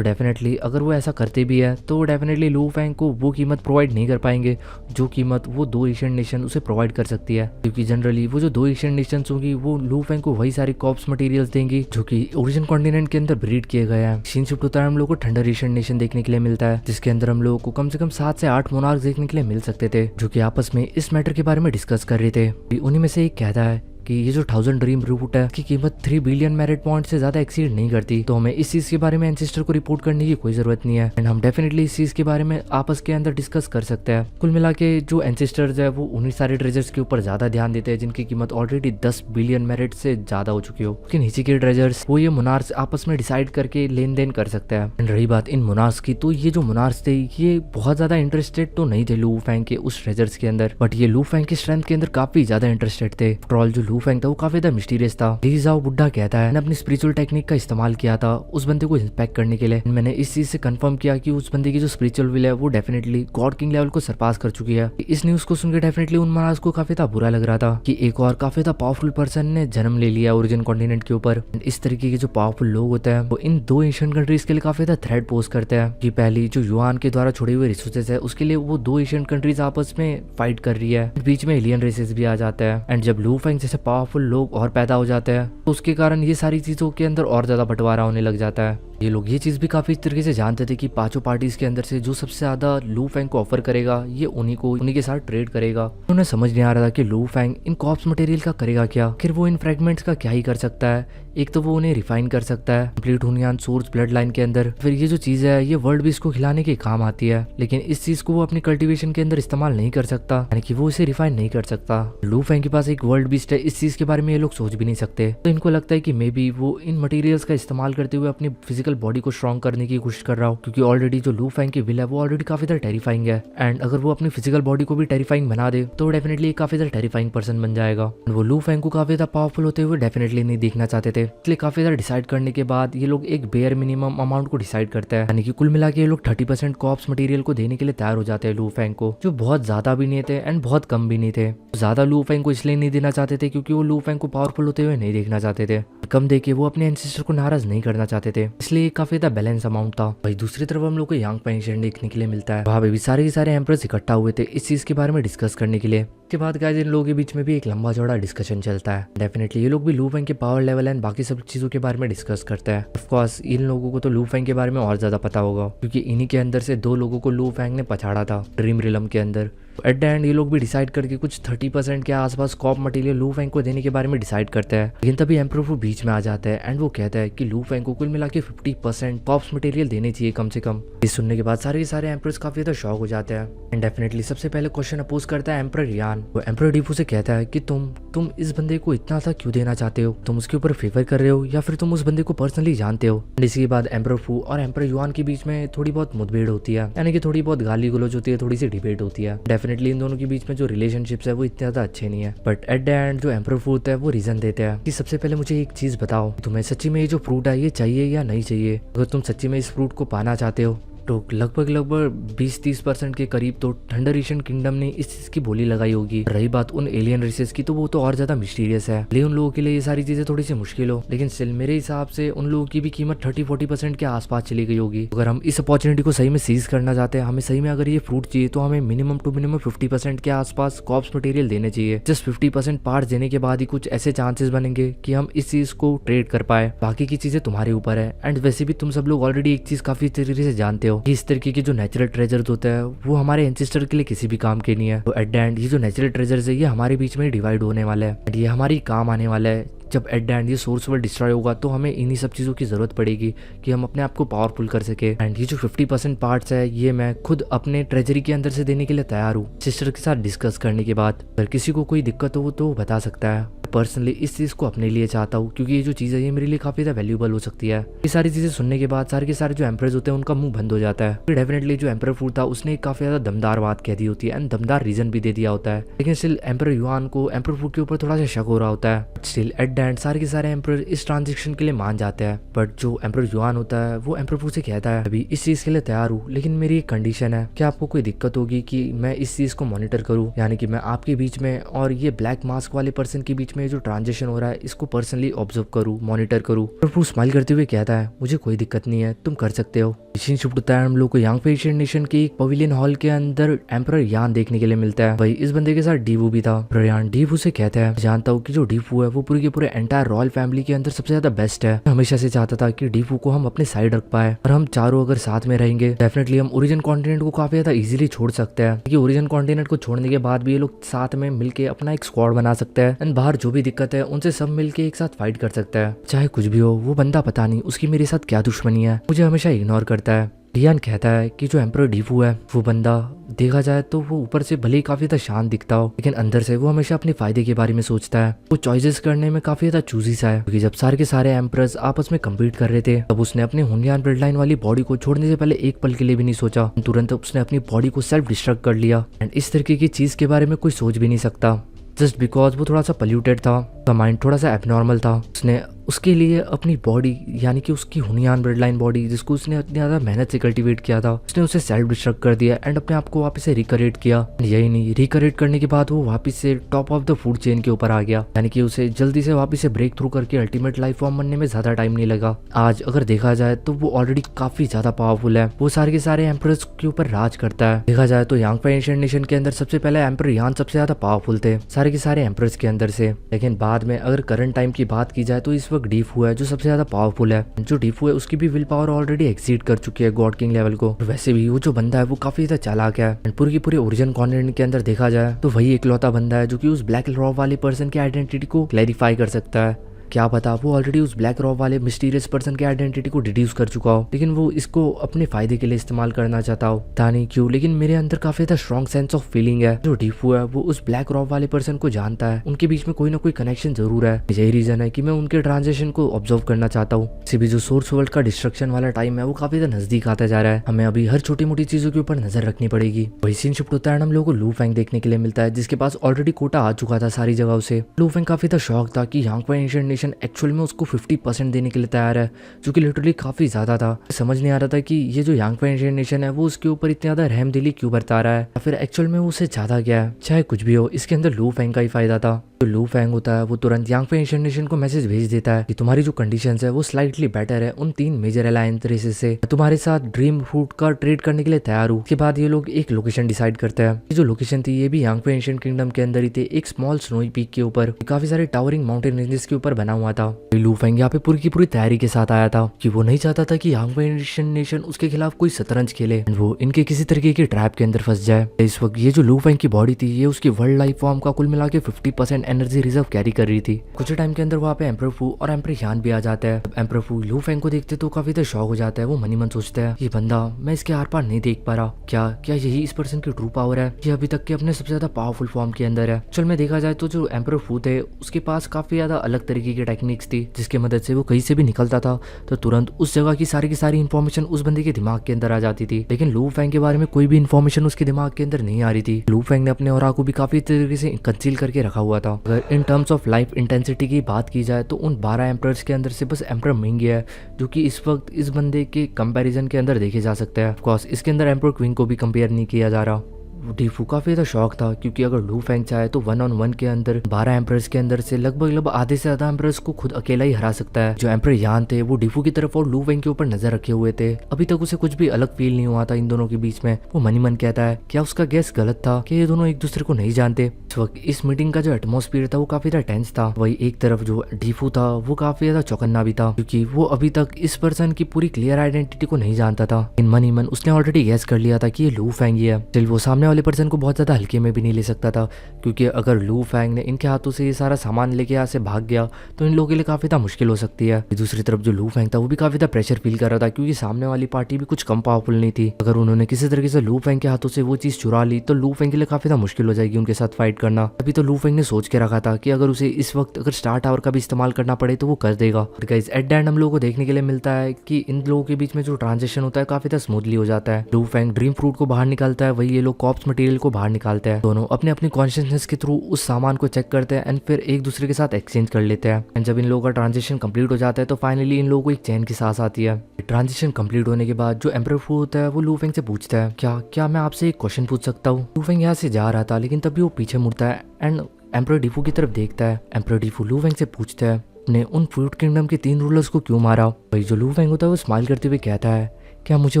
डेफिनेटली अगर वो ऐसा करते भी है तो डेफिनेटली लू फेंग को वो कीमत प्रोवाइड नहीं कर पाएंगे जो कीमत वो 2 एशियन नेशन उसे प्रोवाइड कर सकती है, क्योंकि जनरली वो जो 2 एशियन नेशंस होंगी वो लू फेंग को वही सारी कॉप्स मटेरियल्स देंगी जो कि ओरिजिन कॉन्टिनेंट के अंदर ब्रीड किए गए हैं। सीन शिफ्ट होता है, हम लोग को थंडर एशियन नेशन देखने के लिए मिलता है जिसके अंदर हम लोगों को कम से कम 7 से 8 मोनार्क्स देखने के लिए मिल सकते थे जो कि आपस में इस मैटर के बारे में डिस्कस कर रहे थे। उन्हीं में से एक कहता है कि ये जो 1000 ड्रीम रूट है की कीमत 3 बिलियन मेरिट पॉइंट से ज्यादा एक्सीड नहीं करती, तो हमें इस चीज के बारे में एंसेस्टर को रिपोर्ट करने की कोई जरूरत नहीं है एंड हम डेफिनेटली इस चीज के बारे में आपस के अंदर डिस्कस कर सकते हैं। कुल मिला के जो एंसेस्टर्स है वो उन्हीं सारे ट्रेजर्स के ऊपर ज्यादा ध्यान देते हैं जिनकी कीमत ऑलरेडी 10 बिलियन मेरिट से ज्यादा हो चुकी हो, लेकिन नीचे के ट्रेजर्स वो ये मोनार्क्स आपस में डिसाइड करके लेन देन कर सकते हैं। एंड रही बात इन मोनार्क्स की, तो ये जो मोनार्क्स थे ये बहुत ज्यादा इंटरेस्टेड तो नहीं थे लू फेंग के उस ट्रेजर्स के अंदर, बट ये लू फेंग की स्ट्रेंथ के अंदर काफी ज्यादा इंटरेस्टेड थे। ट्रॉल जो लू फेंग था वो काफी मिस्टीरियस था। ली जाओ बुड्ढा कहता है मैंने अपनी स्पिरिचुअल टेक्निक का इस्तेमाल किया था उस बंदे को इंस्पेक्ट करने के लिए, मैंने इस चीज से कंफर्म किया कि उस बंदे की जो स्पिरिचुअल विल है वो डेफिनेटली गॉड किंग लेवल को सरपास कर चुकी है। इस न्यूज को सुनकर डेफिनेटली उन महाराज को काफी ज्यादा बुरा लग रहा था कि एक और काफी ज्यादा पावरफुल पर्सन ने जन्म ले लिया ओरिजिन कॉन्टिनेंट के ऊपर। इस तरीके के जो पावरफुल लोग होते हैं वो इन 2 एशियन कंट्रीज के लिए काफी ज्यादा थ्रेट पोज करते हैं कि पहली जो युआन के द्वारा छोड़े हुए रिसोर्सेज है उसके लिए वो 2 एशियन कंट्रीज आपस में फाइट कर रही है, बीच में एलियन रेसेस भी आ जाते हैं एंड जब लू फेंग जैसे पावरफुल लोग और पैदा हो जाते हैं तो उसके कारण ये सारी चीजों के अंदर और ज्यादा बंटवारा होने लग जाता है। ये लोग ये चीज भी काफी तरीके से जानते थे कि 5 पार्टीज के अंदर से जो सबसे ज्यादा लू फेंग को ऑफर करेगा ये उन्हीं के साथ ट्रेड करेगा। उन्हें समझ नहीं आ रहा था कि लू फेंग इन कॉप्स मटेरियल का करेगा क्या, फिर वो इन फ्रेगमेंट्स का क्या ही कर सकता है। एक तो वो उन्हें रिफाइन कर सकता है कंप्लीट हुनियान सोर्स ब्लड लाइन के अंदर, फिर ये जो चीज है ये वर्ल्ड बीस्ट को खिलाने के काम आती है, लेकिन इस चीज को वो अपनी कल्टीवेशन के अंदर इस्तेमाल नहीं कर सकता, यानी कि वो इसे रिफाइन नहीं कर सकता। लू फेंग के पास एक वर्ल्ड बीस्ट है, इस चीज के बारे में ये लोग सोच भी नहीं सकते, तो इनको लगता है कि मे बी वो इन मटेरियल्स का इस्तेमाल करते हुए अपनी फिजिकल बॉडी को स्ट्रॉन्ग करने की कोशिश कर रहा हो, क्योंकि ऑलरेडी जो लू फेंग की विल है वो ऑलरेडी काफी ज्यादा टेरिफाइंग है एंड अगर वो अपनी फिजिकल बॉडी को भी टेरिफाइंग बना दे तो डेफिनेटली काफी ज्यादा टेरिफाइंग पर्सन बन जाएगा। वो लू फेंग को काफी ज्यादा पावरफुल होते हुए डेफिनेटली नहीं देखना चाहते थे, इसलिए काफी ज्यादा डिसाइड करने के बाद ये लोग एक बेयर मिनिमम अमाउंट को डिसाइड करते हैं, यानी कि कुल मिला के ये लोग 30% कॉप्स मटेरियल को देने के लिए तैयार हो जाते हैं लू फेंग को, जो बहुत ज्यादा भी नहीं थे एंड बहुत कम भी नहीं थे। ज्यादा लू फेंग को इसलिए नहीं देना चाहते थे क्योंकि वो लू फेंग को पावरफुल होते हुए नहीं देखना चाहते थे, कम देके वो अपने एंसेस्टर को नाराज नहीं करना चाहते थे, इसलिए काफी ज्यादा बैलेंस अमाउंट था। भाई दूसरी तरफ हम लोग को यांगफेंग एशियन देखने के लिए मिलता है, वहाँ पे भी सारे के सारे एम्परर्स इकट्ठा हुए थे इस चीज के बारे में डिस्कस करने के लिए। इसके बाद गाइस इन लोगों के बीच में भी एक लंबा चौड़ा डिस्कशन चलता है, डेफिनेटली ये लोग भी लू फेंग के पावर लेवल एंड बाकी सब चीजों के बारे में डिस्कस करते हैं। ऑफ कोर्स इन लोगों को तो लू फेंग के बारे में और ज्यादा पता होगा क्योंकि इन्हीं के अंदर से 2 लोगों को लू फेंग ने पछाड़ा था ड्रीम रिलम के अंदर। एट द एंड ये लोग भी डिसाइड करके कुछ 30% के आसपास कॉप मटेरियल लू फेंग को देने के बारे में डिसाइड करते हैं, लेकिन तभी एम्परर फू बीच में आ जाता है एंड वो कहता है कि लू फेंग को कुल मिला के 50% कॉप्स मटेरियल देने चाहिए कम से कम। इस सुनने के बाद सारे एम्परर्स काफी ज्यादा शॉक हो जाते हैं एंड डेफिनेटली सबसे पहले क्वेश्चन अपोज करता है एम्परर यान। वो एम्परर डीफू से कहता है कि तुम इस बंदे को इतना सा क्यों देना चाहते हो, तुम उसके ऊपर फेवर कर रहे हो या फिर तुम उस बंदे को पर्सनली जानते हो। इसके बाद एम्परर फू और एम्परर युआन के बीच में थोड़ी बहुत मुठभेड़ होती है, यानी कि थोड़ी बहुत गाली गलौज होती है, थोड़ी सी डिबेट होती है। डेफिनेटली इन दोनों के बीच में जो रिलेशनशिप्स है वो इतने ज्यादा अच्छे नहीं है, बट एट द एंड जो एम्परर फ्रूट है वो रीजन देते हैं कि सबसे पहले मुझे एक चीज बताओ, तुम्हें सच्ची में ये जो फ्रूट है ये चाहिए या नहीं चाहिए। अगर तुम सच्ची में इस फ्रूट को पाना चाहते हो तो लगभग 20-30% के करीब तो थंडर एशियन किंगडम ने इस चीज की बोली लगाई होगी। रही बात उन एलियन रेसेस की, तो वो तो और ज्यादा मिस्टीरियस है, लेकिन उन लोगों के लिए ये सारी चीजें थोड़ी सी मुश्किल हो, लेकिन स्टिल मेरे हिसाब से उन लोगों की भी कीमत 30-40% के आसपास चली गई होगी। अगर हम इस अपॉर्चुनिटी को सही में सीज करना चाहते हैं, हमें सही में अगर ये फ्रूट चाहिए, तो हमें मिनिमम टू मिनिमम 50% के आसपास कॉप्स मटेरियल देने चाहिए। जस्ट 50% पार्ट देने के बाद ही कुछ ऐसे चांसेस बनेंगे कि हम इस चीज को ट्रेड कर पाए। बाकी की चीजें तुम्हारे ऊपर है। एंड वैसे भी तुम सब लोग ऑलरेडी एक चीज काफी तरीके से जानते हो कि इस तरीके के जो नेचुरल ट्रेजर्स होते हैं वो हमारे एंसेस्टर के लिए किसी भी काम के नहीं है। तो एट द एंड ये जो नेचुरल ट्रेजर्स है ये हमारे बीच में डिवाइड होने वाला है, ये हमारी काम आने वाला है। जब एट द एंड ये सोर्स वर्ल्ड डिस्ट्रॉय होगा तो हमें इन्हीं सब चीज़ों की ज़रूरत पड़ेगी कि हम अपने आप को पावरफुल कर सके। एंड ये जो 50% पार्ट्स है ये मैं खुद अपने ट्रेजरी के अंदर से देने के लिए तैयार हूँ, सिस्टर के साथ डिस्कस करने के बाद। अगर किसी को कोई दिक्कत हो तो वो बता सकता है। पर्सनली इस चीज़ को अपने लिए चाहता हूँ क्योंकि ये जो चीज़ है ये मेरे लिए काफ़ी ज़्यादा वैल्यूबल हो सकती है। ये सारी चीज़ें सुनने के बाद सारे के सारे जो एम्प्रेस होते हैं उनका मुंह बंद हो जाता है। फिर डेफिनेटली जो एम्पर फूड था उसने काफ़ी ज़्यादा दमदार बात कह दी होती है एंड दमदार रीजन भी दे दिया होता है, लेकिन स्टिल एम्पर युआन को एम्पर फूड के ऊपर थोड़ा सा शक हो रहा होता है। स्टिल एट द एंड सारे के सारे एम्पर इस ट्रांजेक्शन के लिए मान जाते हैं। बट जो एम्पर युआन होता है वो एम्पर फूड से कहता है अभी इस चीज़ के लिए तैयार हूँ, लेकिन मेरी एक कंडीशन है कि आपको कोई दिक्कत होगी कि मैं इस चीज़ को मॉनिटर करूँ, यानी कि मैं आपके बीच में और ये ब्लैक मास्क वाले पर्सन के बीच में जो ट्रांजेक्शन हो रहा है इसको पर्सनली ऑब्जर्व करूँ, मॉनिटर करूँ। एम्पर स्माइल करते हुए कहता है मुझे कोई दिक्कत नहीं है, तुम कर सकते हो। सीन शिफ्ट होता है हम लोग को यांग एशियन नेशन के एक पवेलियन हॉल के अंदर एम्पर यान देखने के लिए मिलता है। भाई इस बंदे के साथ डीवू भी था। यान डीवू से कहता है जानता हूँ कि जो डीवू है वो पूरे के पूरे एंटायर रॉयल फैमिली के अंदर सबसे ज्यादा बेस्ट है। हमेशा से चाहता था कि डीवू को हम अपने साइड रख पाए और हम चारों अगर साथ में रहेंगे डेफिनेटली हम ओरिजिन कॉन्टिनेंट को काफी ज्यादा इजीली छोड़ सकते हैं, क्योंकि ओरिजिन कॉन्टिनेंट को छोड़ने के बाद भी ये लोग साथ में मिलके अपना एक स्क्वाड बना सकते हैं एंड बाहर जो भी दिक्कत है उनसे सब मिलके एक साथ फाइट कर सकता है। चाहे कुछ भी हो, वो बंदा पता नहीं उसकी मेरे साथ क्या दुश्मनी है, मुझे हमेशा इग्नोर करता है। डियान कहता है कि जो एम्परर डीवू है वो बंदा देखा जाए तो वो ऊपर से भले ही काफी ज्यादा शांत दिखता हो, लेकिन अंदर से वो हमेशा अपने फायदे के बारे में सोचता है। वो चॉइसेस करने में काफी ज्यादा चूजी सा है, क्योंकि जब सारे के सारे एम्परर्स आपस में कम्पीट कर रहे थे तब उसने अपने हुनयान ब्लड लाइन वाली बॉडी को छोड़ने से पहले एक पल के लिए भी नहीं सोचा, तुरंत उसने अपनी बॉडी को सेल्फ डिस्ट्रक्ट कर लिया। एंड इस तरीके की चीज के बारे में कोई सोच भी नहीं सकता, जस्ट बिकॉज वो थोड़ा सा पल्यूटेड था, उसका माइंड थोड़ा सा एबनॉर्मल था। उसने उसके लिए अपनी बॉडी यानी कि उसकी हुनयान ब्लड लाइन बॉडी जिसको उसने इतनी ज़्यादा मेहनत से कल्टीवेट किया था उसने उसे सेल्फ डिस्ट्रक्ट कर दिया एंड अपने आप को वापस से रिकरेट किया। यही नहीं, रिकरेट करने के बाद वो वापस से top of the food chain के ऊपर आ गया, यानी कि उसे जल्दी से वापस से ब्रेक थ्रू करके अल्टीमेट लाइफ फॉर्म बनने में ज्यादा टाइम नहीं लगा। आज अगर देखा जाए तो वो ऑलरेडी काफी ज्यादा पावरफुल है, वो सारे के सारे एम्परर्स के ऊपर राज करता है। देखा जाए तो यांग एशियन नेशन के अंदर सबसे पहले एम्पर यान सबसे ज्यादा पावरफुल थे सारे के सारे एम्परर्स के अंदर से, लेकिन बाद में अगर करंट टाइम की बात की जाए तो इस वक्त डीफू है जो सबसे ज्यादा पावरफुल है। जो डीफू है उसकी भी विल पावर ऑलरेडी एक्सीड कर चुकी है गॉड किंग लेवल को। वैसे भी वो जो बंदा है वो काफी ज्यादा चालाक है। पूरी की पूरी ओरिजिन कॉन्टिनेंट के अंदर देखा जाए तो वही इकलौता बंदा है जो कि उस ब्लैक रॉब वाले पर्सन की आइडेंटिटी को क्लैरिफाई कर सकता है। क्या पता वो ऑलरेडी उस ब्लैक रॉब वाले मिस्टीरियस पर्सन की आइडेंटिटी को डिड्यूस कर चुका हो, लेकिन वो इसको अपने फायदे के लिए इस्तेमाल करना चाहता हो, पता नहीं क्यों। लेकिन मेरे अंदर काफी ज्यादा स्ट्रॉन्ग सेंस ऑफ फीलिंग है जो डीफू है वो उस ब्लैक रॉब वाले पर्सन को जानता है, उनके बीच में कोई ना कोई कनेक्शन जरूर है। यही रीजन है कि मैं उनके ट्रांजेक्शन को ऑब्जर्व करना चाहता हूँ। इसी भी जो सोर्स वर्ल्ड का डिस्ट्रक्शन वाला टाइम है वो काफी ज्यादा नजदीक आता जा रहा है, हमें अभी हर छोटी मोटी चीजों के ऊपर नजर रखनी पड़ेगी। वही सीन शिफ्ट होता है हम लोगों को लू फैंग देखने के लिए मिलता है जिसके पास ऑलरेडी कोटा आ चुका था सारी जगहों से। लू फैंग काफी ज्यादा शौक था कि यांग एशियन नेशन एक्चुअल में उसको 50% देने के लिए तैयार है, जो कि लिटरली काफी ज्यादा था। समझ नहीं आ रहा था कि ये जो यांग एशियन नेशन है वो उसके ऊपर इतना ज्यादा रहमदिली क्यों बरता रहा है, या फिर एक्चुअल में वो उससे ज्यादा क्या है। चाहे कुछ भी हो, इसके अंदर लू फैंग का ही फायदा था। जो लू फैंग होता है वो तुरंत यांग एशियन नेशन को मैसेज भेज देता है कि तुम्हारी जो कंडीशंस है वो स्लाइटली बेटर है उन 3 मेजर अलायंस रेसेस से, तुम्हारे साथ ड्रीम फ्रूट का ट्रेड करने के लिए तैयार हूँ। उसके बाद ये लोग एक लोकेशन डिसाइड करते हैं। ये जो लोकेशन थी ये भी यांग एशियन किंगडम के अंदर ही थे, एक स्मॉल स्नोई पीक के ऊपर काफी सारे टावरिंग माउंटेन रेंजेस के ऊपर बना हुआ था। लू फैंग यहाँ पे पूरी की पूरी तैयारी के साथ आया था कि वो नहीं चाहता था कि यांग एशियन नेशन उसके खिलाफ कोई शतरंज खेले, वो इनके किसी तरीके के ट्रैप के अंदर फंस जाए। इस वक्त ये जो लू फैंग की बॉडी थी ये उसकी वर्ल्ड लाइफ फॉर्म का कुल मिला के 50% एनर्जी रिजर्व कैरी कर रही थी। कुछ टाइम के अंदर वहाँ पे एम्पर फू और एम्पर यान भी आ जाता है। एम्पर फू लू फैंग को देखते तो काफी ज्यादा शॉक हो जाता है, वो मनी मन सोचता है ये बंदा मैं इसके आर पार नहीं देख पा रहा, क्या यही इस पर्सन की ट्रू पावर है, ये अभी तक के अपने सबसे ज्यादा पावरफुल फॉर्म के अंदर है। चल में देखा जाए तो जो एम्पर फू थे उसके पास काफी ज्यादा अलग तरीके की टेक्निक्स थी जिसकी मदद से वो कहीं से भी निकलता था तो तुरंत उस जगह की सारी इन्फॉर्मेशन उस बंदे के दिमाग के अंदर आ जाती थी। लेकिन लू फैंग के बारे में कोई भी इन्फॉर्मेशन उसके दिमाग के अंदर नहीं आ रही थी। लू फैंग ने अपने और को भी काफी तरीके से कंसील करके रखा हुआ था। अगर in terms of life intensity की बात की जाए तो उन 12 एम्परर्स के अंदर से बस एम्परर मिंग है जो कि इस वक्त इस बंदे के कंपैरिजन के अंदर देखे जा सकता है। ऑफ कोर्स इसके अंदर एम्परर क्विंग को भी कंपेयर नहीं किया जा रहा। डीफू काफी ज्यादा शौक था क्योंकि अगर लू फेंग चाहे तो 1-on-1 के अंदर 12 एम्परर्स के अंदर से लगभग आधे से ज्यादा एम्परर्स को खुद अकेला ही हरा सकता है। जो एम्परर यान थे वो डीफू की तरफ और लू फेंग के ऊपर नजर रखे हुए थे। अभी तक उसे कुछ भी अलग फील नहीं हुआ था इन दोनों के बीच में। वो मन ही मन कहता है क्या उसका गेस गलत था कि ये दोनों एक दूसरे को नहीं जानते। इस वक्त इस मीटिंग का जो एटमोस्फियर था वो काफी ज्यादा टेंस था। वही एक तरफ जो डीफू था वो काफी ज्यादा चौकन्ना भी था क्योंकि वो अभी तक इस पर्सन की पूरी क्लियर आइडेंटिटी को नहीं जानता था। इन मन ही मन उसने ऑलरेडी गेस कर लिया था कि ये लू फेंग ही है। स्टिल वो सामने वाले पर्सन को बहुत ज्यादा हल्के में भी नहीं ले सकता था क्योंकि अगर लू फेंग ने इनके हाथों से ये सारा सामान लेके यहाँ से भाग गया तो इन लोगों के लिए काफी ज्यादा मुश्किल हो सकती है। दूसरी तरफ जो लू फेंग था वो भी काफी ज्यादा प्रेशर फील कर रहा था क्योंकि सामने वाली पार्टी भी कुछ कम पावरफुल नहीं थी। अगर उन्होंने किसी तरीके से लू फेंग के हाथों से वो चीज चुरा ली तो लू फेंग के लिए काफी ज्यादा मुश्किल हो जाएगी उनके साथ फाइट करना। अभी तो लू फेंग ने सोच के रखा था कि अगर उसे इस वक्त अगर स्टार टावर का भी इस्तेमाल करना पड़े तो वो कर देगा। गाइस एट द एंड हम लोगों को देखने के लिए मिलता है कि इन लोगों के बीच में जो ट्रांजेक्शन होता है काफी ज्यादा स्मूथली हो जाता है। लू फेंग ड्रीम फ्रूट को बाहर निकालता है, वही ये लोग कॉप्स मटेरियल को बाहर निकालते हैं। दोनों अपने अपनी कॉन्शियसनेस के थ्रू उस सामान को चेक करते हैं एंड फिर एक दूसरे के साथ एक्सचेंज कर लेते हैं। एंड जब इन लोगों का ट्रांजेक्शन कंप्लीट हो जाता है तो फाइनली इन लोगों को एक चैन की सांस आती है। ट्रांजेक्शन कंप्लीट होने के बाद जो एम्परर फू होता है वो लू फेंग से पूछता है क्या मैं आपसे एक क्वेश्चन पूछ सकता हूँ। लू फेंग यहाँ से जा रहा था लेकिन तभी वो पीछे मुड़ता है एंड एम्परर डीफू की तरफ देखता है। एम्परर डीफू लू फेंग से पूछता है ने उन फ्रूट किंगडम के 3 रूलर्स को क्यों मारा। भाई जो लू फेंग होता है वो स्माइल करते हुए कहता है क्या मुझे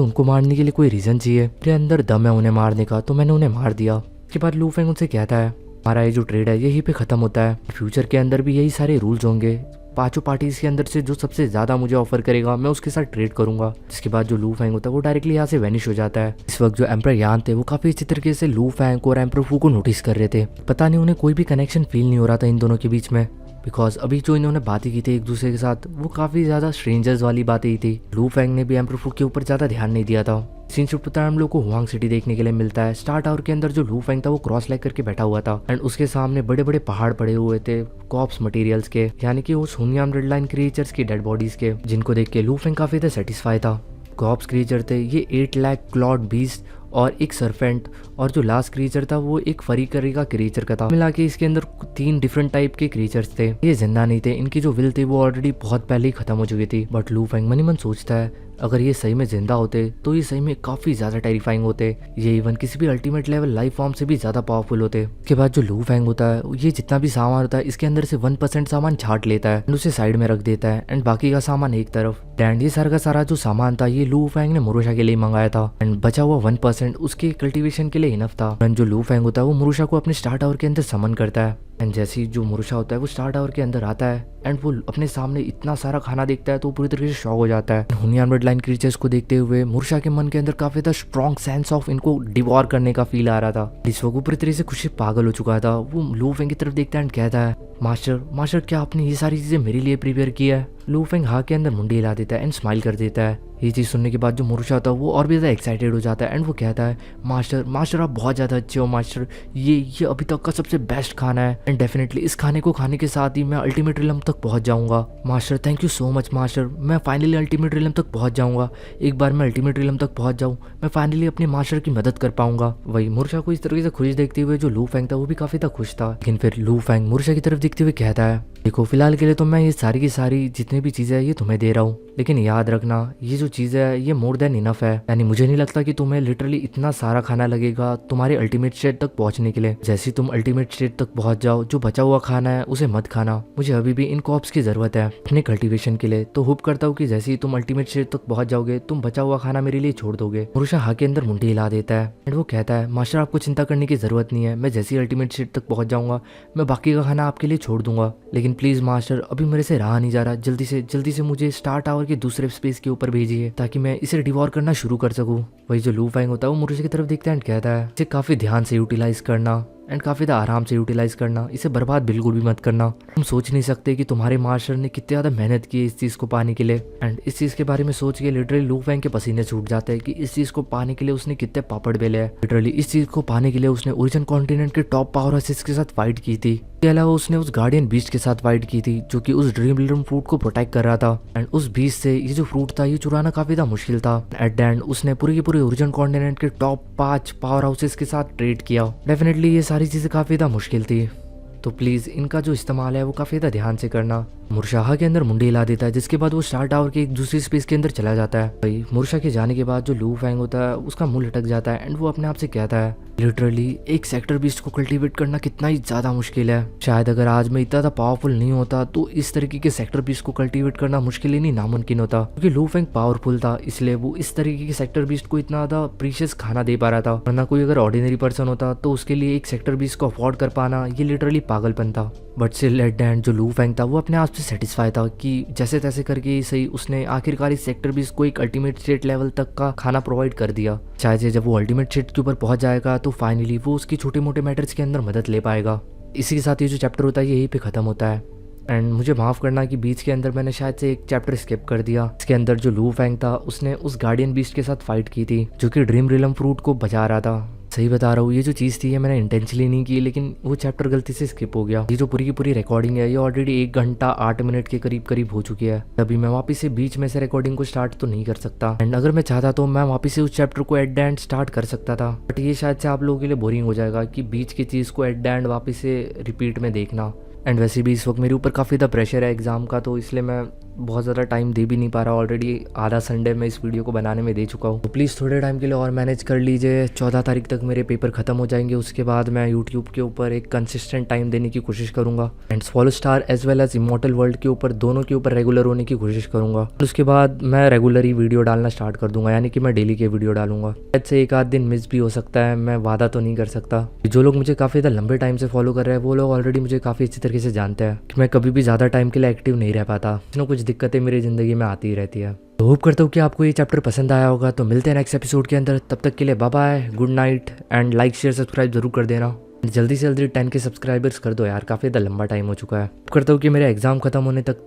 उनको मारने के लिए कोई रीजन चाहिए। मेरे अंदर दम है उन्हें मारने का तो मैंने उन्हें मार दिया। उसके बाद लू फेंग उनसे कहता है हमारा ये जो ट्रेड है यहीं पे खत्म होता है, फ्यूचर के अंदर भी यही सारे रूल्स होंगे। 5 पार्टीज के अंदर से जो सबसे ज्यादा मुझे ऑफर करेगा मैं उसके साथ ट्रेड करूंगा। जिसके बाद जो लू फेंग होता है वो डायरेक्टली यहाँ से वैनिश हो जाता है। इस वक्त जो एम्परर यान थे वो काफी अच्छी तरीके से लू फेंग और एम्परर फू को नोटिस कर रहे थे। पता नहीं उन्हें कोई भी कनेक्शन फील नहीं हो रहा था इन दोनों के बीच में बिकॉज अभी जो इन्होंने बातें की थी एक दूसरे के साथ वो काफी ज्यादा स्ट्रेंजर्स वाली बातें ही थी। लू फेंग ने भी एम्परर फू के ऊपर ज्यादा ध्यान नहीं दिया था। सीन शुरू होता है हम लोग को हुआंग सिटी देखने के लिए मिलता है। स्टार टावर के अंदर जो लू फेंग था वो क्रॉस लेग करके बैठा हुआ था एंड उसके सामने बड़े बड़े पहाड़ पड़े हुए थे कॉप्स मटेरियल्स के, यानी कि उस हुनियाम रेड लाइन क्रिएचर्स की डेड बॉडीज के, जिनको देख के लू फेंग काफी ज्यादा सेटिस्फाई था। कॉप्स क्रिएचर थे ये 8 लाख क्लॉड बीस्ट और एक सर्फेंट, और जो लास्ट क्रिएचर था वो एक फरी करी का क्रिएचर का था। मिला के इसके अंदर 3 डिफरेंट टाइप के क्रिएचर्स थे। ये जिंदा नहीं थे, इनकी जो विल थी वो ऑलरेडी बहुत पहले ही खत्म हो चुकी थी। बट लू फेंग मन ही मन सोचता है अगर ये सही में जिंदा होते तो ये सही में काफी ज्यादा टेरिफाइंग होते। ये इवन किसी भी अल्टीमेट लेवल लाइफ फॉर्म से भी ज्यादा पावरफुल होते। उसके बाद जो लू फेंग होता है ये जितना भी सामान होता है इसके अंदर से 1% सामान छाट लेता है एंड उसे साइड में रख देता है एंड बाकी का सामान एक तरफ। एंड ये सारा का सारा जो सामान था ये लू फेंग ने मुरुशा के लिए मंगाया था एंड बचा हुआ 1% उसके कल्टीवेशन के लिए इनफ था। एंड जो लू फेंग होता है वो मुरुशा को अपने स्टार टावर के अंदर समन करता है एंड जैसे ही जो मुरुशा होता है वो स्टार टावर के अंदर आता है एंड वो अपने सामने इतना सारा खाना देखता है तो वो पूरी तरीके से शॉक हो जाता है। हुनियान रेड लाइन क्रीचर्स को देखते हुए मुरुशा के मन के अंदर काफी ज्यादा स्ट्रॉन्ग सेंस ऑफ इनको डिवॉर करने का फील आ रहा था। इस वक्त वो पूरी तरीके से खुशी पागल हो चुका था। वो लू फेंग की तरफ देखता है एंड कहता है मास्टर क्या आपने ये सारी चीजें मेरे लिए प्रिपेयर किया है। लू फेंग हाँ के अंदर मुंडी हिला देता है एंड स्माइल कर देता है। ये चीज सुनने के बाद जो मुरुशा था वो और भी ज्यादा एक्साइटेड हो जाता है एंड वो कहता है मास्टर आप बहुत ज्यादा अच्छे हो मास्टर, ये अभी तक का सबसे बेस्ट खाना है एंड डेफिनेटली इस खाने को खाने के साथ ही मैं अल्टीमेट रिलम तक पहुंच जाऊंगा। Master thank you so much master, मैं फाइनली अल्टीमेट रिलम तक पहुंच जाऊंगा। एक बार मैं अल्टीमेट रिलम तक पहुंच जाऊं मैं फाइनली अपने मास्टर की मदद कर पाऊंगा। वही मुरुशा को इस तरीके से खुश देखते हुए जो लू फेंग था वो भी काफी ज्यादा खुश था। लेकिन फिर लू फेंग मुरुशा की तरफ देखते हुए कहता है देखो फिलहाल के लिए तो मैं ये सारी की सारी जितनी भी चीजें है ये तुम्हें दे रहा हूँ, लेकिन याद रखना ये जो चीज है ये मोर देन इनफ है। यानी मुझे नहीं लगता कि तुम्हें लिटरली इतना सारा खाना लगेगा तुम्हारे अल्टीमेट स्टेट तक पहुंचने के लिए। जैसे तुम अल्टीमेट स्टेट तक पहुंच जाओ जो बचा हुआ खाना है उसे मत खाना, मुझे अभी भी इन कॉप्स की जरूरत है अपने कल्टीवेशन के लिए। तो होप करता हूँ कि जैसे ही तुम अल्टीमेट स्टेट तक पहुंच जाओगे तुम बचा हुआ खाना मेरे लिए छोड़ दोगे। मुरुशा हाँ के अंदर मुंडी हिला देता है एंड वो कहता है मास्टर आपको चिंता करने की जरूरत नहीं है, मैं जैसे ही अल्टीमेट स्टेट तक पहुंच जाऊंगा मैं बाकी का खाना आपके लिए छोड़ दूंगा। लेकिन प्लीज मास्टर अभी मेरे से रहा नहीं जा रहा, जल्दी से मुझे स्टार टावर के दूसरे स्पेस के ऊपर भेजिए ताकि मैं इसे डिवॉर करना शुरू कर सकूं। वही जो लू फेंग होता है वो मुरुशा की तरफ देखता है एंड कहता है इसे काफी ध्यान से यूटिलाइज करना एंड काफी ज्यादा आराम से यूटिलाइज करना, इसे बर्बाद बिल्कुल भी मत करना। तुम सोच नहीं सकते कि तुम्हारे मास्टर ने कितनी ज्यादा मेहनत की है इस चीज को पाने के लिए। एंड इस चीज के बारे में सोच के लिटरली लू फेंग के पसीने छूट जाते हैं कि इस चीज को पाने के लिए उसने कितने पापड़ बेले हैं। लिटरली इस चीज को पाने के लिए उसने ओरिजिन कॉन्टिनेंट के टॉप पावर हाउसेस के साथ फाइट की थी। इसके अलावा उसने उस गार्डियन बीस्ट के साथ फाइट की थी जो कि उस ड्रीम लिटरम फ्रूट को प्रोटेक्ट कर रहा था एंड उस बीस्ट से ये जो फ्रूट था ये चुराना काफी ज्यादा मुश्किल था। एट द एंड उसने पूरे के पूरे ओरिजिन कॉन्टिनेंट के टॉप 5 पावर हाउसेस के साथ ट्रेड किया। डेफिनेटली ये सारी चीजें काफी ज्यादा मुश्किल थी तो प्लीज़ इनका जो इस्तेमाल है वो काफ़ी ज़्यादा ध्यान से करना। मुरशाह के अंदर मुंडी हिला देता है, जिसके बाद वो स्टार टावर के एक दूसरी स्पेस के अंदर चला जाता है। भाई मुरशा के जाने के बाद जो लू फैंग होता है उसका मुंह लटक जाता है एंड वो अपने आप से कहता है लिटरली एक सेक्टर बीस्ट को कल्टीवेट करना कितना ही ज़्यादा मुश्किल है। शायद अगर आज मैं इतना ज़्यादा पावरफुल नहीं होता तो इस तरीके के सेक्टर बीस्ट को कल्टीवेट करना मुश्किल ही नहीं नामुमकिन होता, क्योंकि लू फैंग पावरफुल था इसलिए वो इस तरीके के सेक्टर बीस्ट को इतना ज़्यादा प्रीशियस खाना दे पा रहा था। वरना कोई अगर ऑर्डिनरी पर्सन होता तो उसके लिए एक सेक्टर बीस्ट को अफोर्ड कर पाना ये लिटरली पागलपन था। But still at the end जो लू फैंग था वो अपने आप से सेटिस्फाई था कि जैसे तैसे करके ही सही उसने आखिरकार इस सेक्टर बीस्ट को एक अल्टीमेट स्टेट लेवल तक का खाना प्रोवाइड कर दिया। शायद से जब वो अल्टीमेट स्टेट के ऊपर पहुंच जाएगा तो फाइनली वो उसकी छोटे मोटे मैटर्स के अंदर मदद ले पाएगा। इसी के साथ ये जो चैप्टर होता है यहीं पे ख़त्म होता है। एंड मुझे माफ़ करना कि बीच के अंदर मैंने शायद से एक चैप्टर स्किप कर दिया। इसके अंदर जो लू फैंग था उसने उस गार्डियन बीस्ट के साथ फाइट की थी जो कि ड्रीम रिलम फ्रूट को बचा रहा था। सही बता रहा हूँ, ये जो चीज़ थी ये मैंने इंटेंशनली नहीं की, लेकिन वो चैप्टर गलती से स्किप हो गया। ये जो पूरी की पूरी रिकॉर्डिंग है ये ऑलरेडी 1 घंटा 8 मिनट के करीब हो चुकी है। तभी मैं वापस से बीच में से रिकॉर्डिंग को स्टार्ट तो नहीं कर सकता। एंड अगर मैं चाहता तो मैं वापस से उस चैप्टर को एट द एंड स्टार्ट कर सकता था, बट ये शायद से आप लोगों के लिए बोरिंग हो जाएगा कि बीच की चीज़ को एट द एंड वापस से रिपीट में देखना। एंड वैसे भी इस वक्त मेरे ऊपर काफ़ी ज़्यादा प्रेशर है एग्ज़ाम का, तो इसलिए मैं बहुत ज़्यादा टाइम दे भी नहीं पा रहा। ऑलरेडी आधा संडे मैं इस वीडियो को बनाने में दे चुका हूँ, तो प्लीज़ थोड़े टाइम के लिए और मैनेज कर लीजिए। 14 तारीख तक मेरे पेपर ख़त्म हो जाएंगे, उसके बाद मैं यूट्यूब के ऊपर एक कंसिस्टेंट टाइम देने की कोशिश करूँगा and swallow star as well as immortal world के ऊपर दोनों के ऊपर रेगुलर होने की कोशिश करूँगा। उसके बाद मैं रेगुलर ही वीडियो डालना स्टार्ट कर दूँगा, यानी कि मैं डेली के वीडियो डालूंगा। शायद से एक आध दिन मिस भी हो सकता है, मैं वादा तो नहीं कर सकता। जो लोग मुझे काफ़ी ज़्यादा लंबे टाइम से फॉलो कर रहे हैं वो लोग ऑलरेडी मुझे काफ़ी अच्छी तरीके से जानते हैं कि मैं कभी भी ज़्यादा टाइम के लिए एक्टिव नहीं रह पाता। कुछ ना कुछ दिक्कतें मेरी ज़िंदगी में आती ही रहती है। तो होप करता हूँ कि आपको ये चैप्टर पसंद आया होगा। तो मिलते हैं नेक्स्ट एपिसोड के अंदर, तब तक के लिए bye bye, good night and like share subscribe जरूर कर देना। जल्दी से जल्दी 10 के सब्सक्राइबर्स कर दो यार, काफ़ी ज़्यादा लंबा टाइम हो चुका है। होप करता हूँ कि मेरा एग्ज़ाम ख़त्म होने तक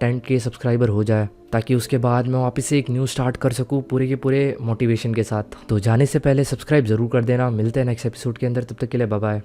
10 के सब्सक्राइबर हो जाए, ताकि उसके बाद मैं वापस से एक न्यू स्टार्ट कर सकूँ पूरे के पूरे मोटिवेशन के साथ। तो जाने से पहले सब्सक्राइब जरूर कर देना। मिलते हैं नेक्स्ट एपिसोड के अंदर, तब तक के लिए बाय बाय।